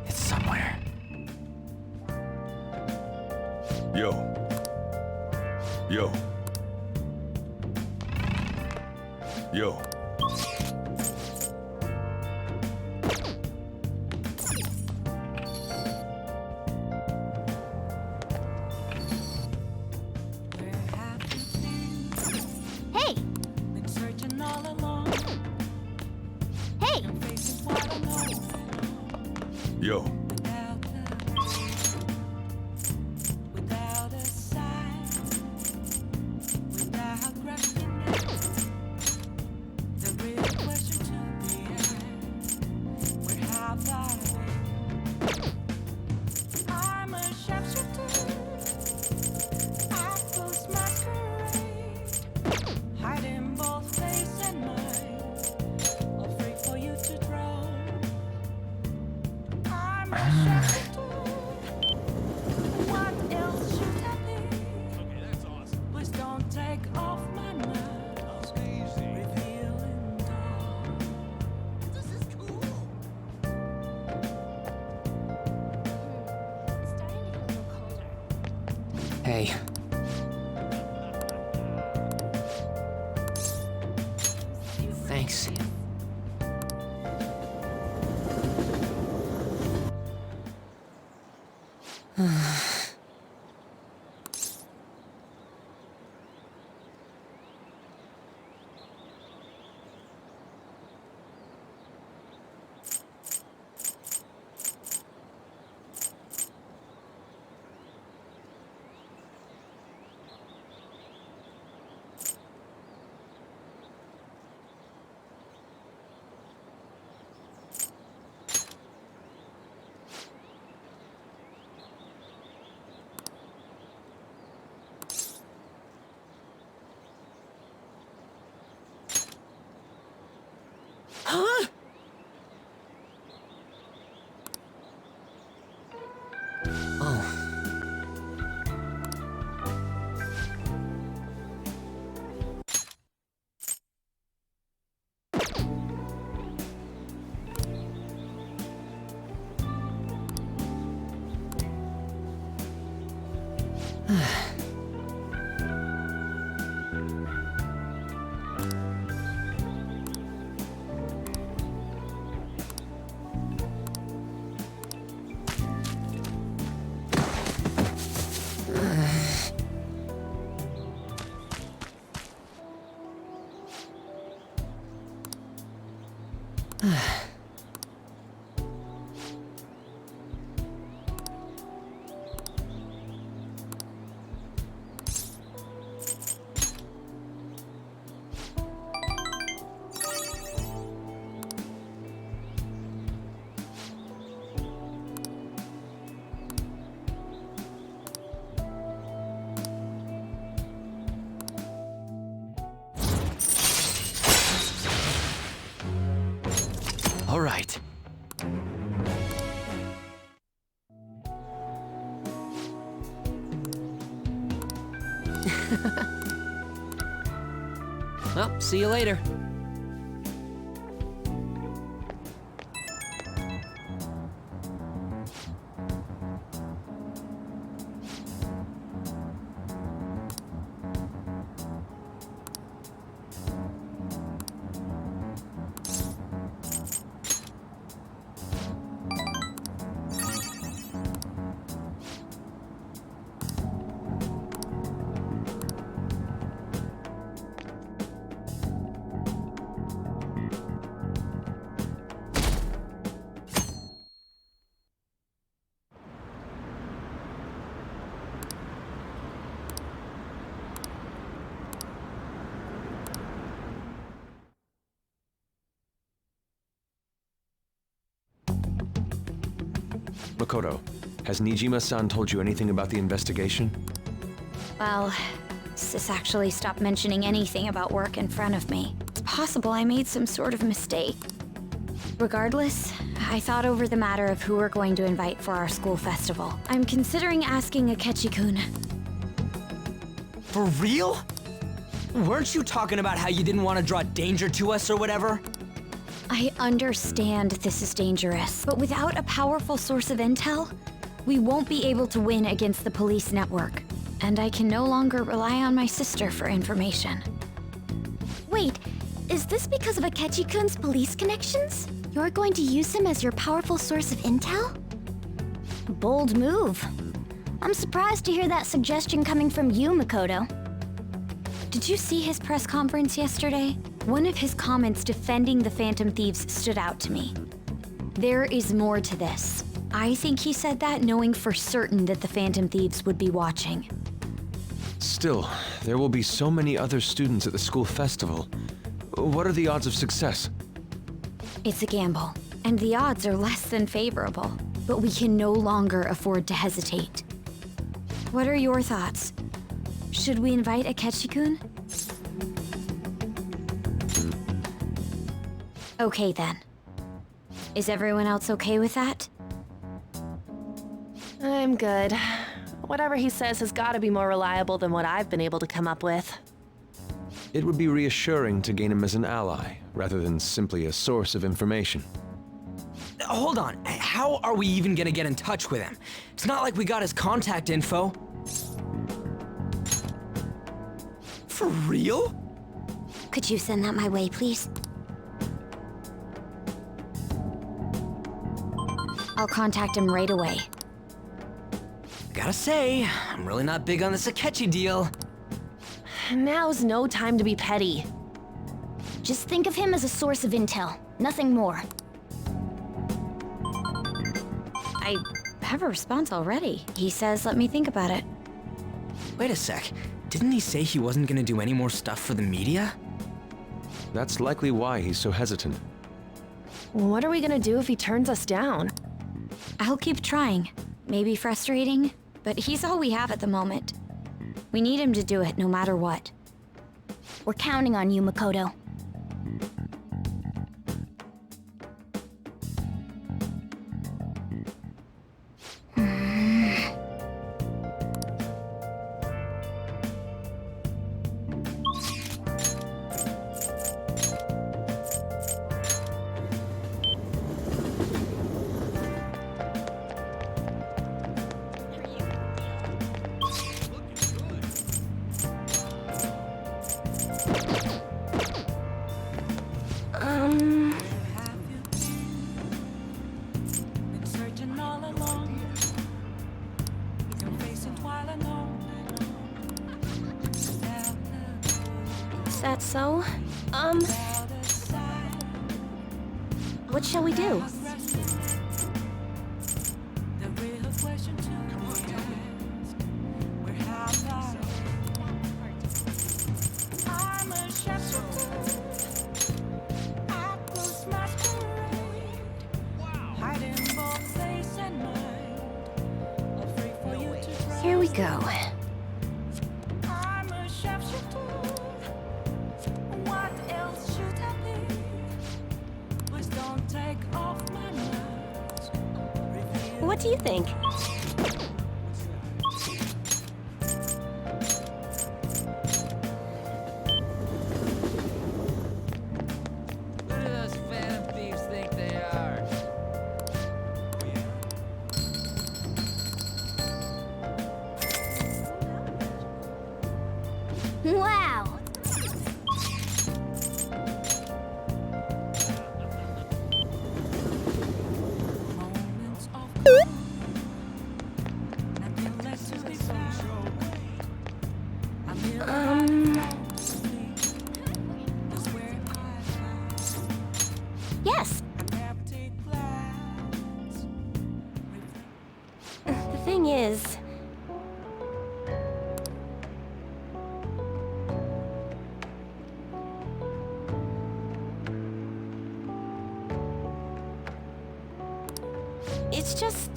It's somewhere. Yo. Yo. Yo. Hey! Been searching all along. Hey! And facing what I know. Yo. Without a sign, without recognition, the real question to be asked: where have I been? I'm a sharpshooter. I post masquerade, hiding both face and mind, afraid for you to draw. I'm a sharpshooter. What else should I be? Okay, that's awesome. Please don't take off my mask. Revealing dawn. This is cool. Hey. Thanks. Huh? Oh. All right. Well, see you later. Makoto, has Nijima-san told you anything about the investigation? Well, Sis actually stopped mentioning anything about work in front of me. It's possible I made some sort of mistake. Regardless, I thought over the matter of who we're going to invite for our school festival. I'm considering asking Akechi-kun. For real? Weren't you talking about how you didn't want to draw danger to us or whatever? I understand this is dangerous, but without a powerful source of intel, we won't be able to win against the police network. And I can no longer rely on my sister for information. Wait, is this because of Akechi-kun's police connections? You're going to use him as your powerful source of intel? Bold move. I'm surprised to hear that suggestion coming from you, Makoto. Did you see his press conference yesterday? One of his comments defending the Phantom Thieves stood out to me. There is more to this. I think he said that knowing for certain that the Phantom Thieves would be watching. Still, there will be so many other students at the school festival. What are the odds of success? It's a gamble, and the odds are less than favorable, but we can no longer afford to hesitate. What are your thoughts? Should we invite Akechi-kun? Okay then. Is everyone else okay with that? I'm good. Whatever he says has got to be more reliable than what I've been able to come up with. It would be reassuring to gain him as an ally, rather than simply a source of information. Hold on, how are we even gonna get in touch with him? It's not like we got his contact info. For real? Could you send that my way, please? I'll contact him right away. Gotta say, I'm really not big on this Akechi deal. Now's no time to be petty. Just think of him as a source of intel, nothing more. I have a response already. He says let me think about it. Wait a sec, didn't he say he wasn't gonna do any more stuff for the media? That's likely why he's so hesitant. What are we gonna do if he turns us down? I'll keep trying. Maybe frustrating, but he's all we have at the moment. We need him to do it no matter what. We're counting on you, Makoto. Been searching all along. Your face and while I know. Is that so? What shall we do? The real question to be asked, where have I'm a shepherd. I was masquerade. Hiding both face and mind. Afraid for you to trust. Here we go. I'm a shepherd. What else should I be? Please don't take off my mask. What do you think? Who do those phantom thieves think they are? Wow! Yes. The thing is, it's just...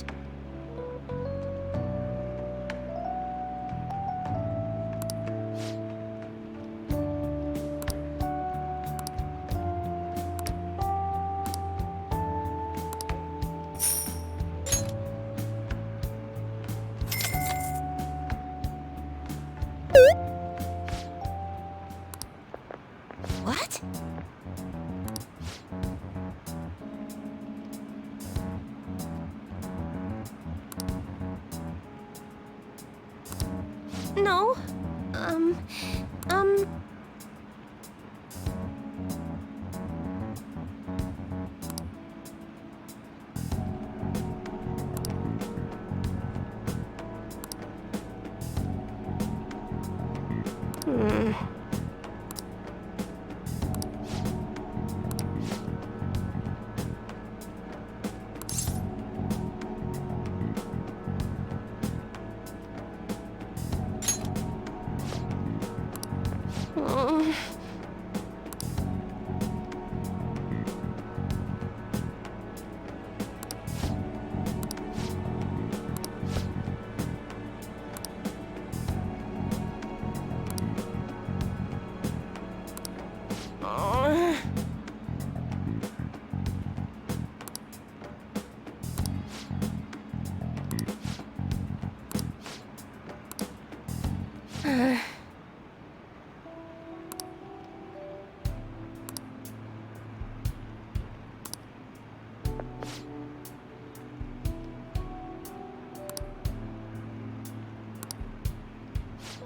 What? No.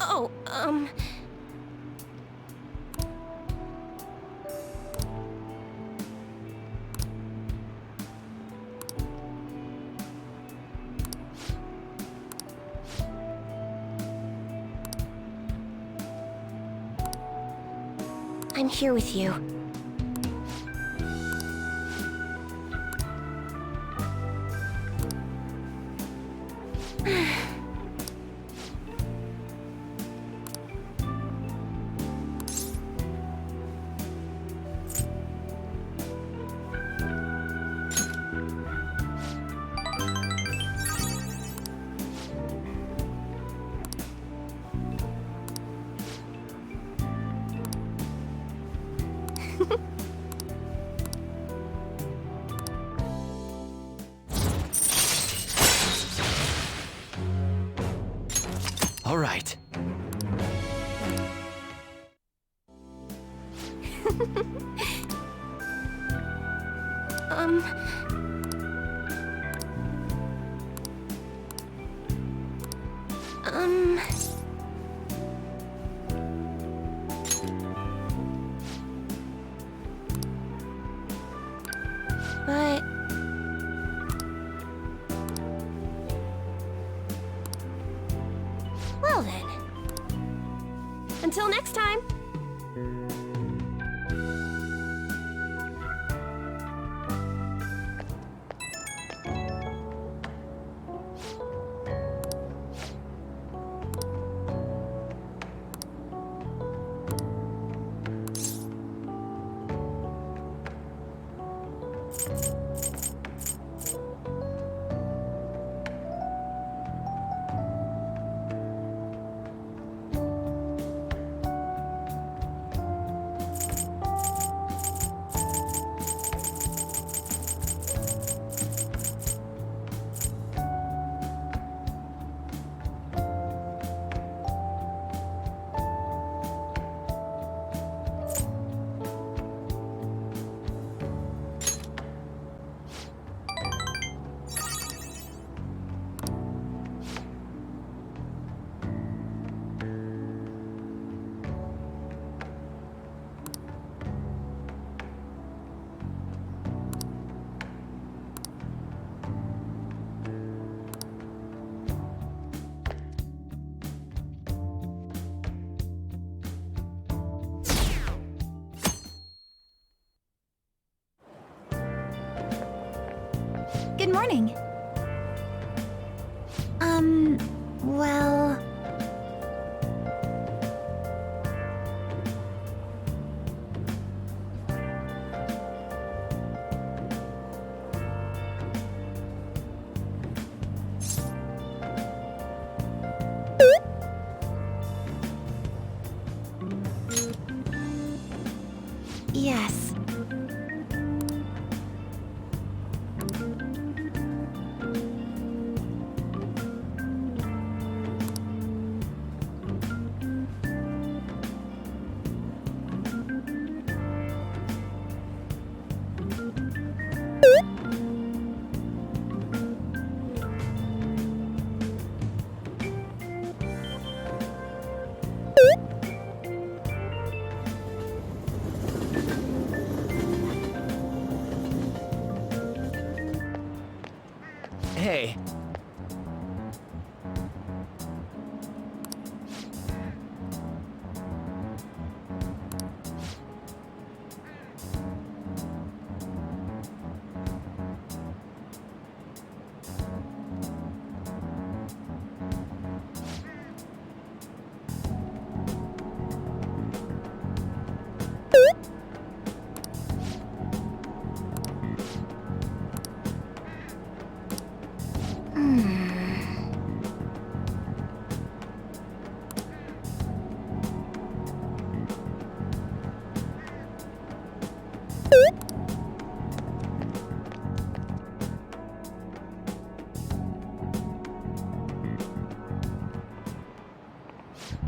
Oh, I'm here with you. All right. But... Well then. Until next time! Good morning. Well... Yes. Hey.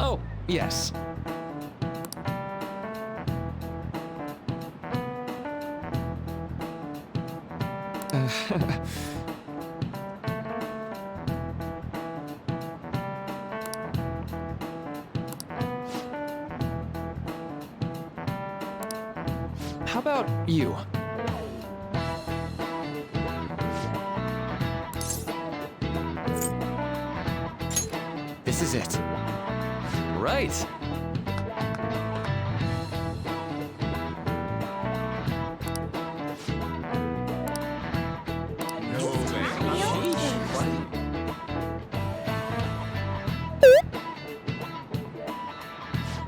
Oh, yes. How about you? This is it. Right.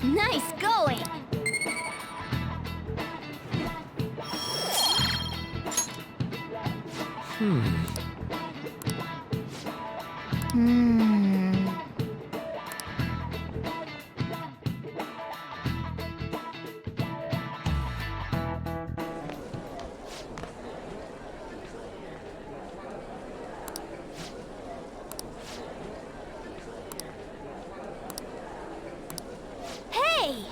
Nice going! Hey!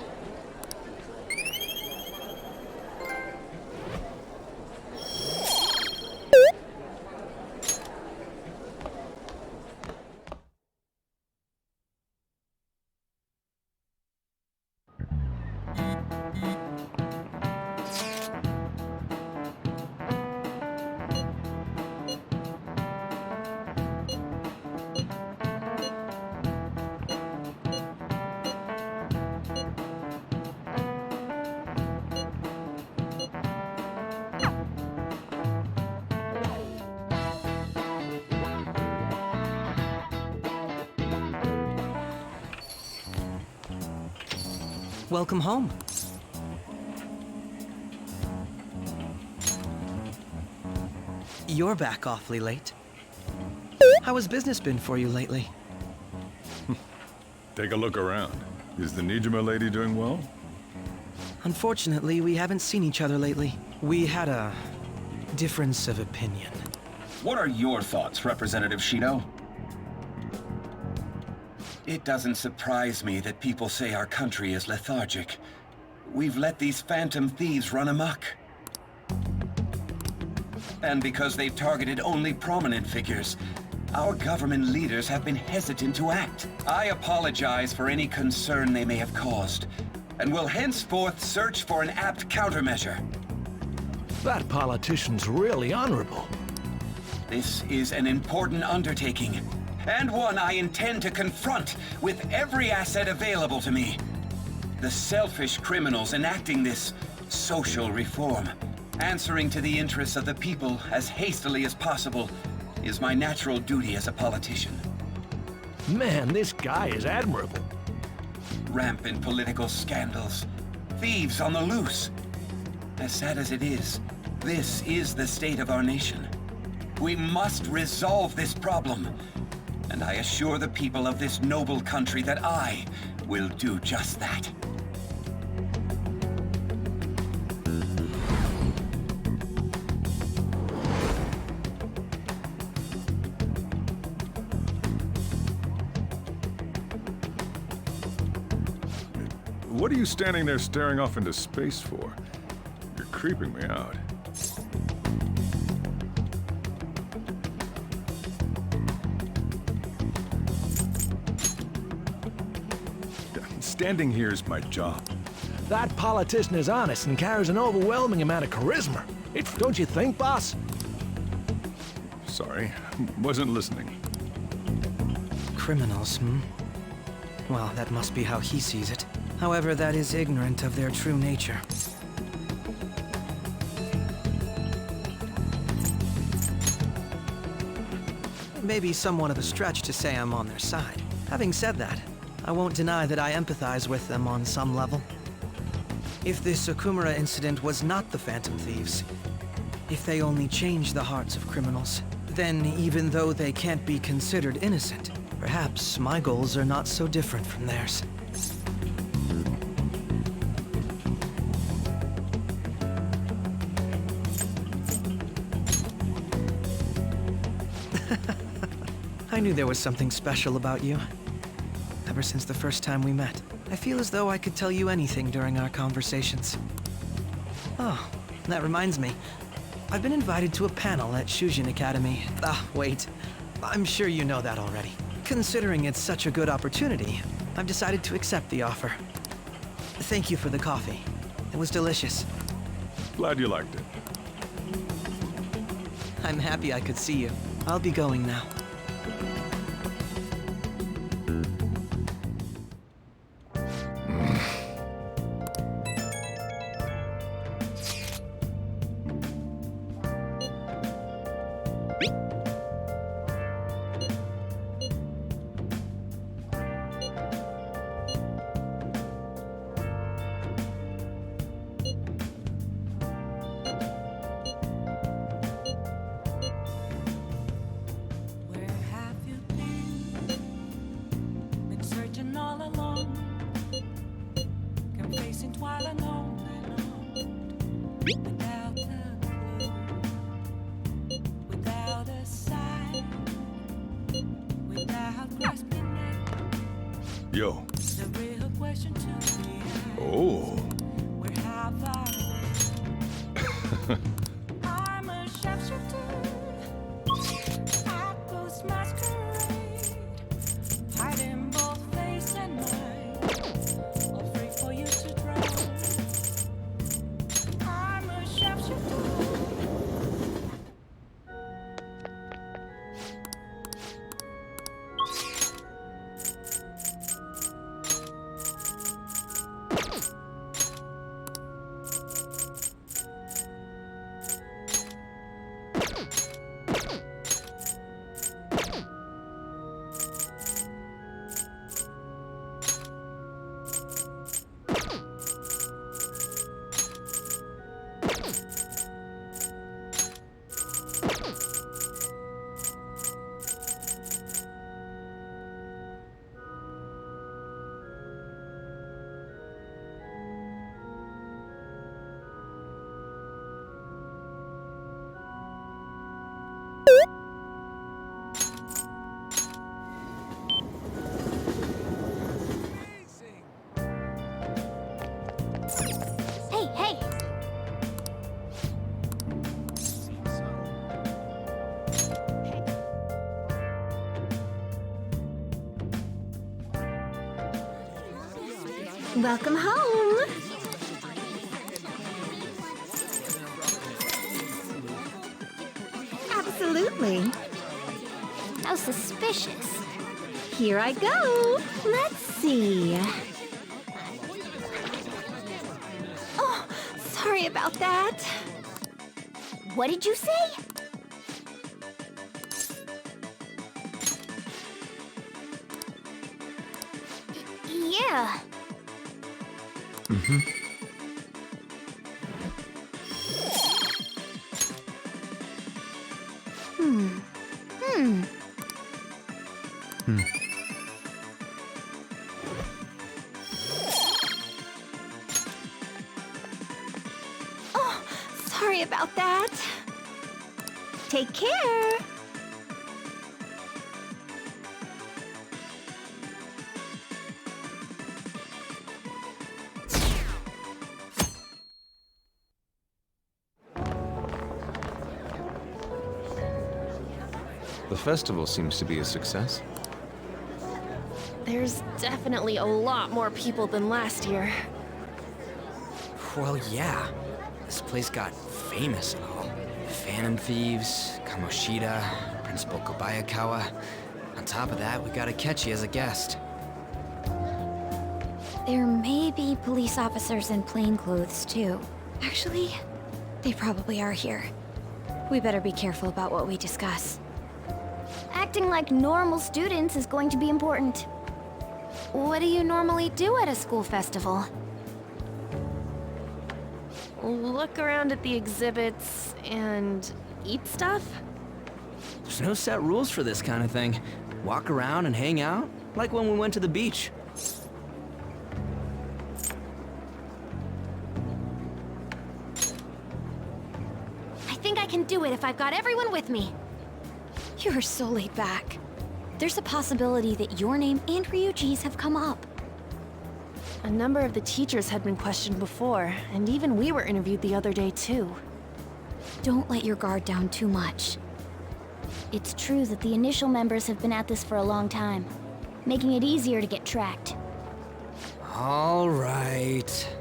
Welcome home. You're back awfully late. How has business been for you lately? Take a look around. Is the Nijima lady doing well? Unfortunately, we haven't seen each other lately. We had a difference of opinion. What are your thoughts, Representative Shido? It doesn't surprise me that people say our country is lethargic. We've let these phantom thieves run amok. And because they've targeted only prominent figures, our government leaders have been hesitant to act. I apologize for any concern they may have caused, and will henceforth search for an apt countermeasure. That politician's really honorable. This is an important undertaking, and one I intend to confront with every asset available to me. The selfish criminals enacting this social reform Answering to the interests of the people as hastily as possible is my natural duty as a politician. Man, this guy is admirable. Rampant political scandals. Thieves on the loose. As sad as it is, this is the state of our nation. We must resolve this problem. And I assure the people of this noble country that I will do just that. What are you standing there staring off into space for? You're creeping me out. Standing here is my job. That politician is honest and carries an overwhelming amount of charisma. Don't you think, boss? Sorry, wasn't listening. Criminals, hmm? Well, that must be how he sees it. However, that is ignorant of their true nature. Maybe somewhat of a stretch to say I'm on their side. Having said that, I won't deny that I empathize with them on some level. If this Okumura incident was not the Phantom Thieves, if they only changed the hearts of criminals, then even though they can't be considered innocent, perhaps my goals are not so different from theirs. I knew there was something special about you. Ever since the first time we met, I feel as though I could tell you anything during our conversations. Oh, that reminds me. I've been invited to a panel at Shujin Academy. Wait. I'm sure you know that already. Considering it's such a good opportunity, I've decided to accept the offer. Thank you for the coffee. It was delicious. Glad you liked it. I'm happy I could see you. I'll be going now. Yo. Oh. I'm a sharpshooter. I post masquerade, hiding both face and mind, afraid for you to drown. I'm a sharpshooter. Welcome home. Absolutely. How suspicious. Here I go. Let's see. Oh, sorry about that. What did you say? Yeah. Mm-hmm. Oh, sorry about that. Take care. The festival seems to be a success. There's definitely a lot more people than last year. Well, yeah. This place got famous and all. Phantom Thieves, Kamoshida, Principal Kobayakawa. On top of that, we got Akechi as a guest. There may be police officers in plainclothes, too. Actually, they probably are here. We better be careful about what we discuss. Acting like normal students is going to be important. What do you normally do at a school festival? Look around at the exhibits and eat stuff? There's no set rules for this kind of thing. Walk around and hang out, like when we went to the beach. I think I can do it if I've got everyone with me. You're so laid back. There's a possibility that your name and Ryuji's have come up. A number of the teachers had been questioned before, and even we were interviewed the other day too. Don't let your guard down too much. It's true that the initial members have been at this for a long time, making it easier to get tracked. All right.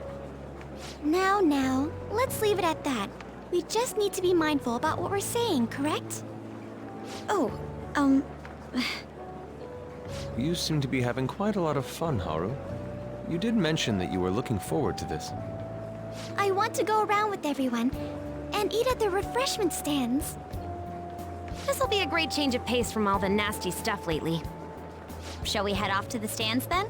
Now, let's leave it at that. We just need to be mindful about what we're saying, correct? Oh, You seem to be having quite a lot of fun, Haru. You did mention that you were looking forward to this. I want to go around with everyone and eat at the refreshment stands. This'll be a great change of pace from all the nasty stuff lately. Shall we head off to the stands then?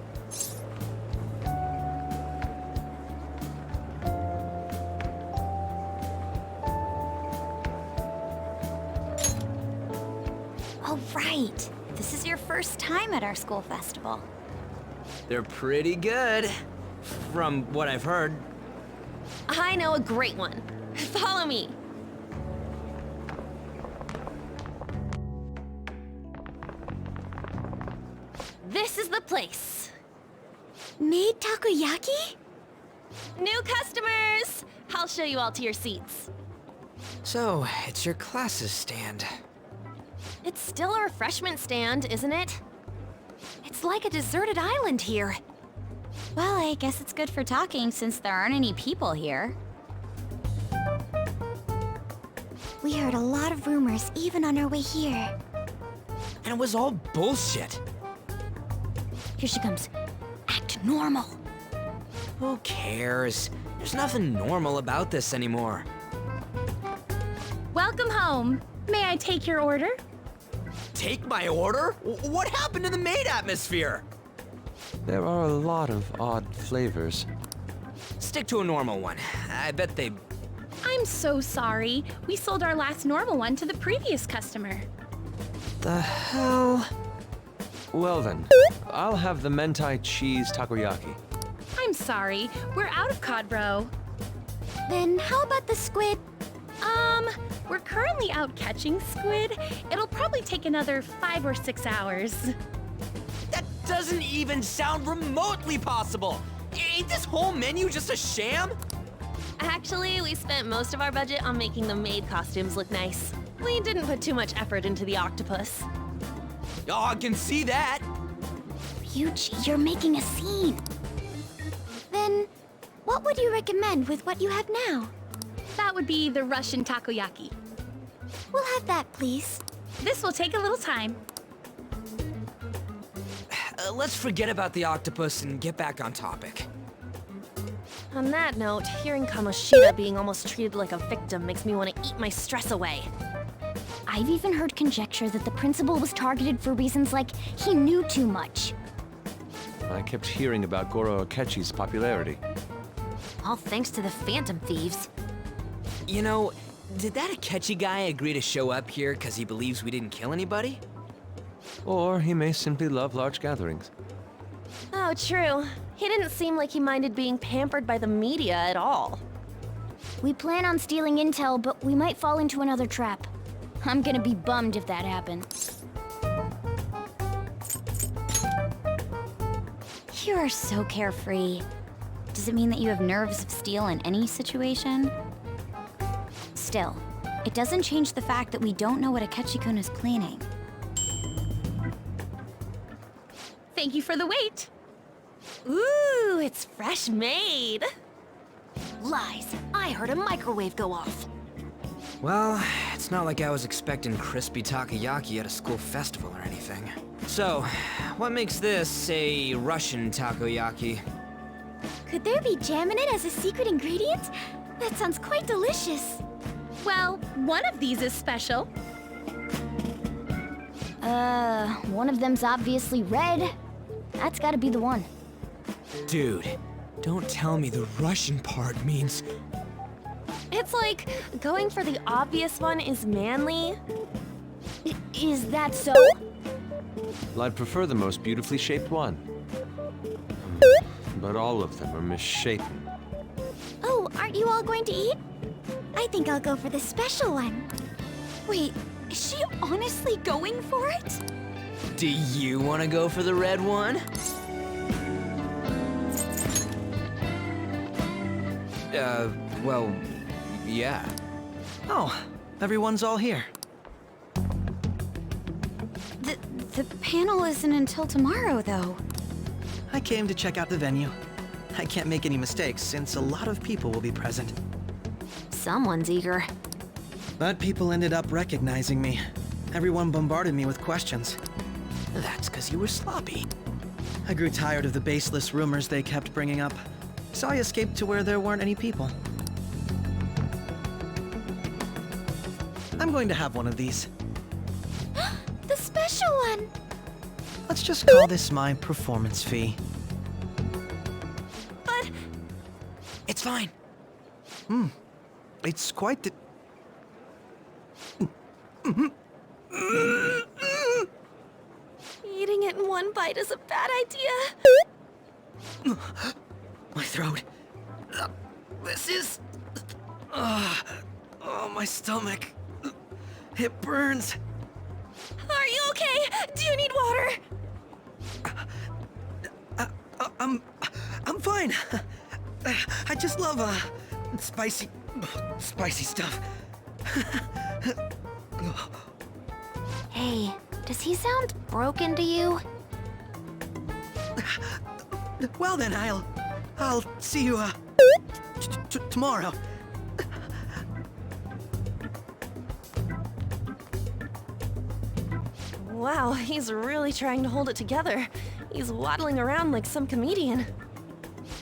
Oh, right. This is your first time at our school festival. They're pretty good, from what I've heard. I know a great one. Follow me. This is the place. Made takoyaki? New customers! I'll show you all to your seats. So, it's your class's stand. It's still a refreshment stand, isn't it? It's like a deserted island here. Well, I guess it's good for talking since there aren't any people here. We heard a lot of rumors even on our way here. And it was all bullshit. Here she comes. Act normal. Who cares? There's nothing normal about this anymore. Welcome home. May I take your order? Take my order? What happened to the maid atmosphere? There are a lot of odd flavors. Stick to a normal one. I bet they... I'm so sorry. We sold our last normal one to the previous customer. The hell? Well then, I'll have the mentai cheese takoyaki. I'm sorry. We're out of cod roe. Then how about the squid? We're currently out catching squid. It'll probably take another 5 or 6 hours. That doesn't even sound remotely possible! Ain't this whole menu just a sham? Actually, we spent most of our budget on making the maid costumes look nice. We didn't put too much effort into the octopus. Oh, I can see that! Ryuji, you're making a scene. Then, what would you recommend with what you have now? That would be the Russian takoyaki. We'll have that, please. This will take a little time. Let's forget about the octopus and get back on topic. On that note, hearing Kamoshida being almost treated like a victim makes me want to eat my stress away. I've even heard conjecture that the principal was targeted for reasons like he knew too much. I kept hearing about Goro Akechi's popularity. All thanks to the Phantom Thieves. You know, did that Akechi guy agree to show up here because he believes we didn't kill anybody? Or he may simply love large gatherings. Oh, true. He didn't seem like he minded being pampered by the media at all. We plan on stealing intel, but we might fall into another trap. I'm gonna be bummed if that happens. You are so carefree. Does it mean that you have nerves of steel in any situation? Still, it doesn't change the fact that we don't know what Akechi-kun is planning. Thank you for the wait. Ooh, it's fresh made. Lies. I heard a microwave go off. Well, it's not like I was expecting crispy takoyaki at a school festival or anything. So, what makes this a Russian takoyaki? Could there be jam in it as a secret ingredient? That sounds quite delicious. Well, one of these is special. One of them's obviously red. That's gotta be the one. Dude, don't tell me the Russian part means... It's like, going for the obvious one is manly. Is that so? Well, I'd prefer the most beautifully shaped one. But all of them are misshapen. Oh, aren't you all going to eat? I think I'll go for the special one. Wait, is she honestly going for it? Do you want to go for the red one? Well, yeah. Oh, everyone's all here. The panel isn't until tomorrow, though. I came to check out the venue. I can't make any mistakes since a lot of people will be present. Someone's eager. But people ended up recognizing me. Everyone bombarded me with questions. That's because you were sloppy. I grew tired of the baseless rumors they kept bringing up, so I escaped to where there weren't any people. I'm going to have one of these. The special one! Let's just call this my performance fee. But... It's fine. It's quite the... Eating it in one bite is a bad idea. My throat. This is... oh, my stomach. It burns. Are you okay? Do you need water? I'm fine. I just love, spicy stuff. Hey, does he sound broken to you? Well then, I'll see you, tomorrow. Wow, he's really trying to hold it together. He's waddling around like some comedian.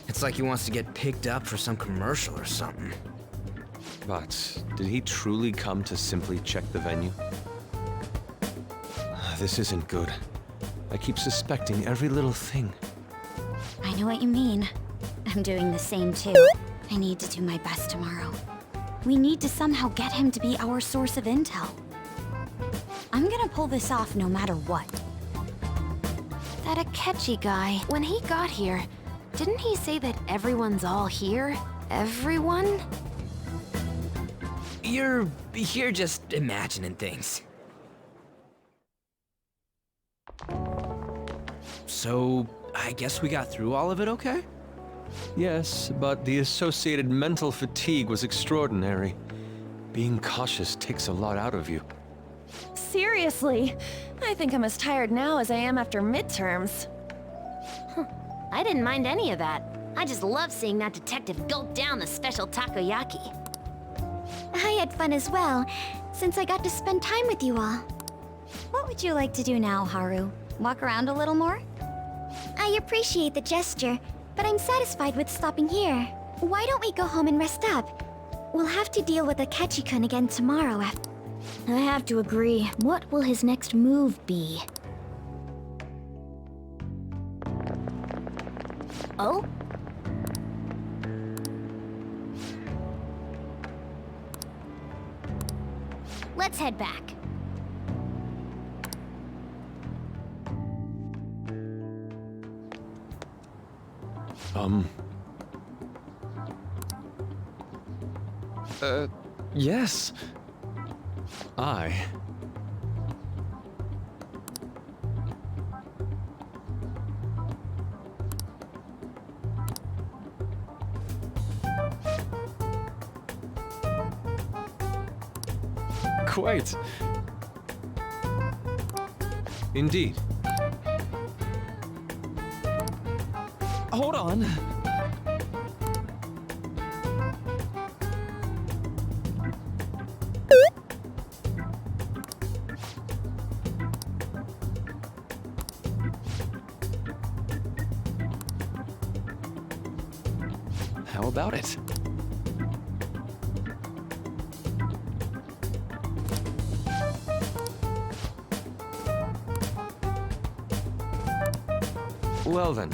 It's like he wants to get picked up for some commercial or something. But did he truly come to simply check the venue? This isn't good. I keep suspecting every little thing. I know what you mean. I'm doing the same too. I need to do my best tomorrow. We need to somehow get him to be our source of intel. I'm gonna pull this off no matter what. That Akechi guy, when he got here, didn't he say that everyone's all here? Everyone? You're just imagining things. So, I guess we got through all of it okay? Yes, but the associated mental fatigue was extraordinary. Being cautious takes a lot out of you. Seriously, I think I'm as tired now as I am after midterms. I didn't mind any of that. I just love seeing that detective gulp down the special takoyaki. I had fun as well, since I got to spend time with you all. What would you like to do now, Haru? Walk around a little more? I appreciate the gesture, but I'm satisfied with stopping here. Why don't we go home and rest up? We'll have to deal with Akechi-kun again tomorrow after... I have to agree. What will his next move be? Oh? Let's head back. Yes. Quite. Indeed. Hold on. How about it? Well then.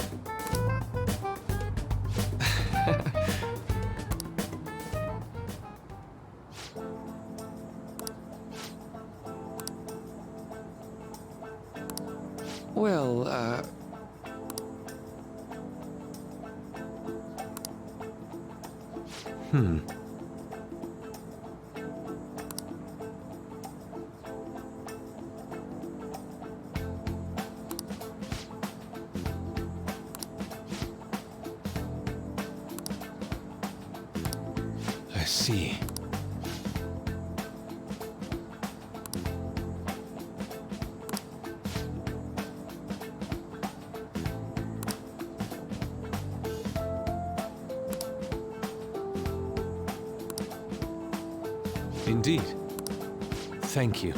Well, I see. Indeed. Thank you.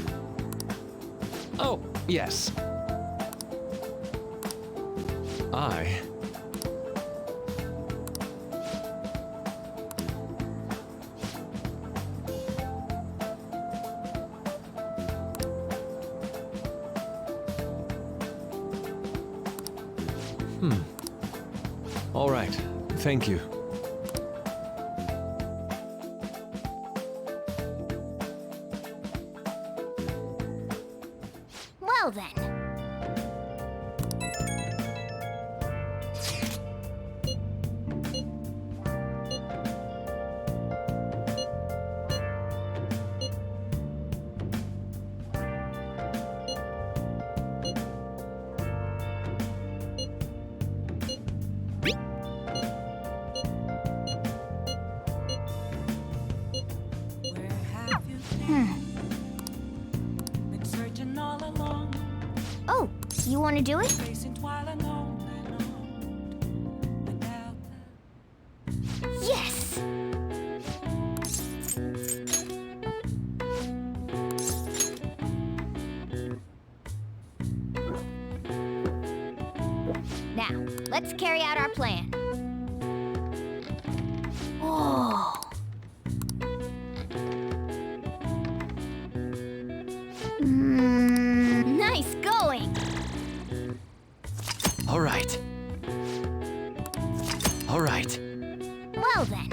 Oh, yes. All right. Thank you. Well then. Been searching all along. Oh, you want to do it? Facing twilight alone without Yes! Now, let's carry out our plan. Oh. Nice going! All right. All right. Well then.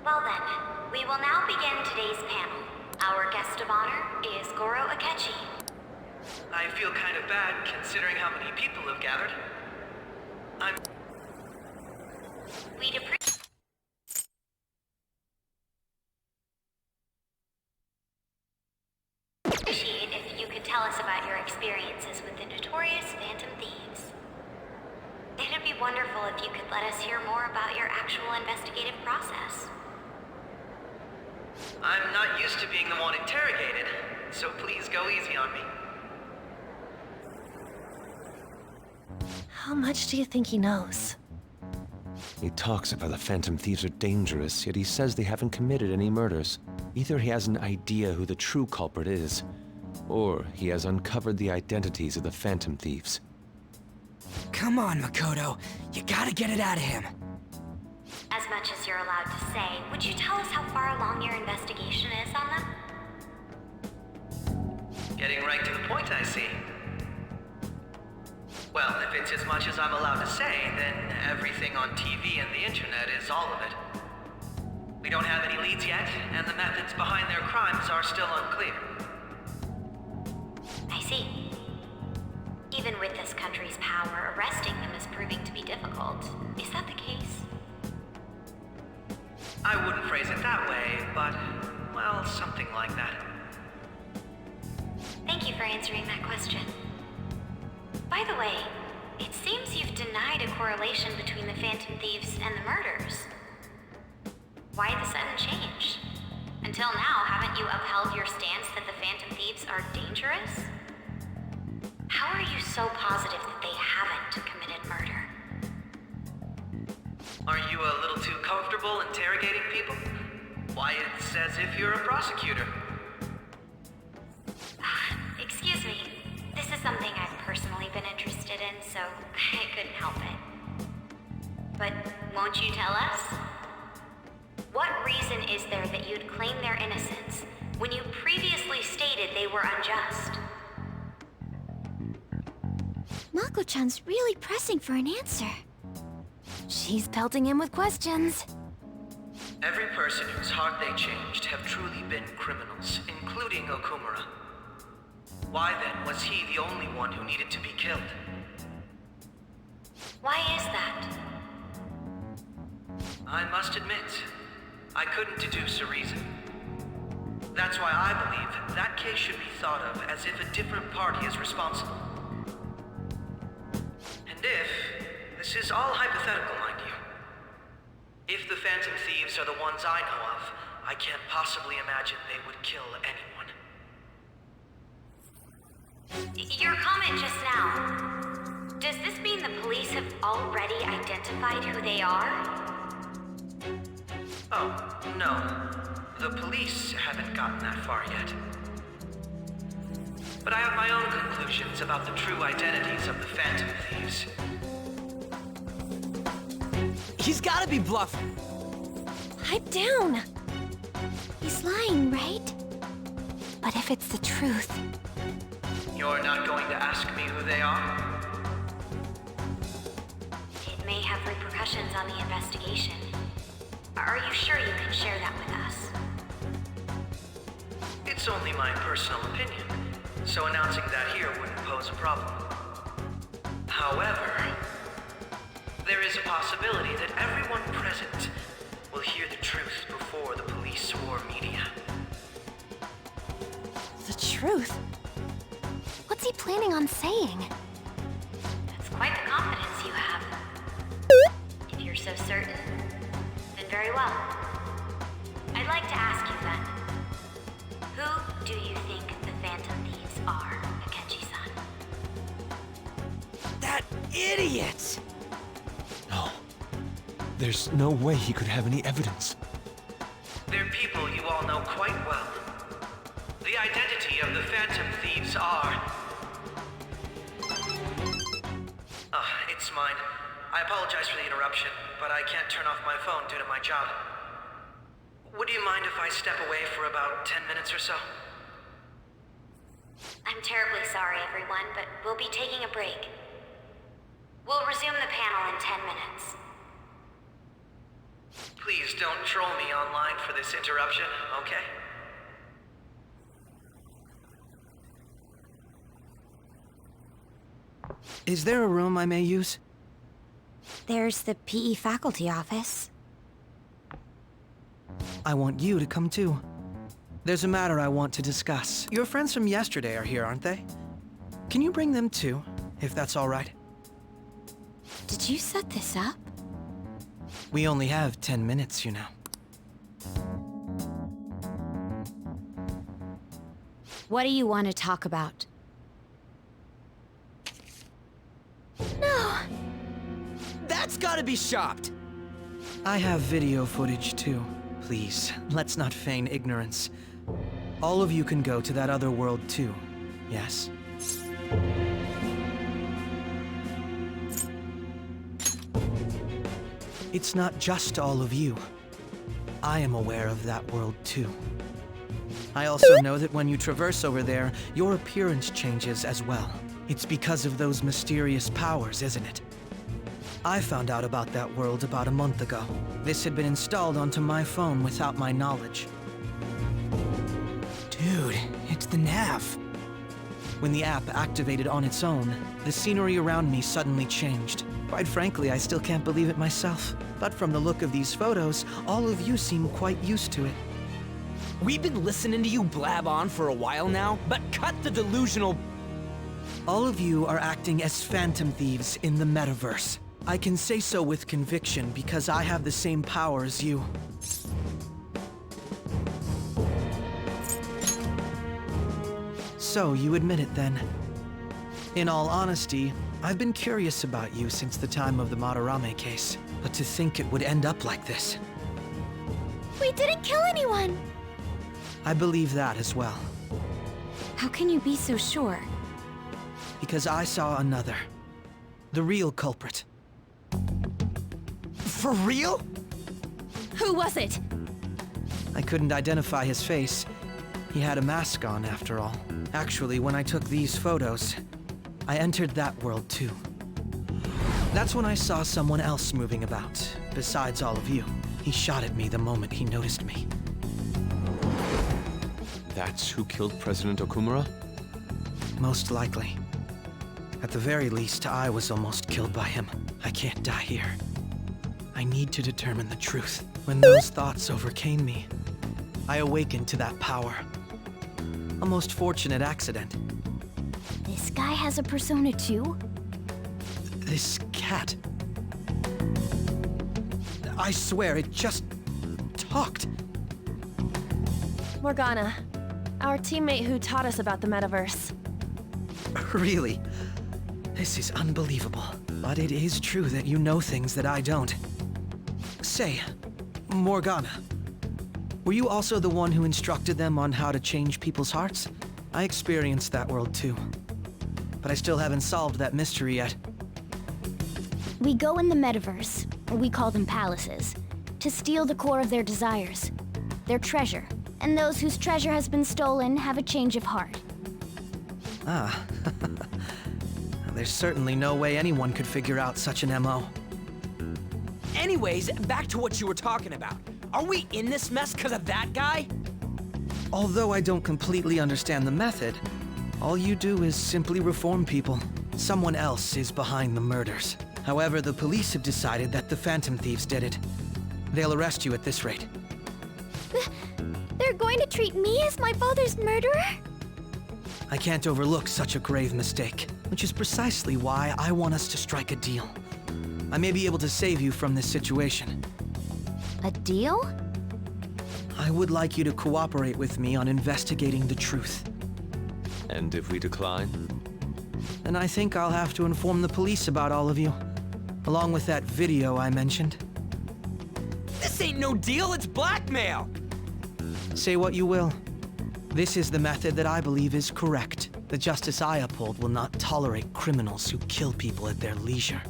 Well then, we will now begin today's panel. Our guest of honor is Goro Akechi. I feel kind of bad considering how many people have gathered. We'd appreciate if you could tell us about your experiences with the notorious Phantom Thieves. It'd be wonderful if you could let us hear more about your actual investigative process. I'm not used to being the one interrogated, so please go easy on me. How much do you think he knows? He talks about the Phantom Thieves are dangerous, yet he says they haven't committed any murders. Either he has an idea who the true culprit is, or he has uncovered the identities of the Phantom Thieves. Come on, Makoto. You gotta get it out of him. As much as you're allowed to say, would you tell us how far along your investigation is on them? Getting right to the point, I see. Well, if it's as much as I'm allowed to say, then everything on TV and the internet is all of it. We don't have any leads yet, and the methods behind their crimes are still unclear. I see. Even with this country's power, arresting them is proving to be difficult. Is that the case? I wouldn't phrase it that way, but, well, something like that. Thank you for answering that question. By the way, it seems you've denied a correlation between the Phantom Thieves and the murders. Why the sudden change? Until now, haven't you upheld your stance that the Phantom Thieves are dangerous? How are you so positive that they haven't committed murder? Aren't you a little too comfortable interrogating people? Why, it's as if you're a prosecutor. Excuse me. This is something I've personally been interested in, so I couldn't help it. But won't you tell us? What reason is there that you'd claim their innocence when you previously stated they were unjust? Mako-chan's really pressing for an answer. She's pelting him with questions. Every person whose heart they changed have truly been criminals, including Okumura. Why then was he the only one who needed to be killed? Why is that? I must admit, I couldn't deduce a reason. That's why I believe that case should be thought of as if a different party is responsible. And if, this is all hypothetical, mind you, if the Phantom Thieves are the ones I know of, I can't possibly imagine they would kill anyone. Your comment just now, does this mean the police have already identified who they are? Oh, no. The police haven't gotten that far yet. But I have my own conclusions about the true identities of the Phantom Thieves. He's gotta be bluffing. Pipe down. He's lying, right? But if it's the truth... You're not going to ask me who they are? It may have repercussions on the investigation. Are you sure you can share that with us? It's only my personal opinion, so announcing that here wouldn't pose a problem. However, there is a possibility that everyone present will hear the truth before the police or media. The truth? What's he planning on saying? That's quite the confidence you have. If you're so certain, then very well. I'd like to ask you then, who do you think the Phantom Thieves are, Akechi-san? That idiot! No. There's no way he could have any evidence. They're people you all know quite well. The identity of the Phantom Thieves are... it's mine. I apologize for the interruption, but I can't turn off my phone due to my job. Would you mind if I step away for about 10 minutes or so? I'm terribly sorry, everyone, but we'll be taking a break. We'll resume the panel in 10 minutes. Please don't troll me online for this interruption, okay? Is there a room I may use? There's the PE faculty office. I want you to come too. There's a matter I want to discuss. Your friends from yesterday are here, aren't they? Can you bring them too, if that's all right? Did you set this up? We only have 10 minutes, you know. What do you want to talk about? No! That's gotta be shopped! I have video footage too. Please, let's not feign ignorance. All of you can go to that other world too, yes? It's not just all of you. I am aware of that world too. I also know that when you traverse over there, your appearance changes as well. It's because of those mysterious powers, isn't it? I found out about that world about a month ago. This had been installed onto my phone without my knowledge. Dude, it's the nav. When the app activated on its own, the scenery around me suddenly changed. Quite frankly, I still can't believe it myself. But from the look of these photos, all of you seem quite used to it. We've been listening to you blab on for a while now, but cut the delusional... All of you are acting as phantom thieves in the metaverse. I can say so with conviction because I have the same power as you. So, you admit it then. In all honesty, I've been curious about you since the time of the Madarame case. But to think it would end up like this. We didn't kill anyone! I believe that as well. How can you be so sure? Because I saw another. The real culprit. For real? Who was it? I couldn't identify his face. He had a mask on, after all. Actually, when I took these photos, I entered that world too. That's when I saw someone else moving about, besides all of you. He shot at me the moment he noticed me. That's who killed President Okumura? Most likely. At the very least, I was almost killed by him. I can't die here. I need to determine the truth. When those thoughts overcame me, I awakened to that power. A most fortunate accident. This guy has a persona too? This cat. I swear, it just talked. Morgana, our teammate who taught us about the metaverse. Really? This is unbelievable. But it is true that you know things that I don't. Say, Morgana, were you also the one who instructed them on how to change people's hearts? I experienced that world too. But I still haven't solved that mystery yet. We go in the metaverse, or we call them palaces, to steal the core of their desires, their treasure. And those whose treasure has been stolen have a change of heart. Ah. There's certainly no way anyone could figure out such an MO. Anyways, back to what you were talking about. Are we in this mess because of that guy? Although I don't completely understand the method, all you do is simply reform people. Someone else is behind the murders. However, the police have decided that the Phantom Thieves did it. They'll arrest you at this rate. They're going to treat me as my father's murderer? I can't overlook such a grave mistake, which is precisely why I want us to strike a deal. I may be able to save you from this situation. A deal? I would like you to cooperate with me on investigating the truth. And if we decline? Then I think I'll have to inform the police about all of you, along with that video I mentioned. This ain't no deal, it's blackmail! Say what you will. This is the method that I believe is correct. The justice I uphold will not tolerate criminals who kill people at their leisure.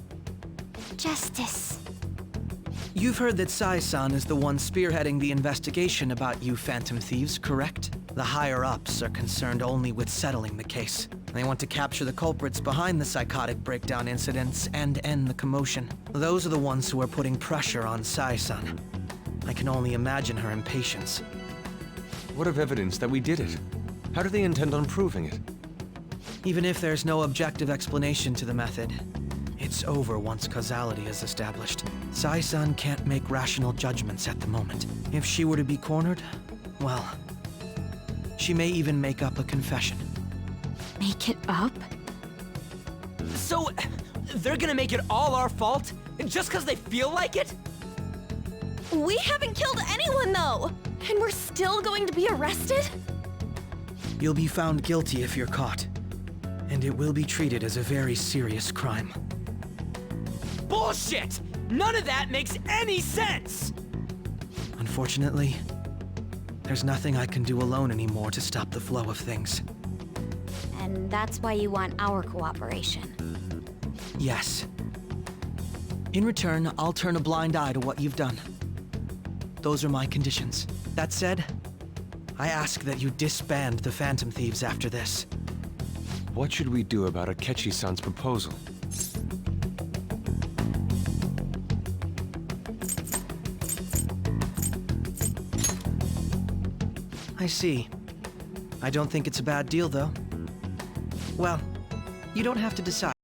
Justice. You've heard that Sai-san is the one spearheading the investigation about you Phantom Thieves, correct? The higher-ups are concerned only with settling the case. They want to capture the culprits behind the psychotic breakdown incidents and end the commotion. Those are the ones who are putting pressure on Sai-san. I can only imagine her impatience. What of evidence that we did it? How do they intend on proving it? Even if there's no objective explanation to the method, it's over once causality is established. Sai-san can't make rational judgments at the moment. If she were to be cornered, well, she may even make up a confession. Make it up? So, they're gonna make it all our fault? Just because they feel like it? We haven't killed anyone, though! And we're still going to be arrested? You'll be found guilty if you're caught. And it will be treated as a very serious crime. Bullshit! None of that makes any sense! Unfortunately, there's nothing I can do alone anymore to stop the flow of things. And that's why you want our cooperation. Yes. In return, I'll turn a blind eye to what you've done. Those are my conditions. That said, I ask that you disband the Phantom Thieves after this. What should we do about Akechi-san's proposal? I see. I don't think it's a bad deal, though. Well, you don't have to decide.